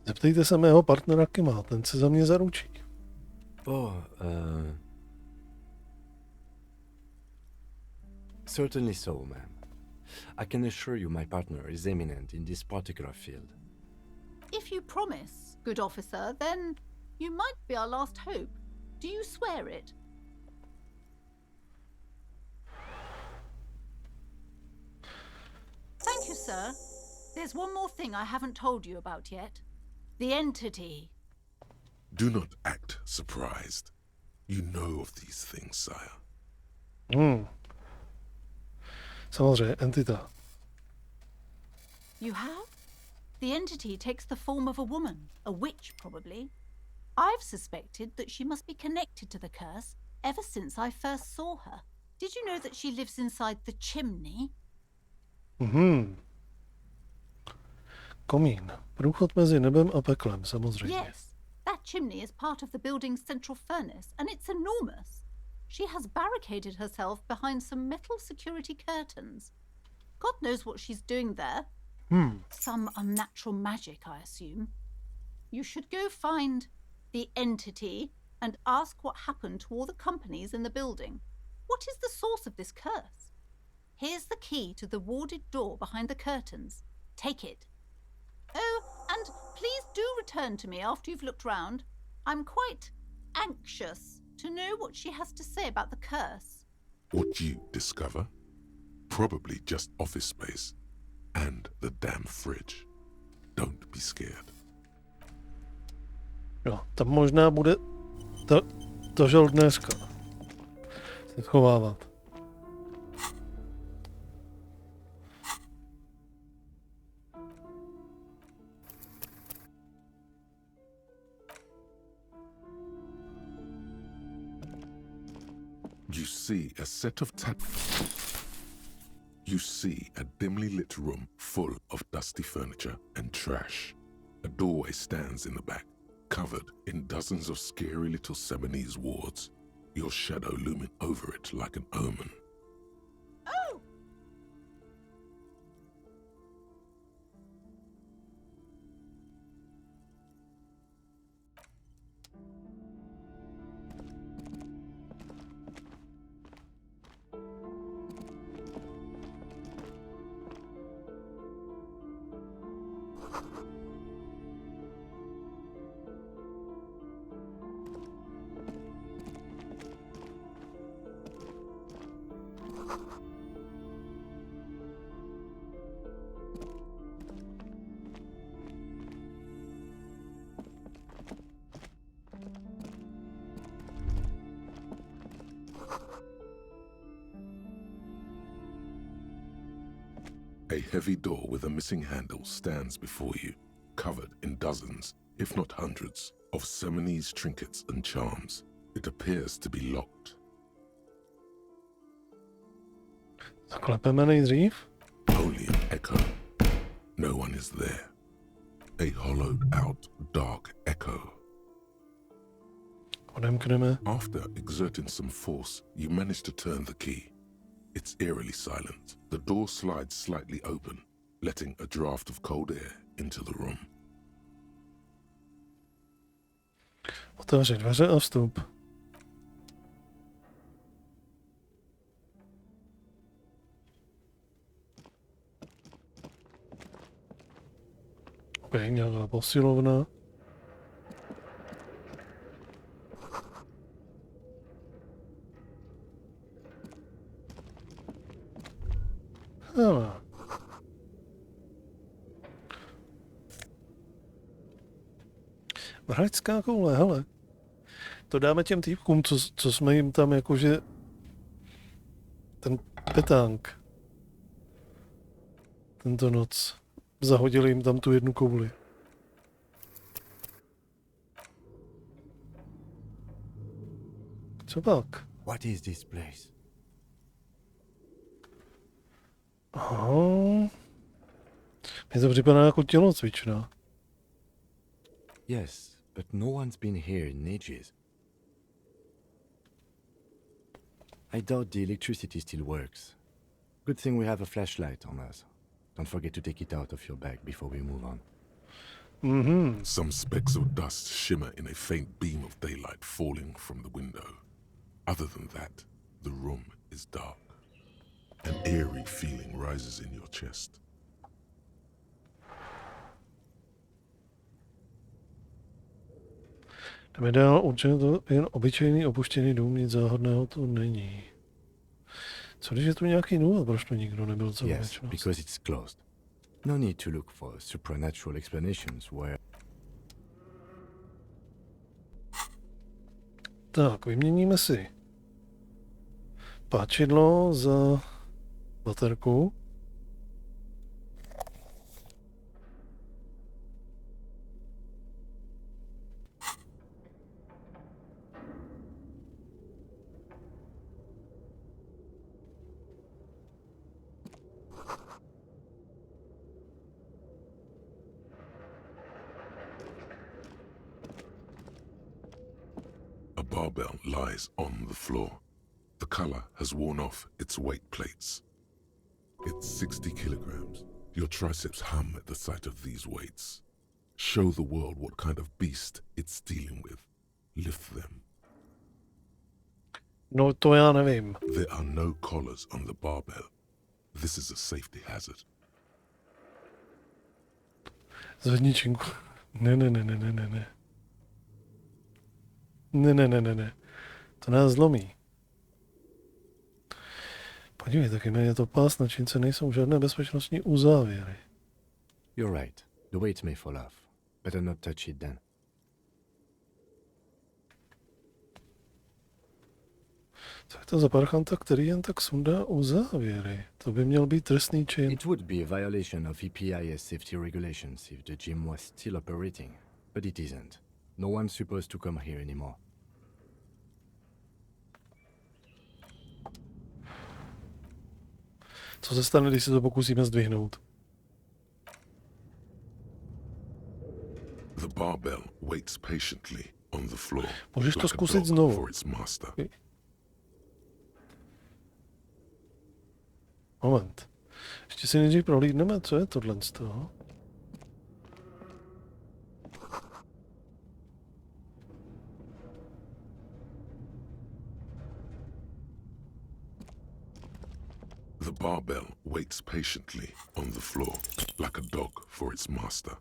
Zeptejte se mého partnera Kima, ten se za mě zaručí. Certainly so, ma'am. I can assure you my partner is eminent in this particular field. If you promise, good officer, then you might be our last hope. Do you swear it? Thank you, sir. There's one more thing I haven't told you about yet. The entity. Do not act surprised. You know of these things, sire. Samozřejmě, entita. You have? The entity takes the form of a woman, a witch probably. I've suspected that she must be connected to the curse ever since I first saw her. Did you know that she lives inside the chimney? Komín. Průchod mezi nebem a peklem, samozřejmě. Yes, that chimney is part of the building's central furnace, and it's enormous. She has barricaded herself behind some metal security curtains. God knows what she's doing there. Some unnatural magic, I assume. You should go find the entity and ask what happened to all the companies in the building. What is the source of this curse? Here's the key to the warded door behind the curtains. Take it. Oh, and please do return to me after you've looked round. I'm quite anxious to know what she has to say about the curse. What you discover? Probably just office space. And the damn fridge. Don't be scared. Jo, tam možná bude to žel dneska. Se schovávat. You see a set of You see a dimly lit room full of dusty furniture and trash. A doorway stands in the back, covered in dozens of scary little Seminese wards, your shadow looming over it like an omen. Oh! A heavy door with a missing handle stands before you, covered in dozens, if not hundreds, of Seminese trinkets and charms. It appears to be locked. Zaklepeme nejdřív? Only an echo. No one is there. A hollowed out, dark echo. Odemkneme. After exerting some force, you manage to turn the key. It's eerily silent. The door slides slightly open, letting a draft of cold air into the room. Otevři dveře a vstup. Ok, nějaká posilovna. Hele. Vrhačská koule, hele. To dáme těm týpkům, co jsme jim tam jakože... Ten petánk. Tento noc. Zahodili jim tam tu jednu kouli. Co pak? What is this place? Aha. Mně to připadá jako tělocvična. Yes, but no one's been here in ages. I doubt the electricity still works. Good thing we have a flashlight on us. Don't forget to take it out of your bag before we move on. Mm-hmm. Some specks of dust shimmer in a faint beam of daylight falling from the window. Other than that, the room is dark. An eerie feeling rises in your chest. Jdeme dál, určitě to jen obyčejný opuštěný dům, nic záhodného tu není. Co když je tu nějaký důvod, proč tu nikdo nebyl celou Yes, věčnost? because it's closed. No need to look for supernatural explanations where... Tak, vyměníme si páčidlo za baterku. A barbell lies on the floor. The color has worn off its weight plates. It's 60 kilograms. Your triceps hum at the sight of these weights. Show the world what kind of beast it's dealing with. Lift them. No to já nevím. There are no collars on the barbell. This is a safety hazard. Zvedni činku. Ne. Ne. To nás zlomí. Podívej, taky je to pás, na čince nejsou žádné bezpečnostní uzávěry. You're right. The weight may fall off. Better not touch it then. Co je to za parchanta, který jen tak sundá uzávěry? To by měl být trestný čin. It would be a violation of EPIS safety regulations if the gym was still operating, but it isn't. No one's supposed to come here anymore. Co se stane, když se to pokusíme zdvihnout? The barbell waits patiently on the floor. Můžeš to like a zkusit dog znovu. for its master. Moment. Ještě si nejdřív prohlídneme, co je tohle z toho. The barbell waits patiently on the floor, like a dog for its master.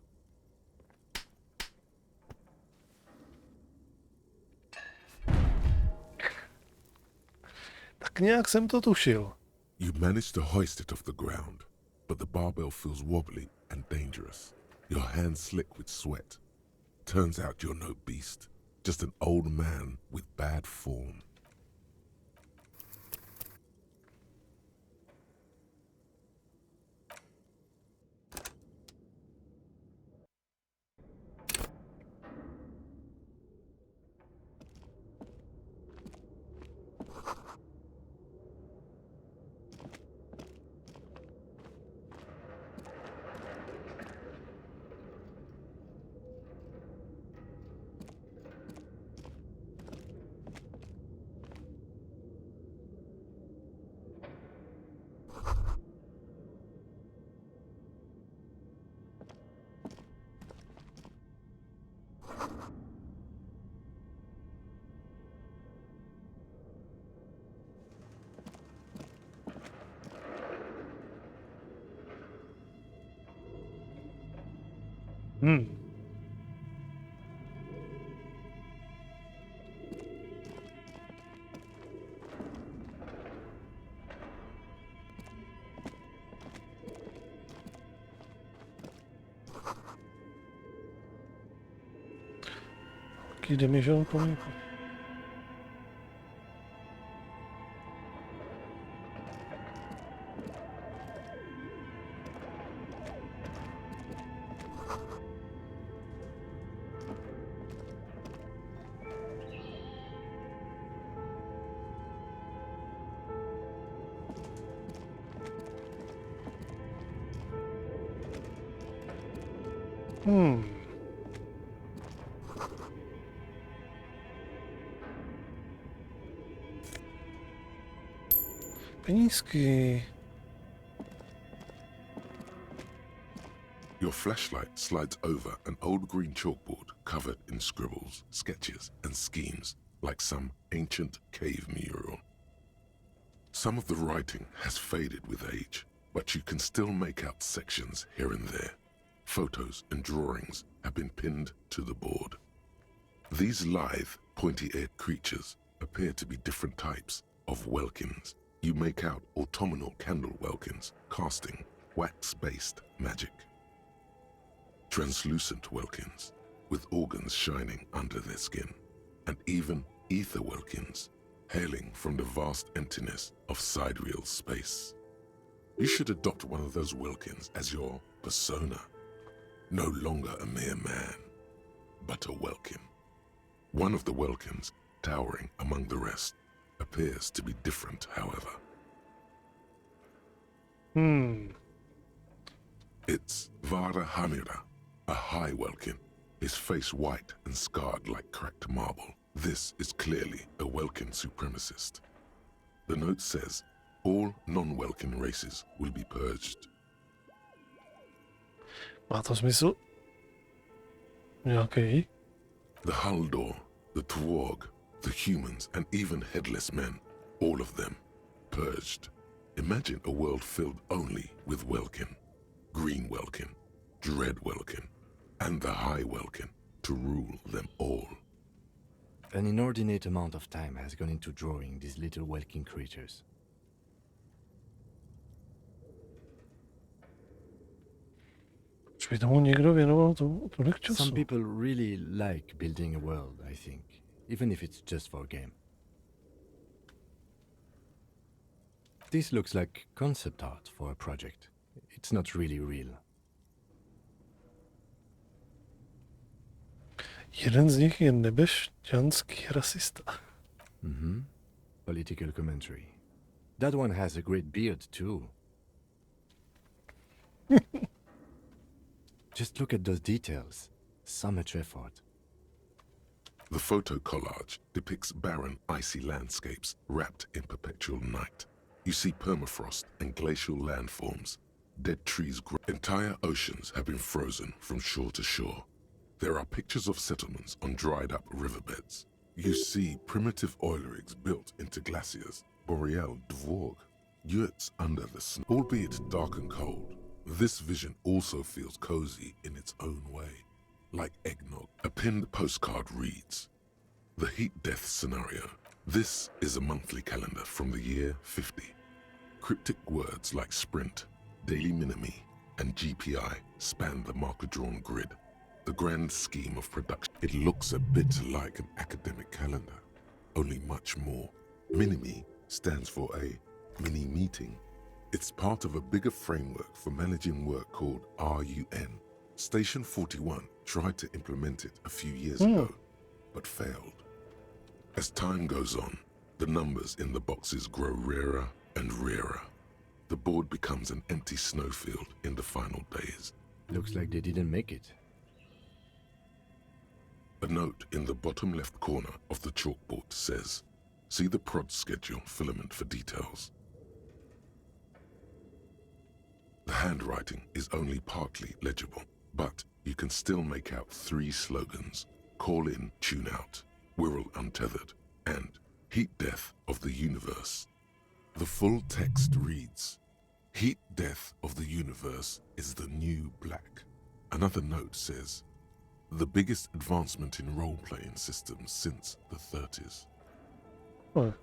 Tak nějak jsem to tušil. You manage to hoist it off the ground, but the barbell feels wobbly and dangerous. Your hands slick with sweat. Turns out you're no beast, just an old man with bad form. Jaký damage on pomůže? Penízky. Your flashlight slides over an old green chalkboard covered in scribbles, sketches, and schemes like some ancient cave mural. Some of the writing has faded with age, but you can still make out sections here and there. Photos and drawings have been pinned to the board. These lithe, pointy-eared creatures appear to be different types of welkins. You make out autumnal candle welkins casting wax-based magic. Translucent welkins with organs shining under their skin, and even ether welkins hailing from the vast emptiness of sidereal space. You should adopt one of those welkins as your persona. No longer a mere man, but a welkin. One of the welkins, towering among the rest, appears to be different, however. It's Vara Hamira, a high welkin, his face white and scarred like cracked marble. This is clearly a welkin supremacist. The note says, all non-welkin races will be purged. Má to smysl? Nějaký? The Haldor, the Twarg, the humans, and even headless men, all of them purged Imagine a world filled only with Welkin, Green Welkin, Dread Welkin, and the High Welkin to rule them all. An inordinate amount of time has gone into drawing these little Welkin creatures. Už by tomu někdo věnoval tolik času. Some people really like building a world, I think, even if it's just for a game. This looks like concept art for a project. It's not really real. Jeden z nich je nebešťanský rasista. Political commentary. That one has a great beard too. Just look at those details. So much effort. The photo collage depicts barren, icy landscapes wrapped in perpetual night. You see permafrost and glacial landforms. Dead trees grow. Entire oceans have been frozen from shore to shore. There are pictures of settlements on dried-up riverbeds. You see primitive oil rigs built into glaciers, boreal dvorg, yurts under the snow. Albeit dark and cold, this vision also feels cozy in its own way. Like eggnog, a pinned postcard reads, "The heat death scenario. This is a monthly calendar from the year 50. Cryptic words like sprint, daily minimi, and GPI span the marker-drawn grid. The grand scheme of production. It looks a bit like an academic calendar, only much more. Minimi stands for a mini-meeting. It's part of a bigger framework for managing work called RUN. Station 41 tried to implement it a few years ago, but failed. As time goes on, the numbers in the boxes grow rarer and rarer. The board becomes an empty snowfield in the final days. Looks like they didn't make it. A note in the bottom left corner of the chalkboard says, "See the prod schedule filament for details." The handwriting is only partly legible, but you can still make out 3 slogans: "Call in, tune out," "Wirral untethered," and "Heat death of the universe." The full text reads, "Heat death of the universe is the new black." Another note says, "The biggest advancement in role-playing systems since the 30s. What?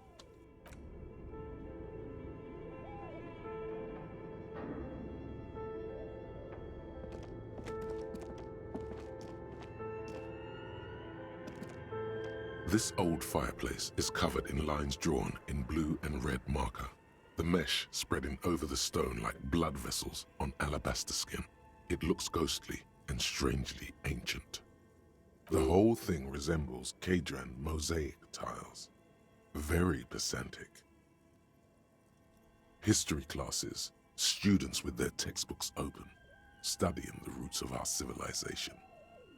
This old fireplace is covered in lines drawn in blue and red marker, the mesh spreading over the stone like blood vessels on alabaster skin. It looks ghostly and strangely ancient. The whole thing resembles Kadran mosaic tiles. Very pedantic. History classes, students with their textbooks open, studying the roots of our civilization.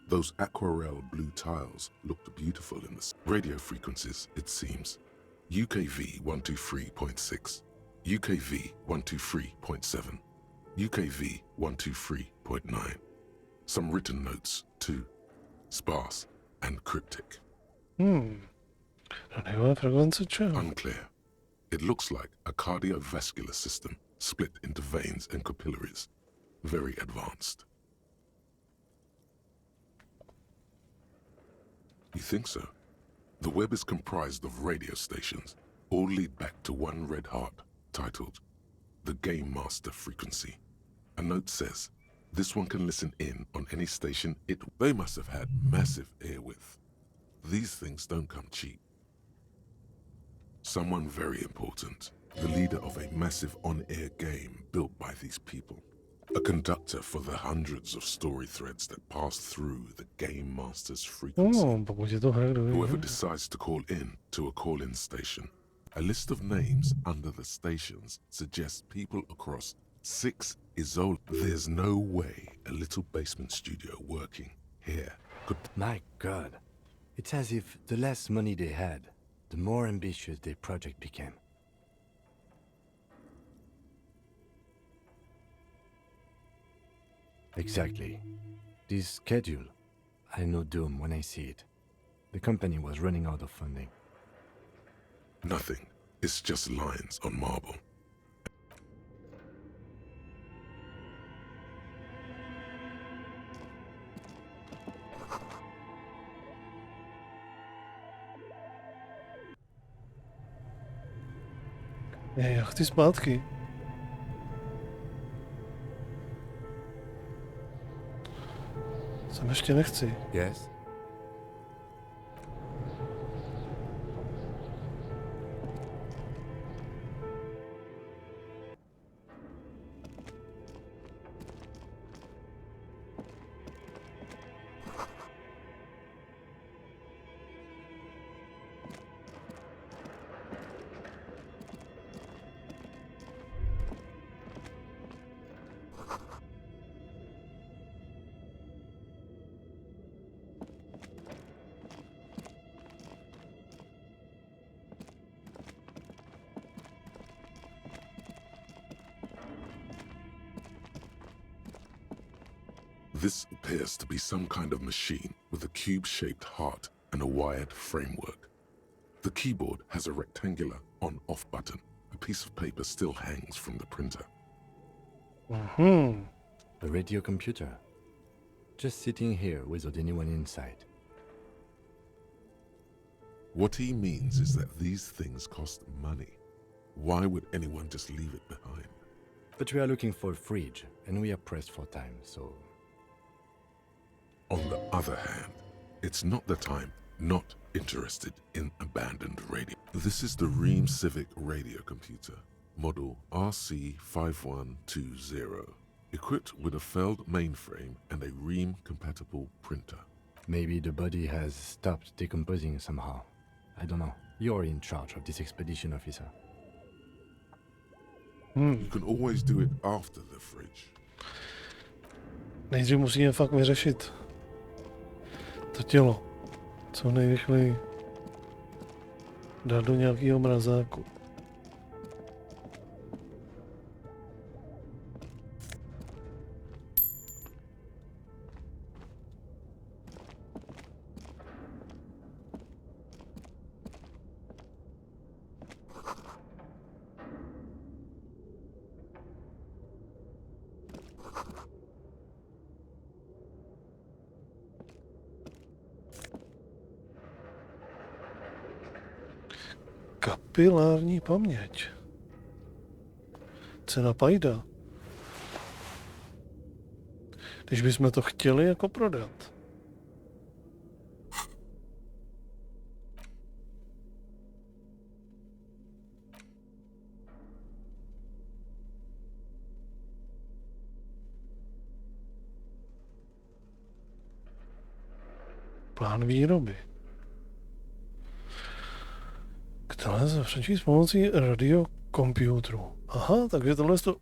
Those aquarelle blue tiles looked beautiful in the radio frequencies, it seems. UKV 123.6, UKV 123.7, UKV 123.9. Some written notes, too. Sparse and cryptic. Unclear. It looks like a cardiovascular system split into veins and capillaries. Very advanced. You think so? The web is comprised of radio stations, all lead back to one red heart, titled The Game Master Frequency. A note says, this one can listen in on any station They must have had massive airwidth. These things don't come cheap. Someone very important, the leader of a massive on-air game built by these people. A conductor for the hundreds of story threads that pass through the Game Master's frequency. Whoever decides to call in to a call-in station. A list of names under the stations suggests people across 6 Isola. There's no way a little basement studio working here could... My God. It's as if the less money they had, the more ambitious their project became. Exactly. This schedule, I know doom when I see it. The company was running out of funding. Nothing. It's just lines on marble. Já chci zpátky. Sem ještě nechci. Yes? This appears to be some kind of machine with a cube-shaped heart and a wired framework. The keyboard has a rectangular on-off button. A piece of paper still hangs from the printer. A radio computer. Just sitting here without anyone inside. What he means is that these things cost money. Why would anyone just leave it behind? But we are looking for a fridge, and we are pressed for time, so... On the other hand, it's not that I'm not interested in abandoned radio. This is the Ream Civic radio computer, model RC5120, equipped with a Feld mainframe and a Ream-compatible printer. Maybe the body has stopped decomposing somehow. I don't know. You're in charge of this expedition, officer. You can always do it after the fridge. Nejdřív musíme fakt vyřešit to tělo. Co nejrychleji dát do nějakého mrazáku. Kapilární paměť. Cena pajda. Když bychom to chtěli jako prodat. Plán výroby. Které se přečíst pomocí radiokomputeru. Aha, takže tohle to...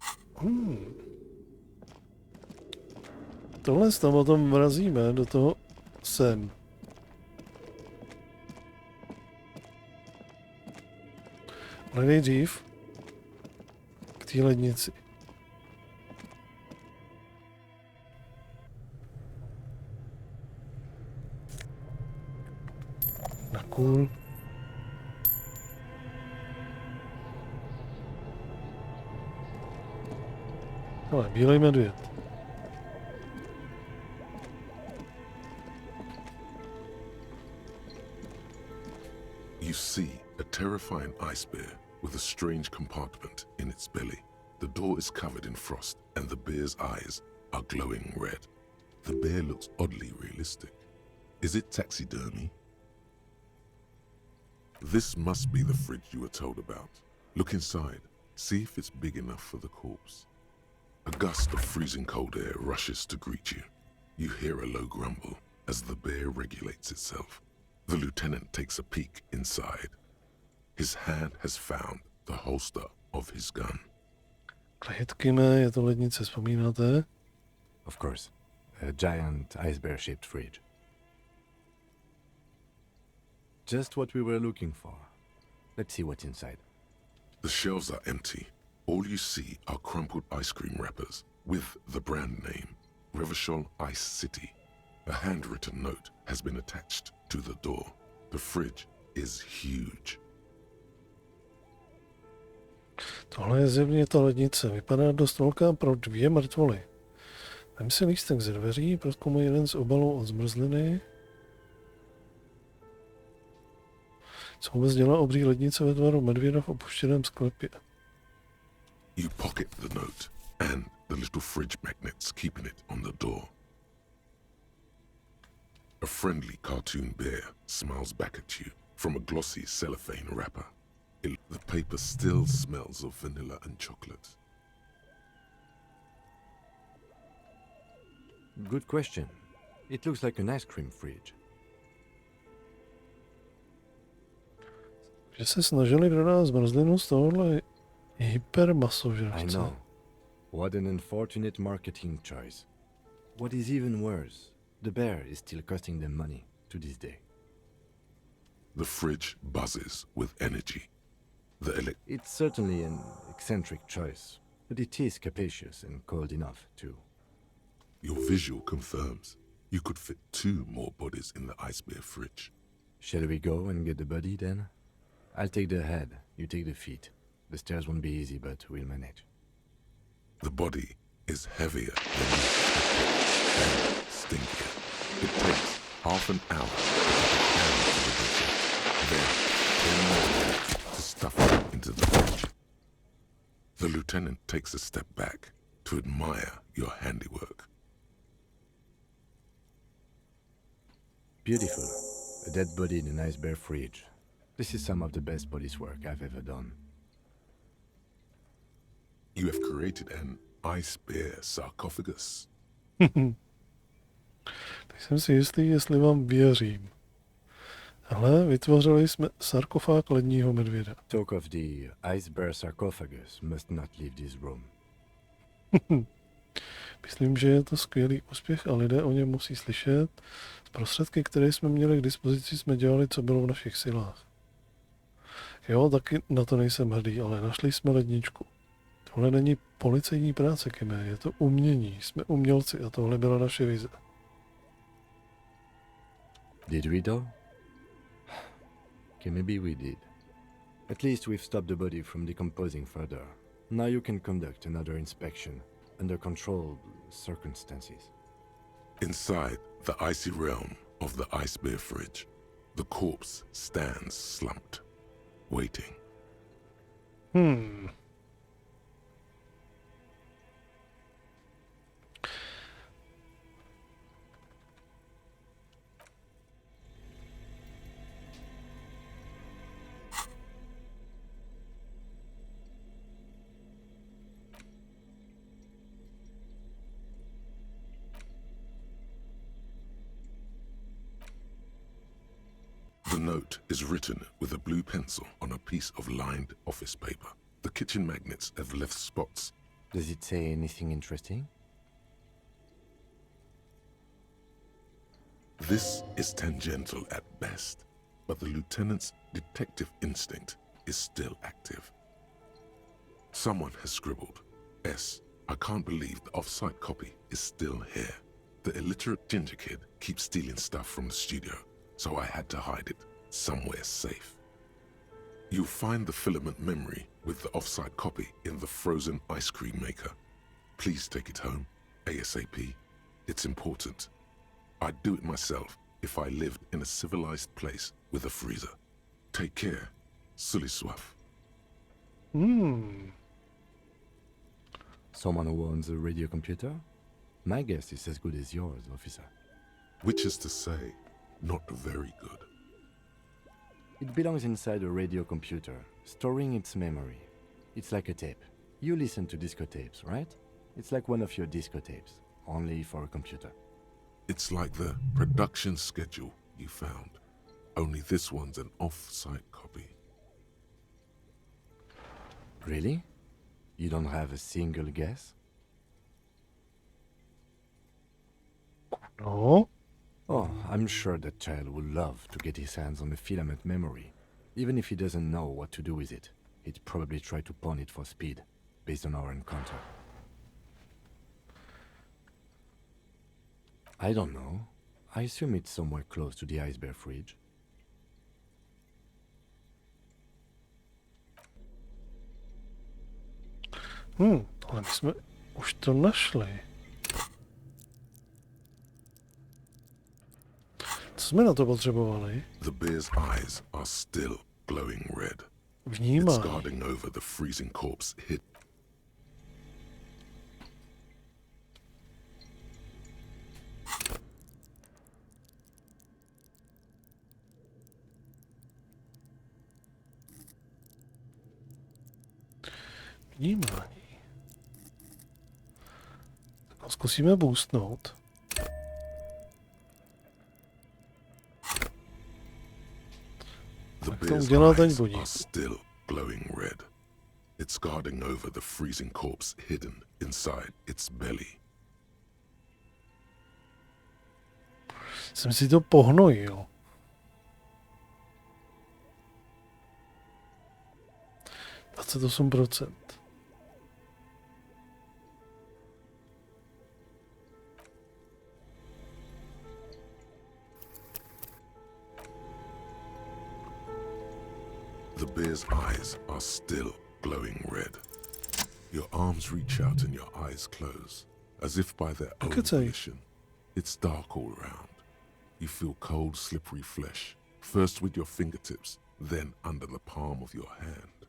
Tohle to potom vrazíme do toho sem. Ale nejdřív k té lednici. Na kůl. Ale bílej medvěd. You see a terrifying ice bear with a strange compartment in its belly. The door is covered in frost and the bear's eyes are glowing red. The bear looks oddly realistic. Is it taxidermy? This must be the fridge you were told about. Look inside. See if it's big enough for the corpse. A gust of freezing cold air rushes to greet you. You hear a low grumble as the bear regulates itself. The lieutenant takes a peek inside. His hand has found the holster of his gun. Klejdkime, je to lednice, vzpomínáte? Of course. A giant ice bear-shaped fridge. Just what we were looking for. Let's see what's inside. The shelves are empty. All you see are crumpled ice cream wrappers with the brand name, Revachol Ice City. A handwritten note has been attached to the door. The fridge is huge. Tohle je zjevně ta lednice. Vypadá dost velká pro 2 mrtvoly. Vem si lístek ze dveří, prozkoumuji jeden z obalů od zmrzliny. Co vůbec dělá obří lednice ve tvaru medvěda v opuštěném sklepě? You pocket the note and the little fridge magnets keeping it on the door. A friendly cartoon bear smiles back at you from a glossy cellophane wrapper. The paper still smells of vanilla and chocolate. Good question. It looks like an ice cream fridge. Že se snažili prodat zmrzlinu z tohohle hypermasožravce. I know. What an unfortunate marketing choice. What is even worse, the bear is still costing them money to this day. The fridge buzzes with energy. It's certainly an eccentric choice, but it is capacious and cold enough, too. Your visual confirms you could fit 2 more bodies in the ice bear fridge. Shall we go and get the body, then? I'll take the head, you take the feet. The stairs won't be easy, but we'll manage. The body is heavier than you expected and stinkier. It takes half an hour to get it down to the butcher, then 10 more minutes to stuff it into the fridge. The lieutenant takes a step back to admire your handiwork. Beautiful. A dead body in an ice bear fridge. This is some of the best police work I've ever done. You have created an ice bear sarcophagus. Nejsem si jistý, jestli vám věřím. Ale vytvořili jsme sarkofág ledního medvěda. Talk of the ice bear sarcophagus must not leave this room. Myslím, že je to skvělý úspěch a lidé o něm musí slyšet. Z prostředky, které jsme měli k dispozici, jsme dělali, co bylo v našich silách. Jo, taky na to nejsem hrdý, ale našli jsme ledničku. Tohle není policejní práce, Kime, je to umění. Jsme umělci a tohle byla naše vize. Did we though? Okay, maybe we did. At least we've stopped the body from decomposing further. Now you can conduct another inspection under controlled circumstances. Inside the icy realm of the ice bear fridge, the corpse stands slumped, waiting. The note is written with a blue pencil on a piece of lined office paper. The kitchen magnets have left spots. Does it say anything interesting? This is tangential at best, but the lieutenant's detective instinct is still active. Someone has scribbled, S. I can't believe the off-site copy is still here. The illiterate ginger kid keeps stealing stuff from the studio, so I had to hide it somewhere safe. You'll find the filament memory with the off-site copy in the frozen ice cream maker. Please take it home, ASAP. It's important. I'd do it myself if I lived in a civilized place with a freezer. Take care, Sully Swaff. Someone who owns a radio computer? My guess is as good as yours, officer. Which is to say, not very good. It belongs inside a radio computer, storing its memory. It's like a tape. You listen to disco tapes, right? It's like one of your disco tapes, only for a computer. It's like the production schedule you found. Only this one's an off-site copy. Really? You don't have a single guess? No. Oh, I'm sure that child would love to get his hands on the filament memory. Even if he doesn't know what to do with it, he'd probably try to pawn it for speed, based on our encounter. I don't know. I assume it's somewhere close to the ice bear fridge. Ale my jsme už to našli. Co jsme na to potřebovali? The bear's eyes are still glowing red. Vnímá. It's guarding over the freezing corpse hid. Vnímání. Tak ho zkusíme boostnout. The Tak to bear's udělal ten eyes budík. are still glowing red. It's guarding over the freezing corpse hidden inside its belly. Jsem si to pohnojil. %. The bear's eyes are still glowing red. Your arms reach out and your eyes close, as if by their own volition. It's dark all around. You feel cold, slippery flesh, first with your fingertips, then under the palm of your hand.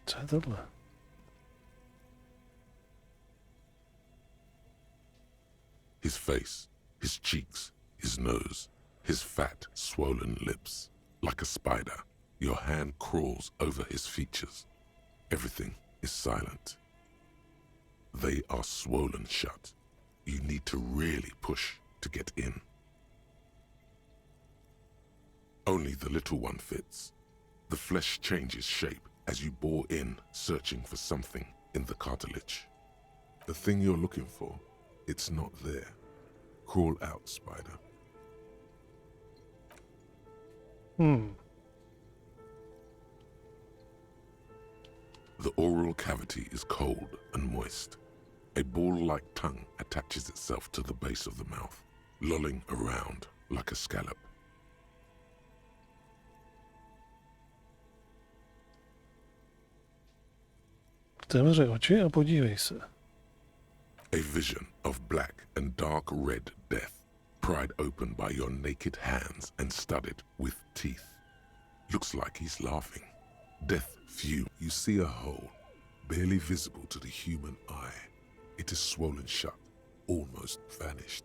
Co je tohle? His face, his cheeks, his nose, his fat, swollen lips. Like a spider, your hand crawls over his features. Everything is silent. They are swollen shut. You need to really push to get in. Only the little one fits. The flesh changes shape as you bore in, searching for something in the cartilage. The thing you're looking for, it's not there. Crawl out, spider. The oral cavity is cold and moist. A ball-like tongue attaches itself to the base of the mouth, lolling around like a scallop. Otevři oči a podívej se. A vision of black and dark red death, pried open by your naked hands and studded with teeth. Looks like he's laughing. Death fume. You see a hole, barely visible to the human eye. It is swollen shut, almost vanished.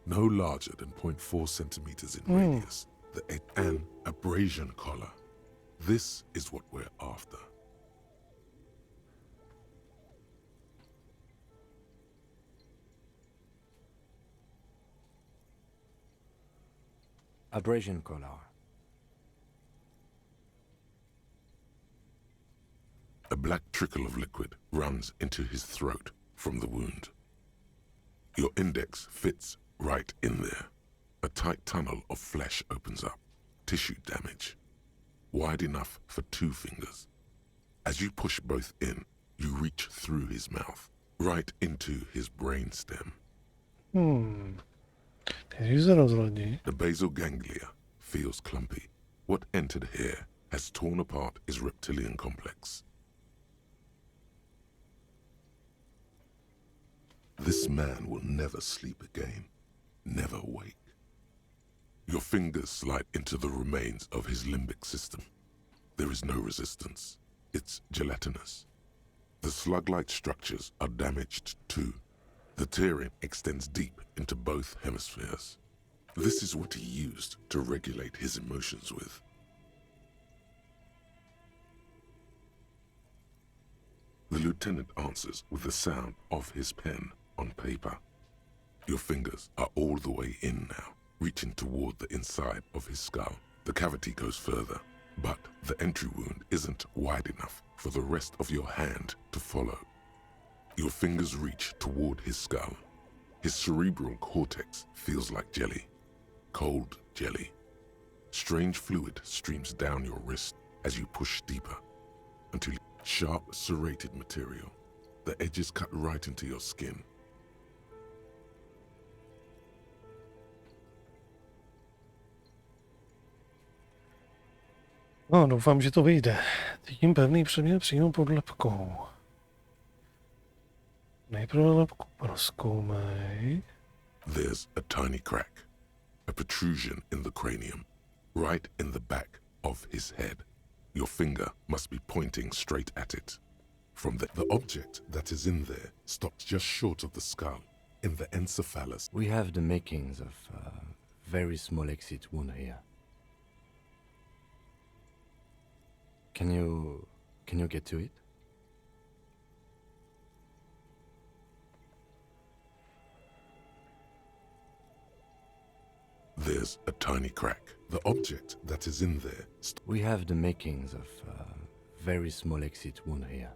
No larger than 0.4 centimeters in radius. An abrasion collar. This is what we're after. Abrasion collar. A black trickle of liquid runs into his throat from the wound. Your index fits right in there. A tight tunnel of flesh opens up. Tissue damage. Wide enough for 2 fingers. As you push both in, you reach through his mouth, right into his brain stem. The basal ganglia feels clumpy. What entered here has torn apart his reptilian complex. This man will never sleep again, never wake. Your fingers slide into the remains of his limbic system. There is no resistance. It's gelatinous. The slug-like structures are damaged too. The tearing extends deep into both hemispheres. This is what he used to regulate his emotions with. The lieutenant answers with the sound of his pen on paper. Your fingers are all the way in now, reaching toward the inside of his skull. The cavity goes further, but the entry wound isn't wide enough for the rest of your hand to follow. Your fingers reach toward his skull. His cerebral cortex feels like jelly, cold jelly. Strange fluid streams down your wrist as you push deeper, until sharp, serrated material. The edges cut right into your skin. No, doufám, že to vyjde. Vidím pevný předmět přímo pod lebkou. Nejprve lebku prozkoumej. There's a tiny crack, a protrusion in the cranium, right in the back of his head. Your finger must be pointing straight at it. From the object that is in there stops just short of the skull, in the encephalus. We have the makings of a very small exit wound here. Can you get to it? There's a tiny crack. The object that is in there. We have the makings of a very small exit wound here.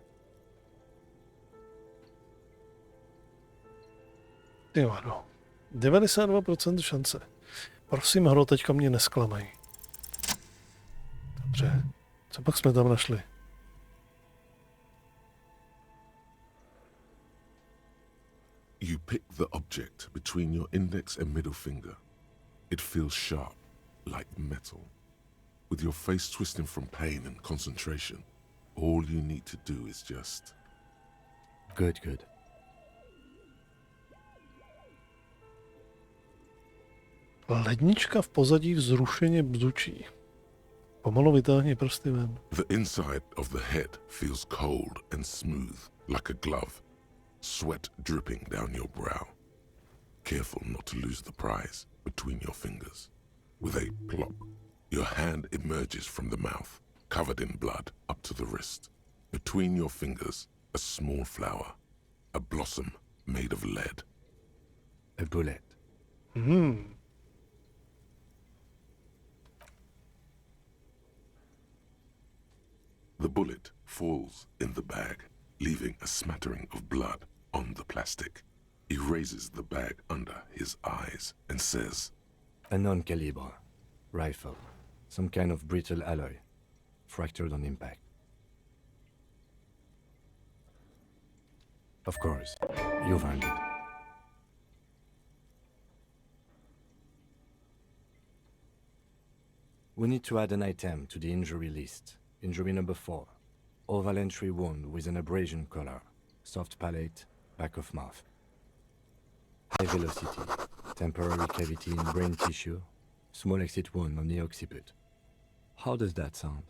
Jo, ano. 92% šance. Prosím, hro, teďka mě nesklamej. Dobře. Co pak jsme tam našli? You pick the object between your index and middle finger. It feels sharp, like metal. With your face twisting from pain and concentration, all you need to do is just... Good. Lednička v pozadí vzrušeně bzučí. Pomalu vytáhni prsty ven. The inside of the head feels cold and smooth, like a glove. Sweat dripping down your brow. Careful not to lose the prize between your fingers. With a plop, your hand emerges from the mouth, covered in blood up to the wrist. Between your fingers, a small flower, a blossom made of lead. A bullet. The bullet falls in the bag, leaving a smattering of blood on the plastic. He raises the bag under his eyes and says, A non-caliber rifle. Some kind of brittle alloy. Fractured on impact. Of course, you've earned it. We need to add an item to the injury list. Injury number 4. Oval entry wound with an abrasion color. Soft palate, back of mouth. High velocity. Temporary cavity in brain tissue. Small exit wound on the occiput. How does that sound?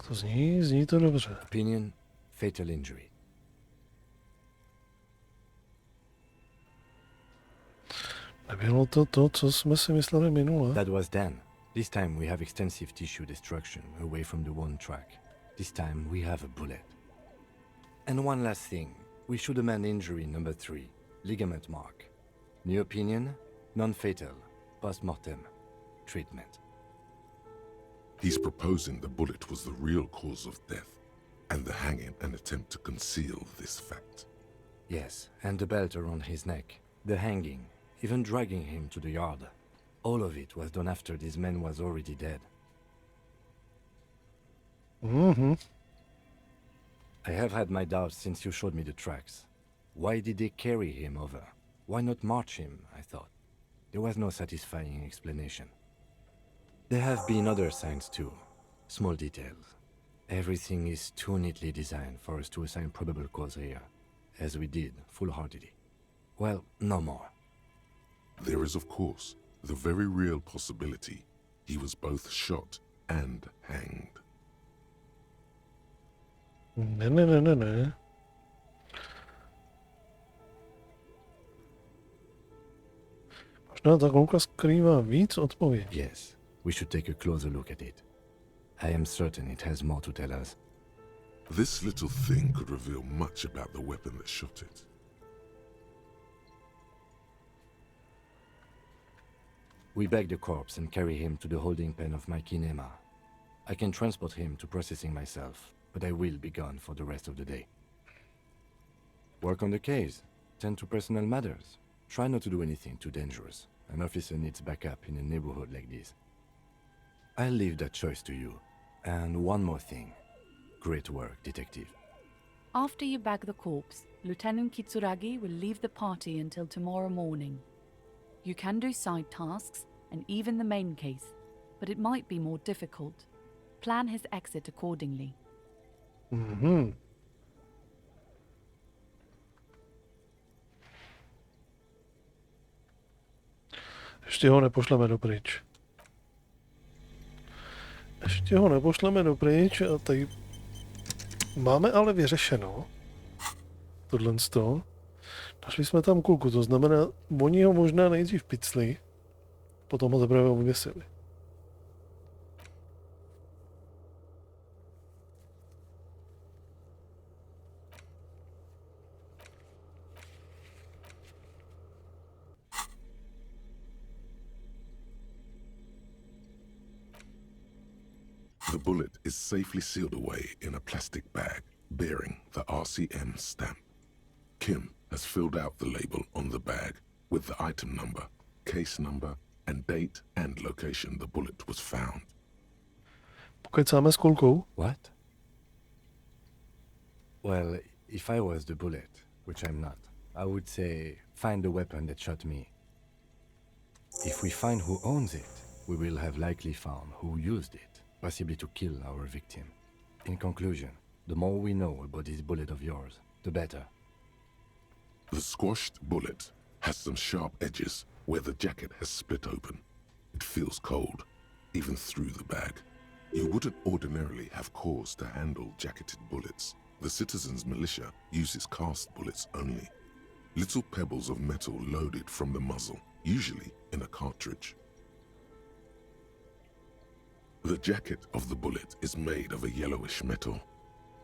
To zní to dobře. Opinion, fatal injury. Nebylo to, co jsme si mysleli minule. That was then. This time we have extensive tissue destruction away from the wound track. This time we have a bullet. And one last thing. We should amend injury number 3. Ligament mark. New opinion, non-fatal. Post-mortem. Treatment. He's proposing the bullet was the real cause of death, and the hanging an attempt to conceal this fact. Yes, and the belt around his neck. The hanging. Even dragging him to the yard. All of it was done after this man was already dead. I have had my doubts since you showed me the tracks. Why did they carry him over? Why not march him, I thought. There was no satisfying explanation. There have been other signs too. Small details. Everything is too neatly designed for us to assign probable cause here, as we did, full-heartedly. Well, no more. There is, of course, the very real possibility he was both shot and hanged. Ne. Možná ta kluka skrývá víc odpovědí. Yes, we should take a closer look at it. I am certain it has more to tell us. This little thing could reveal much about the weapon that shot it. We bag the corpse and carry him to the holding pen of my kinema. I can transport him to processing myself, but I will be gone for the rest of the day. Work on the case. Tend to personal matters. Try not to do anything too dangerous. An officer needs backup in a neighborhood like this. I'll leave that choice to you. And one more thing. Great work, detective. After you bag the corpse, Lieutenant Kitsuragi will leave the party until tomorrow morning. You can do side tasks and even the main case, but it might be more difficult. Plan his exit accordingly. Ještě ho nepošleme dopryč. A tady máme ale vyřešeno tohle. Našli jsme tam kulku, to znamená, oni ho možná nejdřív picli, potom ho teprve obvěsili. The bullet is safely sealed away in a plastic bag bearing the RCM stamp. Kim has filled out the label on the bag with the item number, case number, and date and location the bullet was found. Pokecáme s kulkou? What? Well, if I was the bullet, which I'm not, I would say find the weapon that shot me. If we find who owns it, we will have likely found who used it, possibly to kill our victim. In conclusion, the more we know about this bullet of yours, the better. The squashed bullet has some sharp edges where the jacket has split open. It feels cold, even through the bag. You wouldn't ordinarily have cause to handle jacketed bullets. The citizens' militia uses cast bullets only. Little pebbles of metal loaded from the muzzle, usually in a cartridge. The jacket of the bullet is made of a yellowish metal.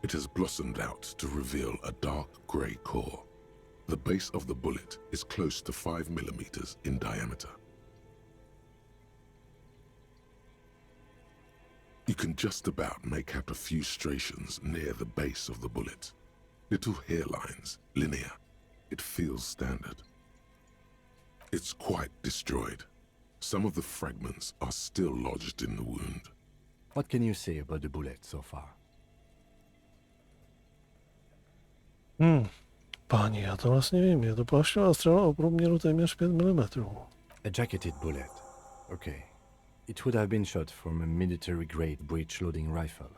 It has blossomed out to reveal a dark grey core. The base of the bullet is close to 5 millimeters in diameter. You can just about make out a few striations near the base of the bullet. Little hairlines, linear. It feels standard. It's quite destroyed. Some of the fragments are still lodged in the wound. What can you say about the bullet so far? Páni, já to vlastně vím. Je to plášťová střela o průměru téměř 5 mm. A jacketed bullet. Okay. It would have been shot from a military-grade breech-loading rifle,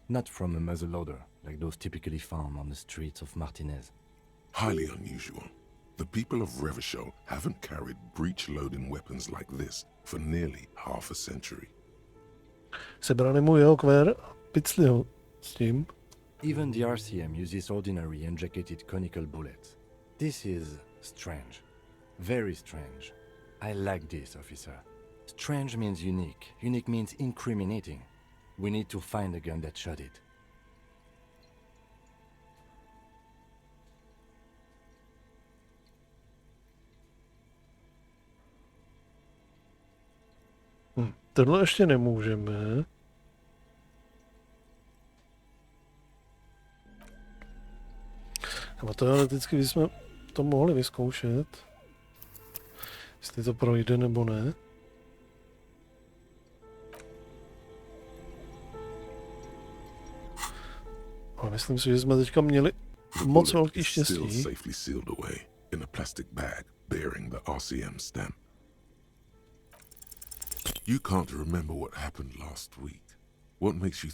not from a muzzleloader like those typically found on the streets of Martinez. Highly unusual. The people of Revachol haven't carried breech-loading weapons like this for nearly half a century. Sebrali mu jeho kvér a picli ho s tím. Even the RCM uses ordinary unjacketed conical bullets. This is strange. Very strange. I like this, officer. Strange means unique. Unique means incriminating. We need to find the gun that shot it. Tohle ještě nemůžeme. Nebo teoreticky bychom to mohli vyzkoušet. Jestli to projde nebo ne. Ale myslím si, že jsme teďka měli moc velký štěstí. Safely sealed away in a plastic bag bearing the RCM stamp. You can't remember what happened last week. What makes you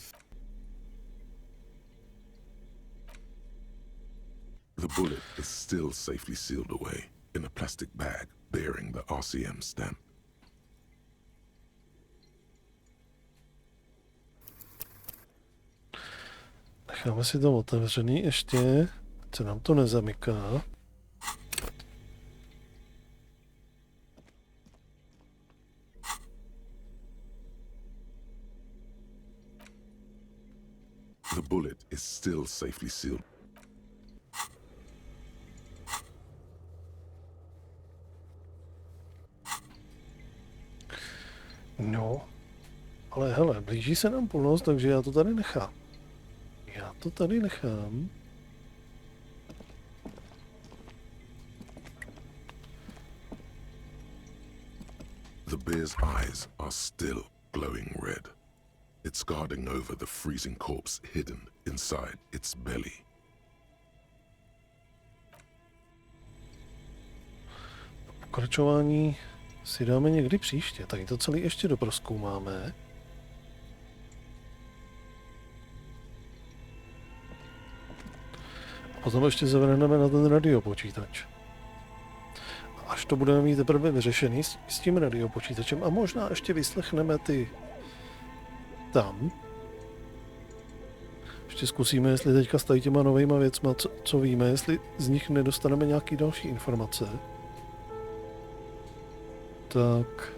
The bullet is still safely sealed away in a plastic bag bearing the RCM stamp. Necháme si to otevřený ještě, ať se nám to nezamyká. The bullet is still safely sealed. No, ale hele, blíží se nám půlnoc, takže já to tady nechám. The bear's eyes are still glowing red. It's guarding over the freezing corpse hidden inside its belly. Pokračování si dáme někdy příště, tady to celé ještě doprozkoumáme. A potom ještě zavrhneme na ten radiopočítač. Až to budeme mít teprve vyřešený s tím radiopočítačem a možná ještě vyslechneme ty tam. Ještě zkusíme, jestli teďka s tady těma novejma věcma, co víme, jestli z nich nedostaneme nějaký další informace. Tak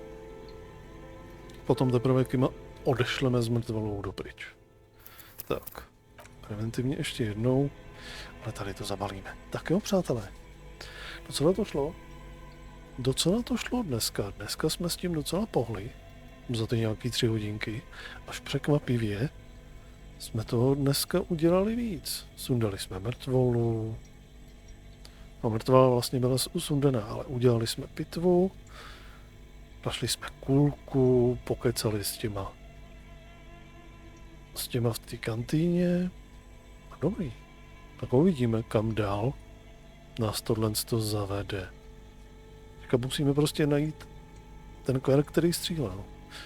potom teprve Kima odešleme z mrtvolou dopryč. Tak, preventivně ještě jednou, ale tady to zabalíme. Tak jo, přátelé, docela to šlo dneska. Dneska jsme s tím docela pohli. za ty nějaký 3 hodinky. Až překvapivě jsme toho dneska udělali víc. Sundali jsme mrtvolu. No, mrtvola vlastně byla usundaná, ale udělali jsme pitvu. Našli jsme kulku, pokecali s těma v té kantýně. A dobrý. Tak uvidíme, kam dál nás tohle zavede. Teďka musíme prostě najít ten kver, který střílel.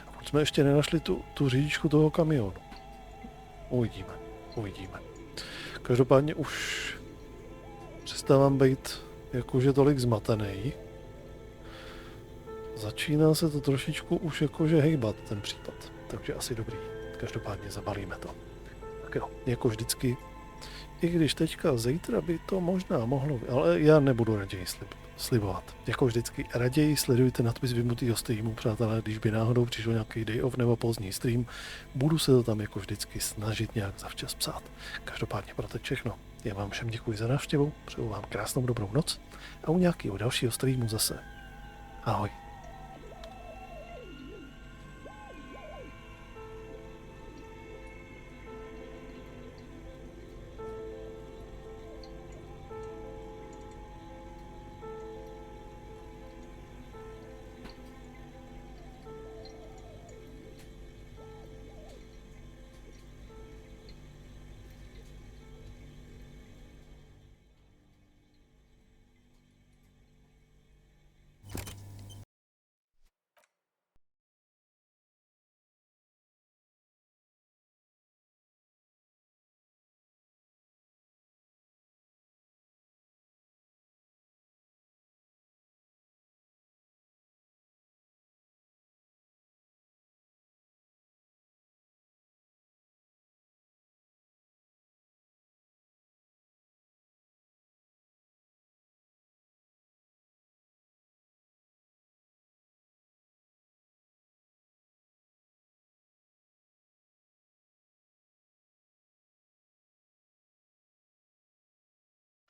A proč jsme ještě nenašli tu řidičku toho kamionu? Uvidíme. Každopádně už přestávám být jakože tolik zmatený. Začíná se to trošičku už jakože hejbat ten případ. Takže asi dobrý. Každopádně zabalíme to. Tak jo, jako vždycky. I když teďka zítra by to možná mohlo, ale já nebudu raději slibovat. Jako vždycky raději sledujte nadpis vyvinutého streamu, přátelé, když by náhodou přišel nějaký day off nebo pozdní stream, budu se to tam jako vždycky snažit nějak zavčas psát. Každopádně pro teď všechno. Já vám všem děkuji za návštěvu, přeju vám krásnou dobrou noc a u nějakého dalšího streamu zase. Ahoj.